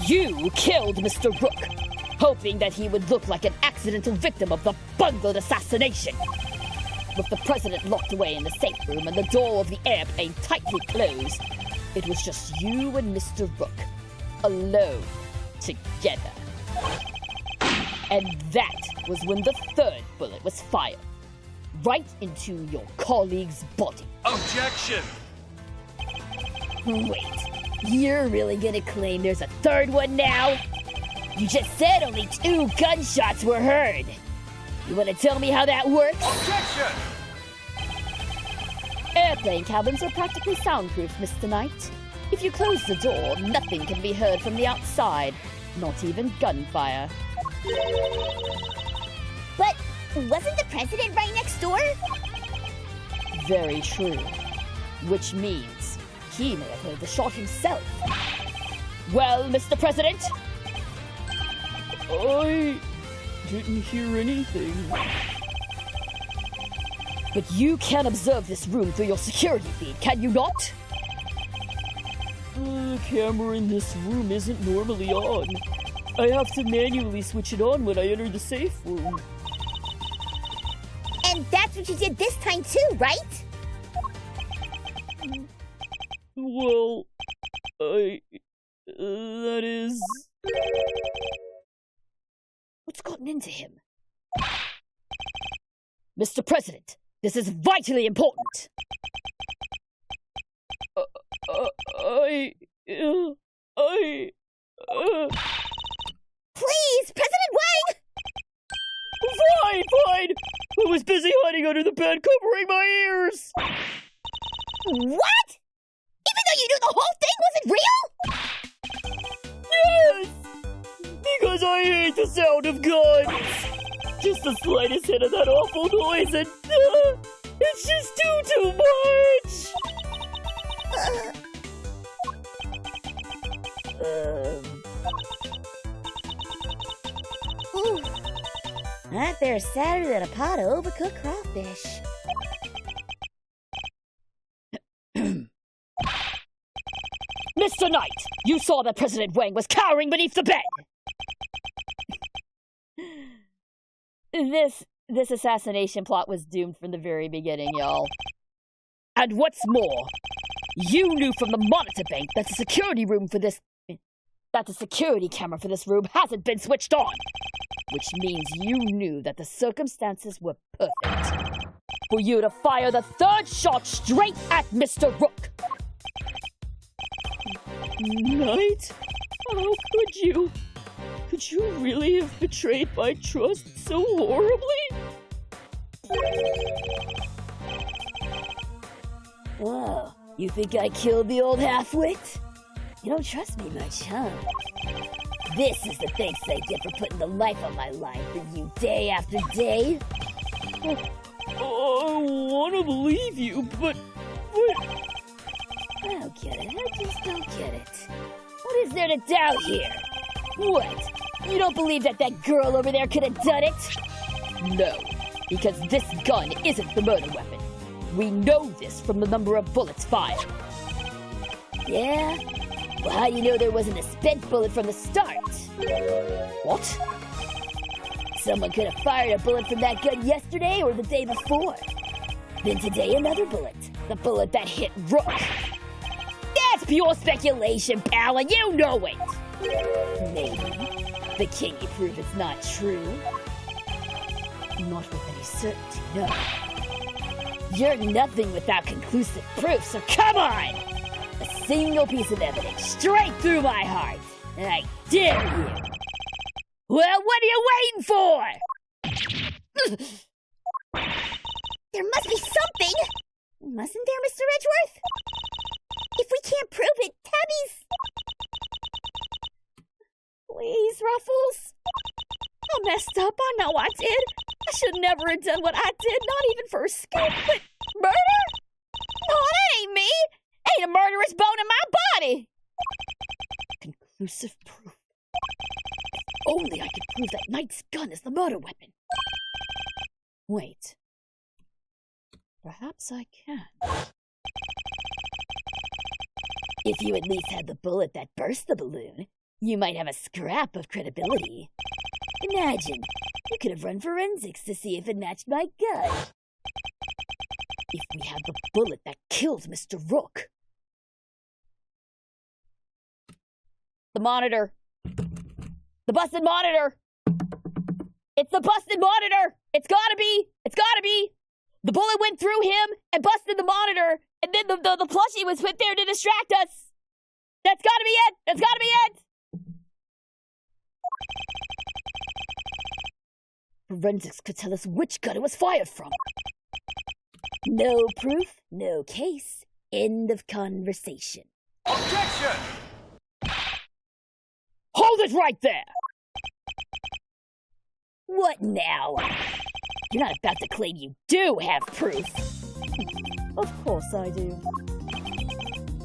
You killed Mr. Rook, hoping that he would look like an accidental victim of the bungled assassination. With the president locked away in the safe room and the door of the airplane tightly closed, it was just you and Mr. Rook, alone, together. And that was when the third bullet was fired, right into your colleague's body. Objection! Wait, you're really gonna claim there's a third one now? You just said only 2 gunshots were heard. You wanna tell me how that works? Objection! Airplane cabins are practically soundproof, Mr. Knight. If you close the door, nothing can be heard from the outside, not even gunfire. But wasn't the president right next door? Very true. Which means he may have heard the shot himself. Well, Mr. President? I didn't hear anything. But you can observe this room through your security feed, can you not? The camera in this room isn't normally on. I have to manually switch it on when I enter the safe room. And that's what you did this time too, right? Well, that is... What's gotten into him? Mr. President, this is vitally important. Please, President Wang! Fine! I was busy hiding under the bed covering my ears! What? Even though you knew the whole thing wasn't real? Yes! Because I hate the sound of guns! Just the slightest hint of that awful noise and... it's just too much! Ooh. That bear's sadder than a pot of overcooked crawfish. Mr. Knight, you saw that President Wang was cowering beneath the bed! This assassination plot was doomed from the very beginning, y'all. And what's more, you knew from the monitor bank that the security camera for this room hasn't been switched on. Which means you knew that the circumstances were perfect for you to fire the third shot straight at Mr. Rook. Knight? How could you? Could you really have betrayed my trust so horribly? Whoa, you think I killed the old half-wit? You don't trust me much, huh? This is the thanks I get for putting the life on my line for you day after day. I want to believe you, but... I don't get it. I just don't get it. What is there to doubt here? What? You don't believe that girl over there could have done it? No, because this gun isn't the murder weapon. We know this from the number of bullets fired. Yeah? Well, how do you know there wasn't a spent bullet from the start? What? Someone could have fired a bullet from that gun yesterday or the day before. Then today another bullet. The bullet that hit Rook. That's pure speculation, pal, and you know it! Maybe. But can you prove it's not true? Not with any certainty, no. You're nothing without conclusive proof, so come on! A single piece of evidence straight through my heart. And I dare you. Well, what are you waiting for? There must be something! Mustn't there, Mr. Edgeworth? If we can't prove it, Tabby's... Please, Ruffles. I messed up. I know I did. I should never have done what I did, not even for a scoop, but murder? No, that ain't me. Ain't a murderous bone in my body. Conclusive proof. If only I could prove that Knight's gun is the murder weapon. Wait. Perhaps I can. If you at least had the bullet that burst the balloon, you might have a scrap of credibility. Imagine, you could have run forensics to see if it matched my gun. If we had the bullet that killed Mr. Rook. The monitor. The busted monitor. It's the busted monitor. It's gotta be. It's gotta be. The bullet went through him and busted the monitor, and then the plushie was put there to distract us. That's gotta be it. That's gotta be it. Forensics could tell us which gun it was fired from. No proof, no case. End of conversation. Objection! Hold it right there! What now? You're not about to claim you do have proof. Of course I do.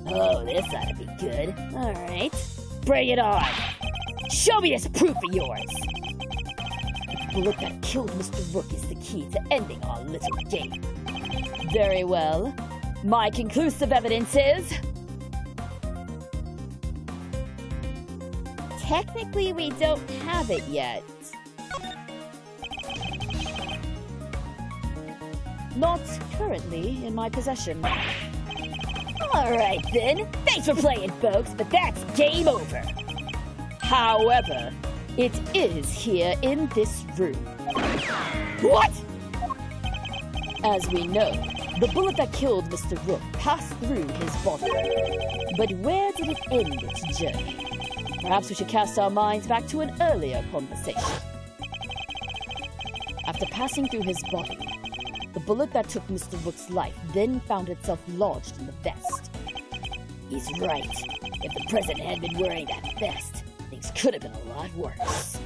Oh, this ought to be good. All right. Bring it on. Show me this proof of yours. The bullet that killed Mr. Rook is the key to ending our little game. Very well. My conclusive evidence is... Technically, we don't have it yet. Not currently in my possession. All right, then. Thanks for playing, folks, but that's game over. However, it is here in this room. What? As we know, the bullet that killed Mr. Rook passed through his body. But where did it end its journey? Perhaps we should cast our minds back to an earlier conversation. After passing through his body, the bullet that took Mr. Rook's life then found itself lodged in the vest. He's right. If the president had been wearing that vest, things could have been a lot worse.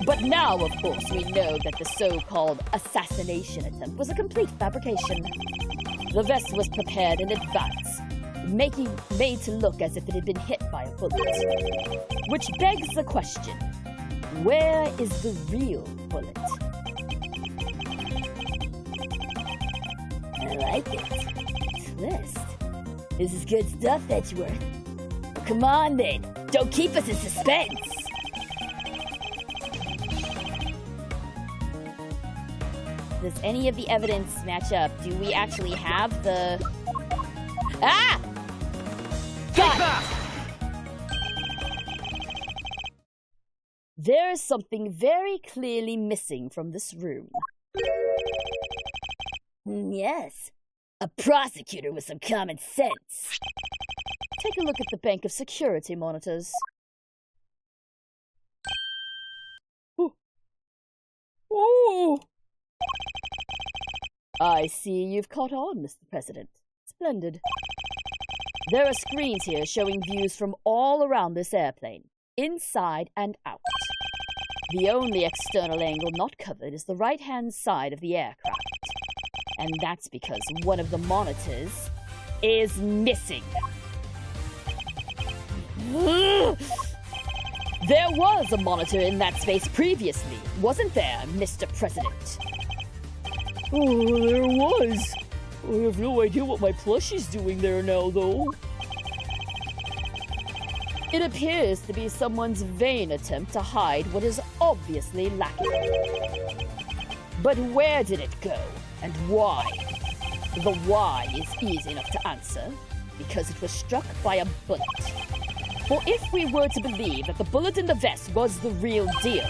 But now, of course, we know that the so-called assassination attempt was a complete fabrication. The vest was prepared in advance, made to look as if it had been hit by a bullet. Which begs the question, where is the real bullet? I like it. Twist. This is good stuff, Edgeworth. Well, come on, then. Don't keep us in suspense. Does any of the evidence match up? Do we actually have the... Ah! Got it! There is something very clearly missing from this room. Yes. A prosecutor with some common sense. Take a look at the bank of security monitors. Oh! I see you've caught on, Mr. President. Splendid. There are screens here showing views from all around this airplane, inside and out. The only external angle not covered is the right-hand side of the aircraft. And that's because one of the monitors is missing. There was a monitor in that space previously, wasn't there, Mr. President? Oh, there was. I have no idea what my plushie's doing there now, though. It appears to be someone's vain attempt to hide what is obviously lacking. But where did it go, and why? The why is easy enough to answer, because it was struck by a bullet. For if we were to believe that the bullet in the vest was the real deal,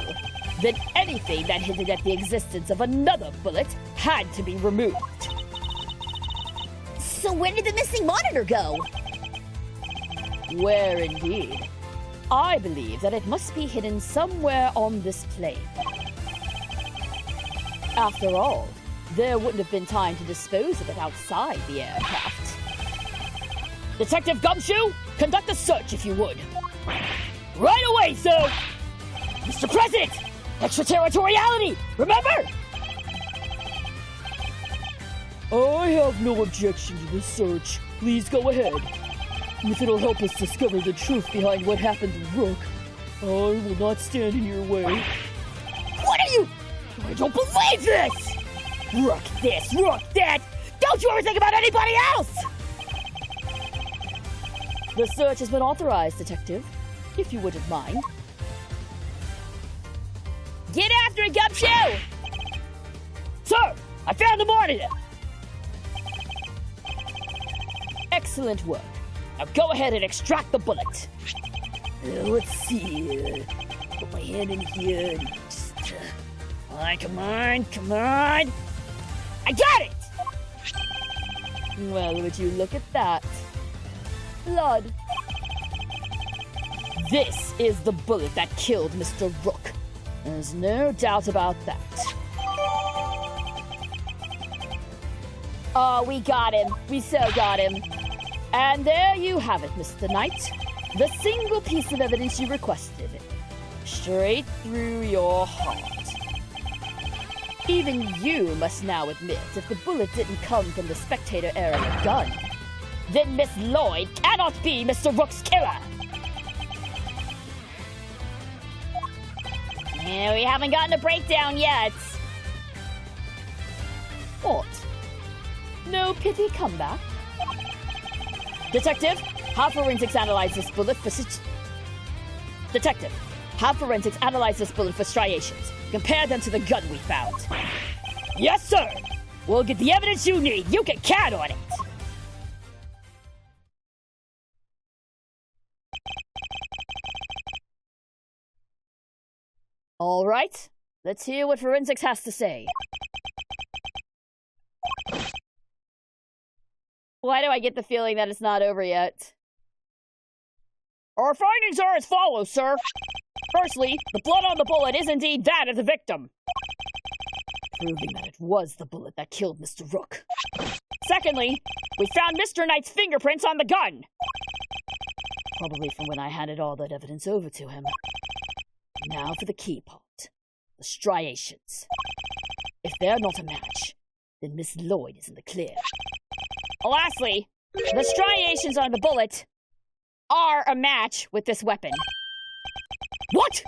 then anything that hinted at the existence of another bullet had to be removed. So where did the missing monitor go? Where indeed? I believe that it must be hidden somewhere on this plane. After all, there wouldn't have been time to dispose of it outside the aircraft. Detective Gumshoe, conduct a search if you would. Right away, sir! Mr. President! Extraterritoriality! Remember? I have no objection to the search. Please go ahead. If it'll help us discover the truth behind what happened to Rook, I will not stand in your way. What are you? I don't believe this! Rook this, rook that! Don't you ever think about anybody else! The search has been authorized, Detective, if you wouldn't mind. Get after it, Gumshoe! Sir, I found the monitor! Excellent work. Now go ahead and extract the bullet. Let's see. Put my hand in here and just. Come on. I got it! Well, would you look at that? Blood. This is the bullet that killed Mr. Rook. There's no doubt about that. Oh, we got him. We so got him. And there you have it, Mr. Knight. The single piece of evidence you requested. Straight through your heart. Even you must now admit if the bullet didn't come from the spectator area gun, Then Miss Lloyd cannot be Mr. Rook's killer. Yeah, we haven't gotten a breakdown yet. what? No pity comeback? Detective, have forensics analyze this bullet for Detective, have forensics analyze this bullet for striations. Compare them to the gun we found. Yes, sir. We'll get the evidence you need. You can count on it. All right. Let's hear what forensics has to say. Why do I get the feeling that it's not over yet? Our findings are as follows, sir. Firstly, the blood on the bullet is indeed that of the victim, proving that it was the bullet that killed Mr. Rook. Secondly, we found Mr. Knight's fingerprints on the gun, probably from when I handed all that evidence over to him. Now for the key part, the striations. If they're not a match, then Miss Lloyd is in the clear. Lastly, the striations on the bullet are a match with this weapon. What?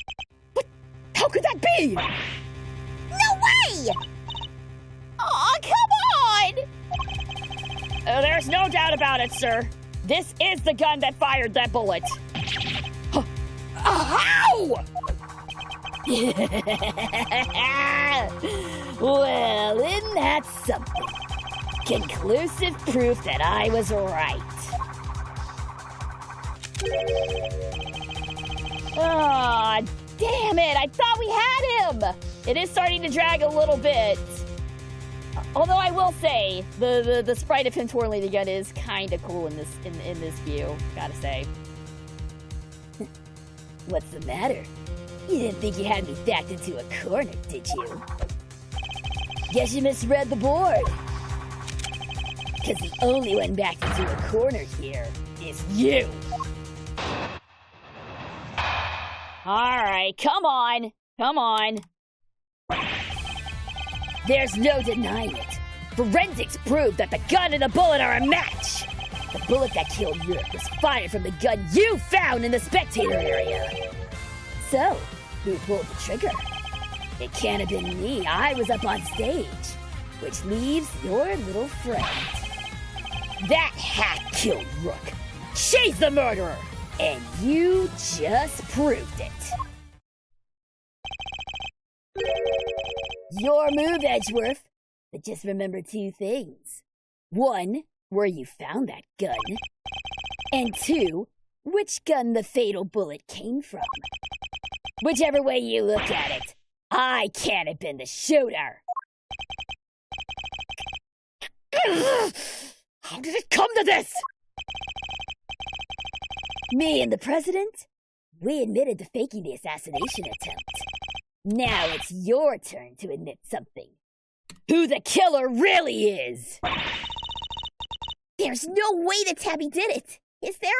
How could that be? No way! Aw, come on! There's no doubt about it, sir. This is the gun that fired that bullet. How? Well, isn't that something? Conclusive proof that I was right. Aw, damn it! I thought we had him! It is starting to drag a little bit. Although I will say, the sprite of him twirling the gun is kind of cool in this view, gotta say. What's the matter? You didn't think you had me backed into a corner, did you? Guess you misread the board. Because the only one backed into a corner here is you. Alright, come on. There's no denying it. Forensics proved that the gun and the bullet are a match. The bullet that killed Rook was fired from the gun you found in the spectator area. So, who pulled the trigger? It can't have been me. I was up on stage. Which leaves your little friend. That hack killed Rook. She's the murderer. And you just proved it. Your move, Edgeworth. But just remember two things. One, where you found that gun. And two, which gun the fatal bullet came from. Whichever way you look at it, I can't have been the shooter. How did it come to this? Me and the president, we admitted to faking the assassination attempt. Now it's your turn to admit something. Who the killer really is. There's no way that Tabby did it, is there?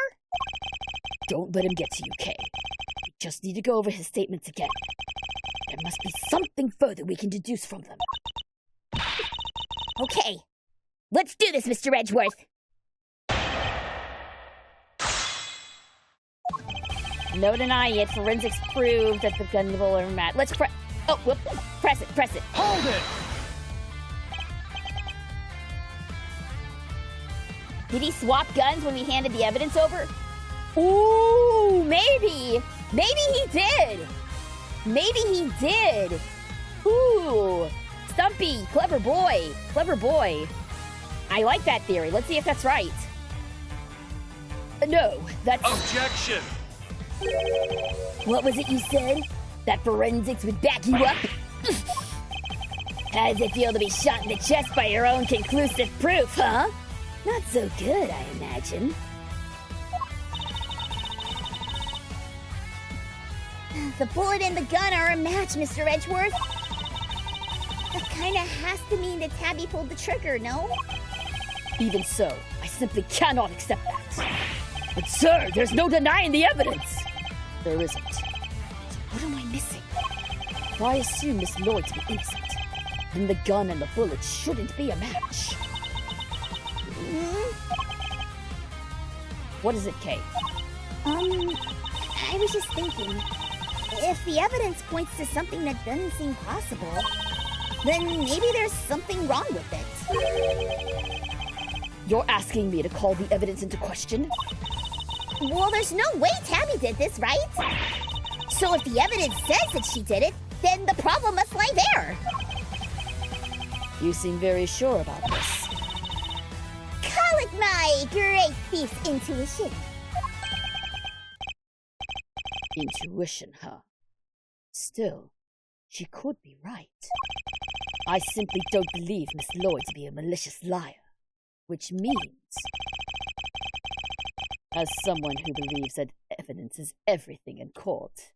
Don't let him get to you, Kay. We just need to go over his statements again. There must be something further we can deduce from them. Okay, let's do this, Mr. Edgeworth. No denying it, forensics proved that the gun and the bullet are match. Oh, whoop. Press it, press it. Hold it! Did he swap guns when we handed the evidence over? Ooh, maybe. Maybe he did. Maybe he did. Ooh, Stumpy, clever boy. Clever boy. I like that theory. Let's see if that's right. No, that's... Objection! What was it you said? That forensics would back you up? How does it feel to be shot in the chest by your own conclusive proof, huh? Not so good, I imagine. The bullet and the gun are a match, Mr. Edgeworth. That kinda has to mean that Tabby pulled the trigger, no? Even so, I simply cannot accept that. But sir, there's no denying the evidence. There isn't. So what am I missing? If I assume Miss Lloyd to be innocent, then the gun and the bullet shouldn't be a match. What is it, Kay? I was just thinking, if the evidence points to something that doesn't seem possible, then maybe there's something wrong with it. You're asking me to call the evidence into question? Well, there's no way Tabby did this, right? So if the evidence says that she did it, then the problem must lie there. You seem very sure about this. Call it my great thief's intuition. Intuition, huh? Still, she could be right. I simply don't believe Miss Lloyd to be a malicious liar. Which means, as someone who believes that evidence is everything in court,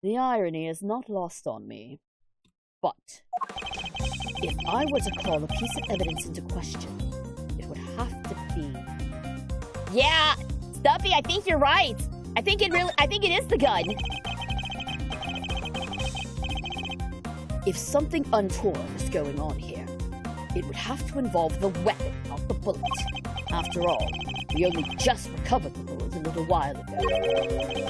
the irony is not lost on me. But if I were to call a piece of evidence into question, it would have to be... Yeah, Stumpy, I think you're right. I think it is the gun. If something untoward is going on here, it would have to involve the weapon, not the bullet. After all, we only just recovered the bullet a little while ago.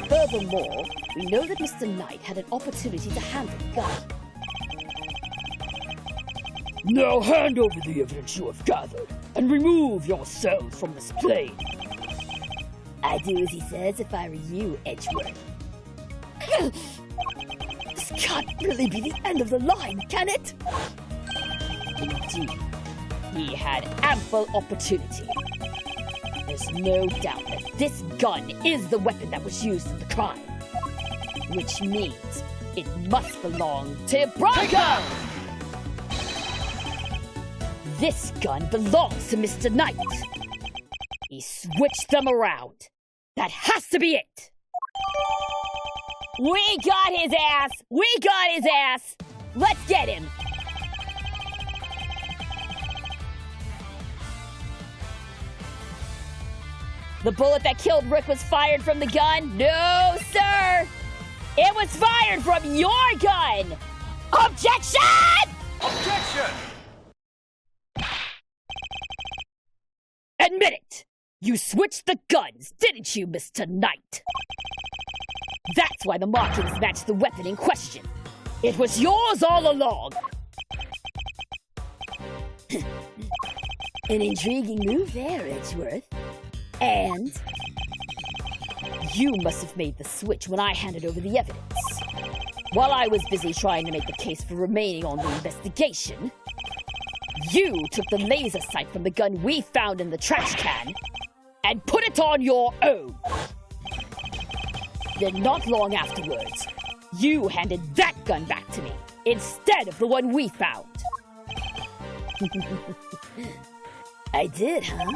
Furthermore, we know that Mr. Knight had an opportunity to handle the gun. Now hand over the evidence you have gathered, and remove yourselves from this plane. I'd do as he says if I were you, Edgeworth. This can't really be the end of the line, can it? Indeed, he had ample opportunity. There's no doubt that this gun is the weapon that was used in the crime. Which means it must belong to Bronco! This gun belongs to Mr. Knight. He switched them around. That has to be it! We got his ass! We got his ass! Let's get him! The bullet that killed Rick was fired from the gun? No, sir! It was fired from your gun! Objection! Objection! Admit it! You switched the guns, didn't you, Mr. Knight? That's why the markings match the weapon in question. It was yours all along. An intriguing move there, Edgeworth. And you must have made the switch when I handed over the evidence. While I was busy trying to make the case for remaining on the investigation, you took the laser sight from the gun we found in the trash can and put it on your own. Then not long afterwards, you handed that gun back to me instead of the one we found. I did, huh?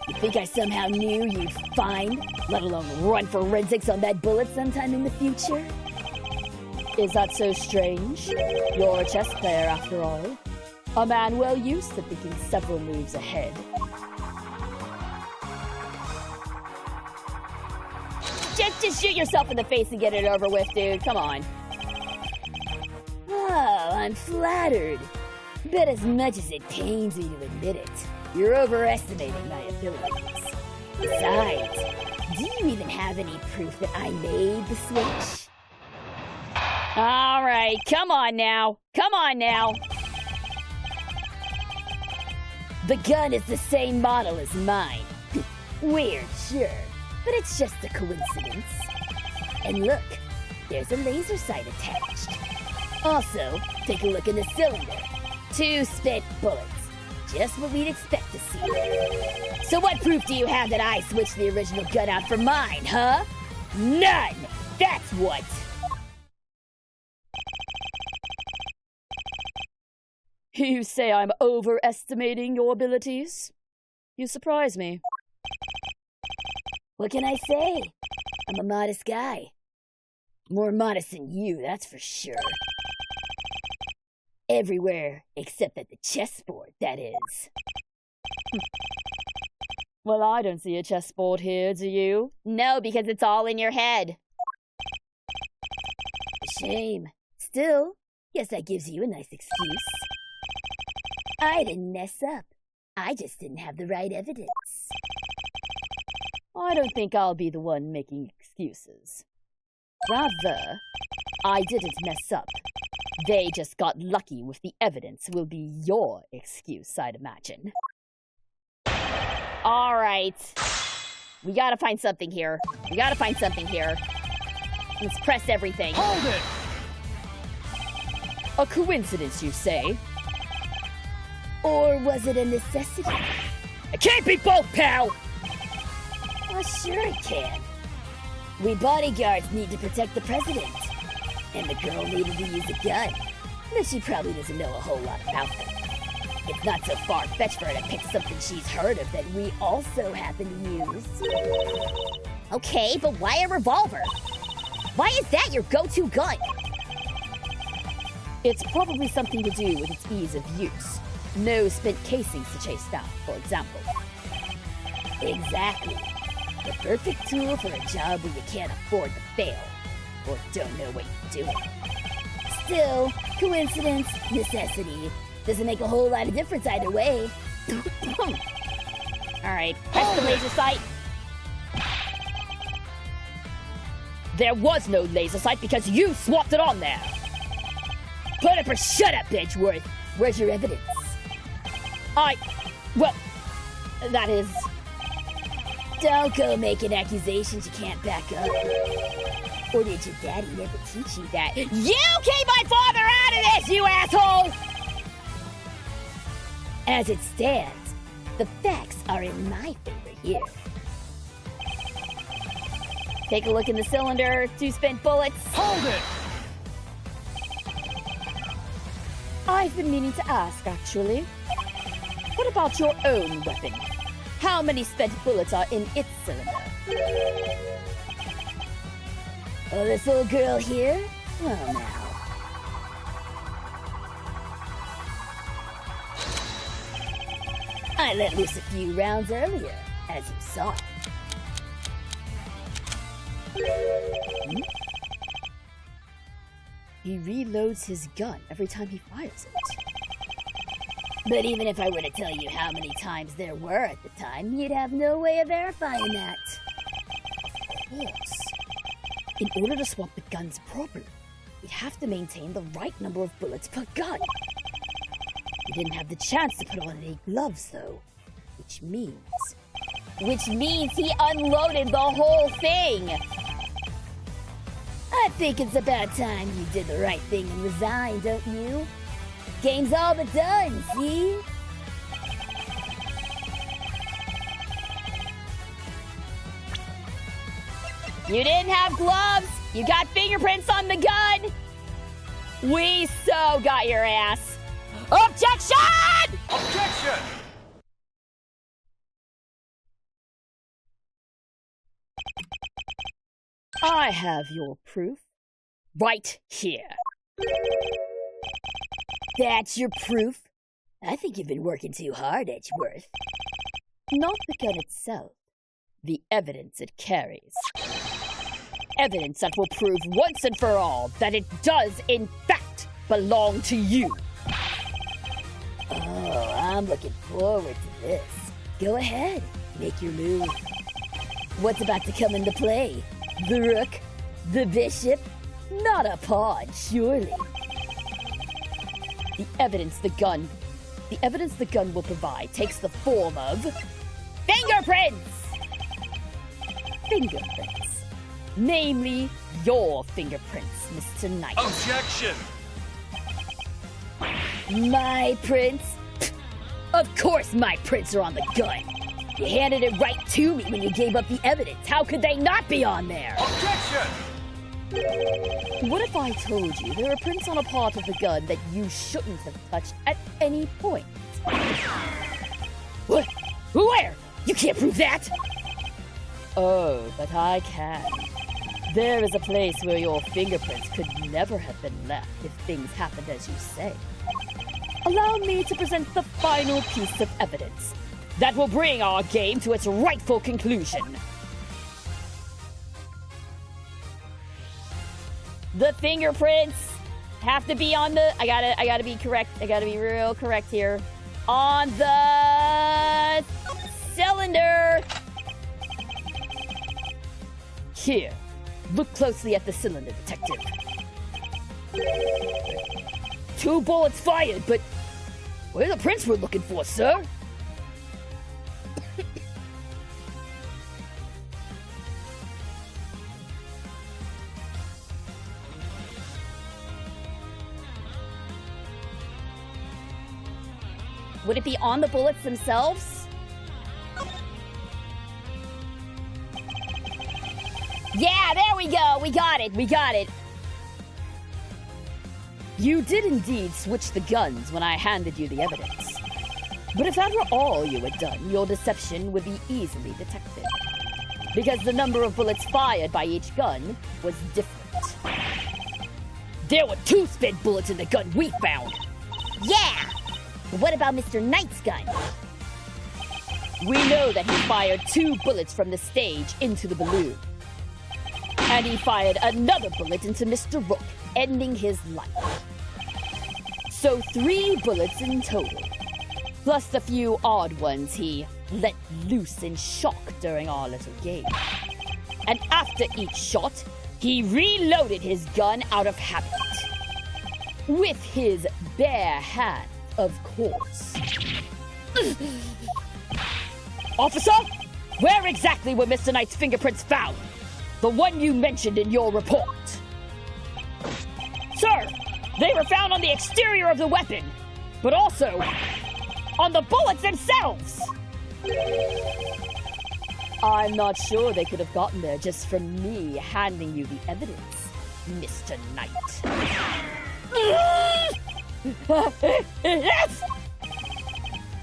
You think I somehow knew you'd find, let alone run forensics on that bullet sometime in the future? Is that so strange? You're a chess player, after all. A man well used to thinking several moves ahead. Just shoot yourself in the face and get it over with, dude. Come on. Oh, I'm flattered. Bet as much as it pains me to admit it, you're overestimating my abilities. Besides, do you even have any proof that I made the switch? All right, come on now. Come on now. The gun is the same model as mine. Weird, sure, but it's just a coincidence. And look, there's a laser sight attached. Also, take a look in the cylinder. 2 spent bullets. Just what we'd expect to see. So what proof do you have that I switched the original gun out for mine, huh? None! That's what! You say I'm overestimating your abilities? You surprise me. What can I say? I'm a modest guy. More modest than you, that's for sure. Everywhere except at the chessboard, that is. Well, I don't see a chessboard here, do you? No, because it's all in your head. A shame. Still, guess that gives you a nice excuse. I didn't mess up. I just didn't have the right evidence. I don't think I'll be the one making excuses. Rather, I didn't mess up. They just got lucky with the evidence will be your excuse, I'd imagine. All right. We gotta find something here. We gotta find something here. Let's press everything. Hold it! A coincidence, you say? Or was it a necessity? It can't be both, pal! Oh, sure it can. We bodyguards need to protect the president. And the girl needed to use a gun. But she probably doesn't know a whole lot about them. It's not so far-fetched for her to pick something she's heard of that we also happen to use. Okay, but why a revolver? Why is that your go-to gun? It's probably something to do with its ease of use. No spent casings to chase down, for example. Exactly. The perfect tool for a job where you can't afford to fail. Or don't know what you're doing. Still, coincidence, necessity. Doesn't make a whole lot of difference either way. Alright, press the laser sight. There was no laser sight because you swapped it on there! Put up or shut up, Edgeworth! Where's your evidence? Well, that is... Don't go making accusations you can't back up. Or did your daddy never teach you that? You keep my father out of this, you asshole! As it stands, the facts are in my favor here. Take a look in the cylinder. 2 spent bullets. Hold it! I've been meaning to ask, actually. What about your own weapon? How many spent bullets are in its cylinder? Oh, this old girl here? Well, now. I let loose a few rounds earlier, as you saw. He reloads his gun every time he fires it. But even if I were to tell you how many times there were at the time, you'd have no way of verifying that. Of course. In order to swap the guns properly, you'd have to maintain the right number of bullets per gun. You didn't have the chance to put on any gloves, though. Which means he unloaded the whole thing! I think it's about time you did the right thing and resigned, don't you? Game's all but done, see? You didn't have gloves! You got fingerprints on the gun! We so got your ass! Objection! Objection! I have your proof right here. That's your proof? I think you've been working too hard, Edgeworth. Not the gun itself, the evidence it carries. Evidence that will prove once and for all that it does, in fact, belong to you. Oh, I'm looking forward to this. Go ahead, make your move. What's about to come into play? The rook? The bishop? Not a pod, surely. The evidence the gun will provide takes the form of Fingerprints! fingerprints. Namely, your fingerprints, Mr. Knight. Objection! My prints? Of course my prints are on the gun. You handed it right to me when you gave up the evidence. How could they not be on there? Objection! What if I told you there are prints on a part of the gun that you shouldn't have touched at any point? What? Where? You can't prove that! Oh, but I can. There is a place where your fingerprints could never have been left if things happened as you say. Allow me to present the final piece of evidence that will bring our game to its rightful conclusion. The fingerprints have to be on the... I gotta be correct. I gotta be real correct here. On the cylinder. Here, look closely at the cylinder, detective. 2 bullets fired, but where are the prints we're looking for, sir? Would it be on the bullets themselves? Yeah, there we go. We got it. You did indeed switch the guns when I handed you the evidence. But if that were all you had done, your deception would be easily detected. Because the number of bullets fired by each gun was different. There were 2 spent bullets in the gun we found. Yeah! But what about Mr. Knight's gun? We know that he fired 2 bullets from the stage into the balloon. And he fired another bullet into Mr. Rook, ending his life. So 3 bullets in total, plus the few odd ones he let loose in shock during our little game. And after each shot, he reloaded his gun out of habit. With his bare hand, of course. Officer, where exactly were Mr. Knight's fingerprints found? The one you mentioned in your report. Sir, they were found on the exterior of the weapon, but also on the bullets themselves. I'm not sure they could have gotten there just from me handing you the evidence, Mr. Knight.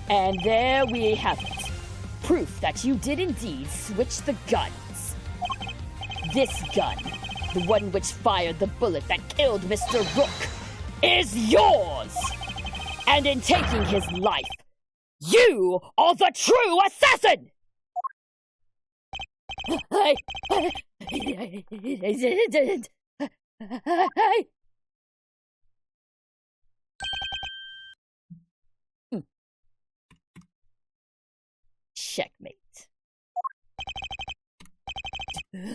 And there we have it. Proof that you did indeed switch the guns. This gun, the one which fired the bullet that killed Mr. Rook, is yours! And in taking his life, you are the true assassin! Checkmate. Ow,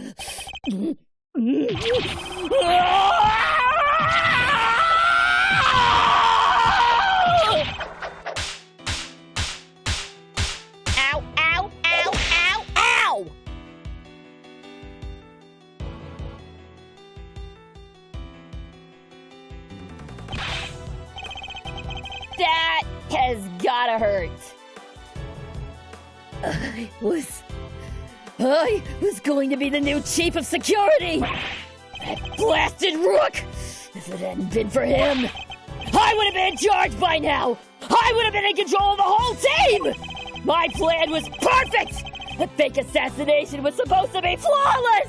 ow, ow, ow, ow! That has gotta hurt. I was going to be the new chief of security! That blasted Rook! If it hadn't been for him, I would have been in charge by now! I would have been in control of the whole team! My plan was perfect! The fake assassination was supposed to be flawless!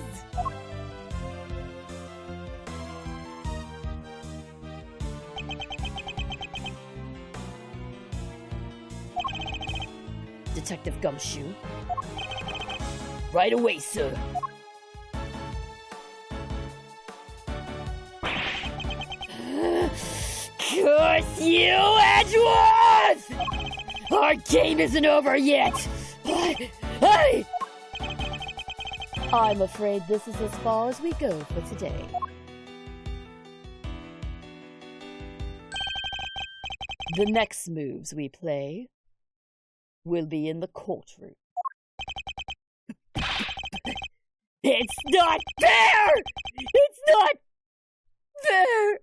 Detective Gumshoe. Right away, sir. Curse you, Edgeworth! Our game isn't over yet! I'm afraid this is as far as we go for today. The next moves we play will be in the courtroom. It's not fair! It's not fair!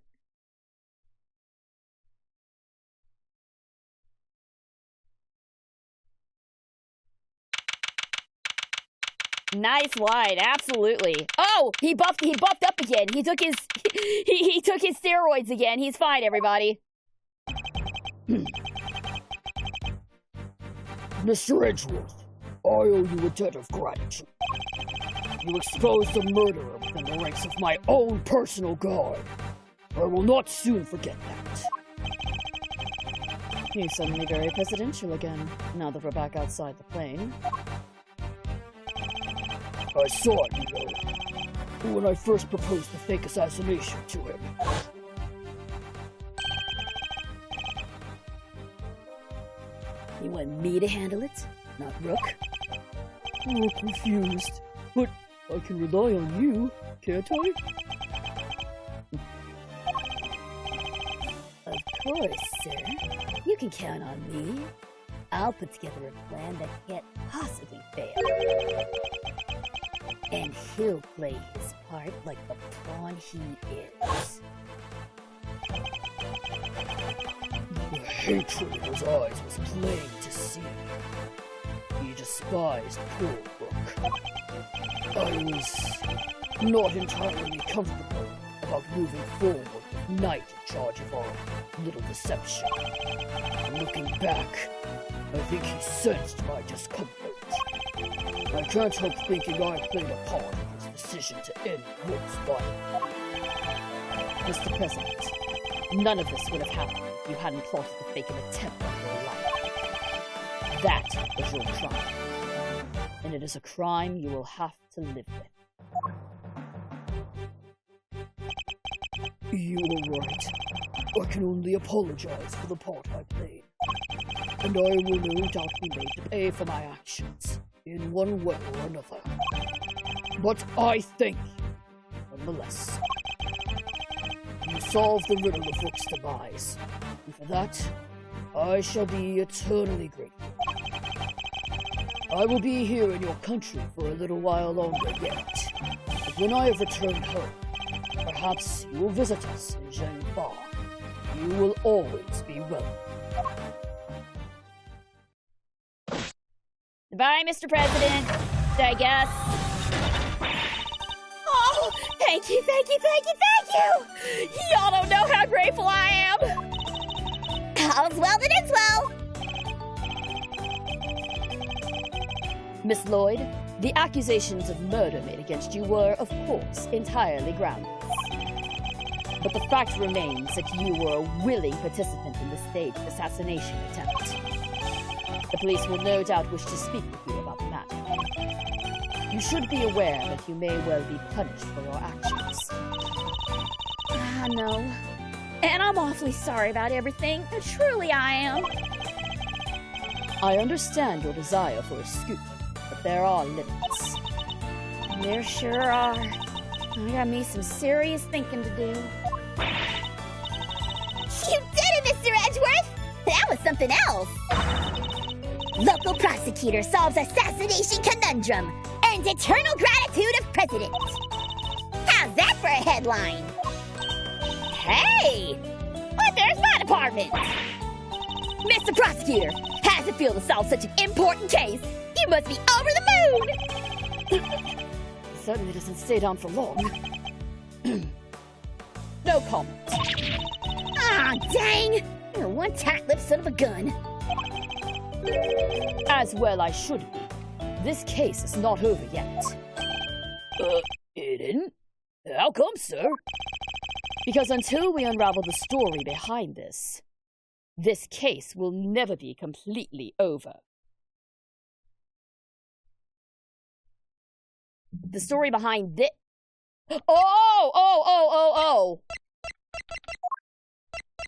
Nice wide, absolutely. Oh, he buffed up again. He took his he took his steroids again. He's fine, everybody. Mr. Edgeworth, I owe you a debt of gratitude. You exposed a murderer within the ranks of my own personal guard. I will not soon forget that. He's suddenly very presidential again, now that we're back outside the plane. I saw it, you know, when I first proposed the fake assassination to him. You want me to handle it, not Rook? Rook refused, but I can rely on you, can't I? Of course, sir. You can count on me. I'll put together a plan that can't possibly fail. And he'll play his part like the pawn he is. The hatred in his eyes was plain to see. He despised poor Rook. I was not entirely comfortable about moving forward with Knight in charge of our little deception. Looking back, I think he sensed my discomfort. I can't help thinking I played a part in his decision to end Rook's life. Mr. President, none of this would have happened if you hadn't plotted to fake an attempt on your life. That was your crime. And it is a crime you will have to live with. You were right. I can only apologize for the part I played. And I will no doubt be made to pay for my actions, in one way or another. But I thank you, nonetheless. You solved the riddle of Rook's demise, and for that, I shall be eternally grateful. I will be here in your country for a little while longer yet, but when I have returned home, perhaps you will visit us in Zhengba. You will always be welcome. Goodbye, Mr. President. I guess. Oh, thank you, thank you, thank you, thank you! Y'all don't know how grateful I am! All's well that ends well! Miss Lloyd, the accusations of murder made against you were, of course, entirely groundless. But the fact remains that you were a willing participant in the staged assassination attempt. The police will no doubt wish to speak with you about the matter. You should be aware that you may well be punished for your actions. No. And I'm awfully sorry about everything. Truly I am. I understand your desire for a scoop, but there are limits. There sure are. I got me some serious thinking to do. You did it, Mr. Edgeworth! That was something else! Local prosecutor solves assassination conundrum. Earns eternal gratitude of president. How's that for a headline? Hey! But there's my department! Mr. Prosecutor, how's it feel to solve such an important case? You must be over the moon! It certainly doesn't stay down for long. No comment. Ah, dang! You're one tight-lipped son of a gun. As well I should be. This case is not over yet. It isn't? How come, sir? Because until we unravel the story behind this case will never be completely over. The story behind this. Oh!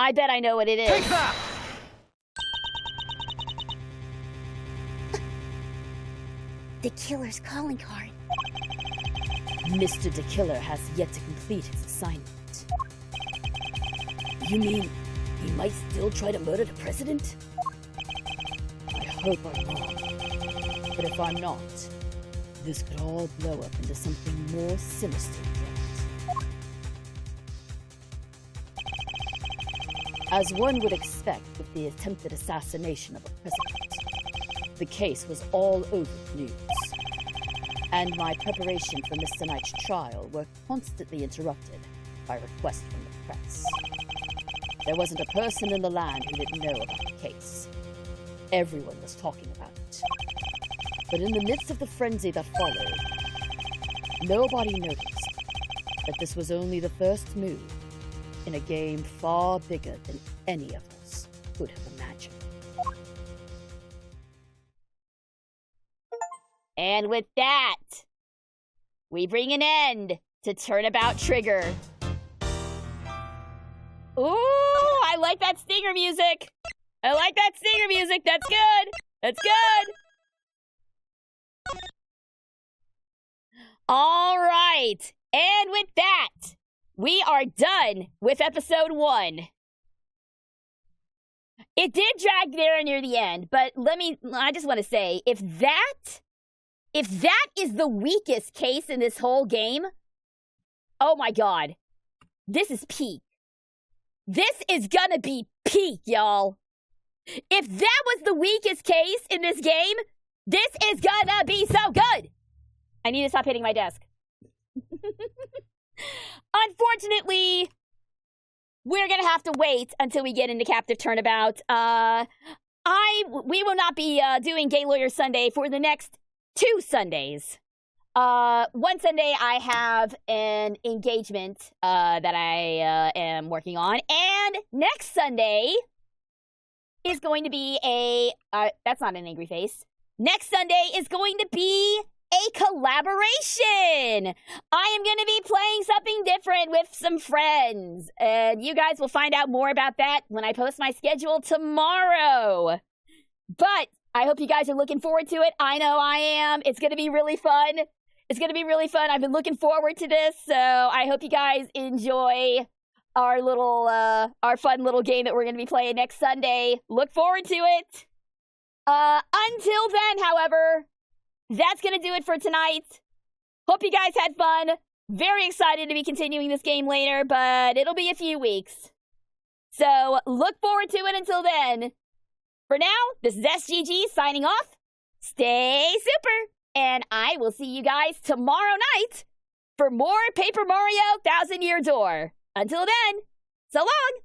I bet I know what it is. Take that! The killer's calling card. Mr. DeKiller has yet to complete his assignment. You mean he might still try to murder the president? I hope I'm wrong. But if I'm not, this could all blow up into something more sinister yet. As one would expect with the attempted assassination of a president, the case was all over the news. And my preparation for Mr. Knight's trial were constantly interrupted by requests from the press. There wasn't a person in the land who didn't know about the case. Everyone was talking about it. But in the midst of the frenzy that followed, nobody noticed that this was only the first move in a game far bigger than any of us could have imagined. And with that, we bring an end to Turnabout Trigger. Ooh, I like that stinger music. I like that stinger music. That's good. That's good. All right. And with that, we are done with episode 1. It did drag there near the end, but I just want to say, if that is the weakest case in this whole game, oh my god, this is peak. This is gonna be peak, y'all. If that was the weakest case in this game, this is gonna be so good. I need to stop hitting my desk. Unfortunately, we're gonna have to wait until we get into Captive Turnabout. We will not be doing Gay Lawyer Sunday for the next 2 Sundays. One Sunday I have an engagement that I am working on, and next Sunday is going to be that's not an angry face. Next Sunday is going to be a collaboration. I am going to be playing something different with some friends, and you guys will find out more about that when I post my schedule tomorrow. But I hope you guys are looking forward to it. I know I am. It's going to be really fun. It's going to be really fun. I've been looking forward to this, so I hope you guys enjoy our fun little game that we're going to be playing next Sunday. Look forward to it. Until then, however, that's going to do it for tonight. Hope you guys had fun. Very excited to be continuing this game later, but it'll be a few weeks. So look forward to it until then. For now, this is SGG signing off. Stay super, and I will see you guys tomorrow night for more Paper Mario 1000 Year Door. Until then, so long!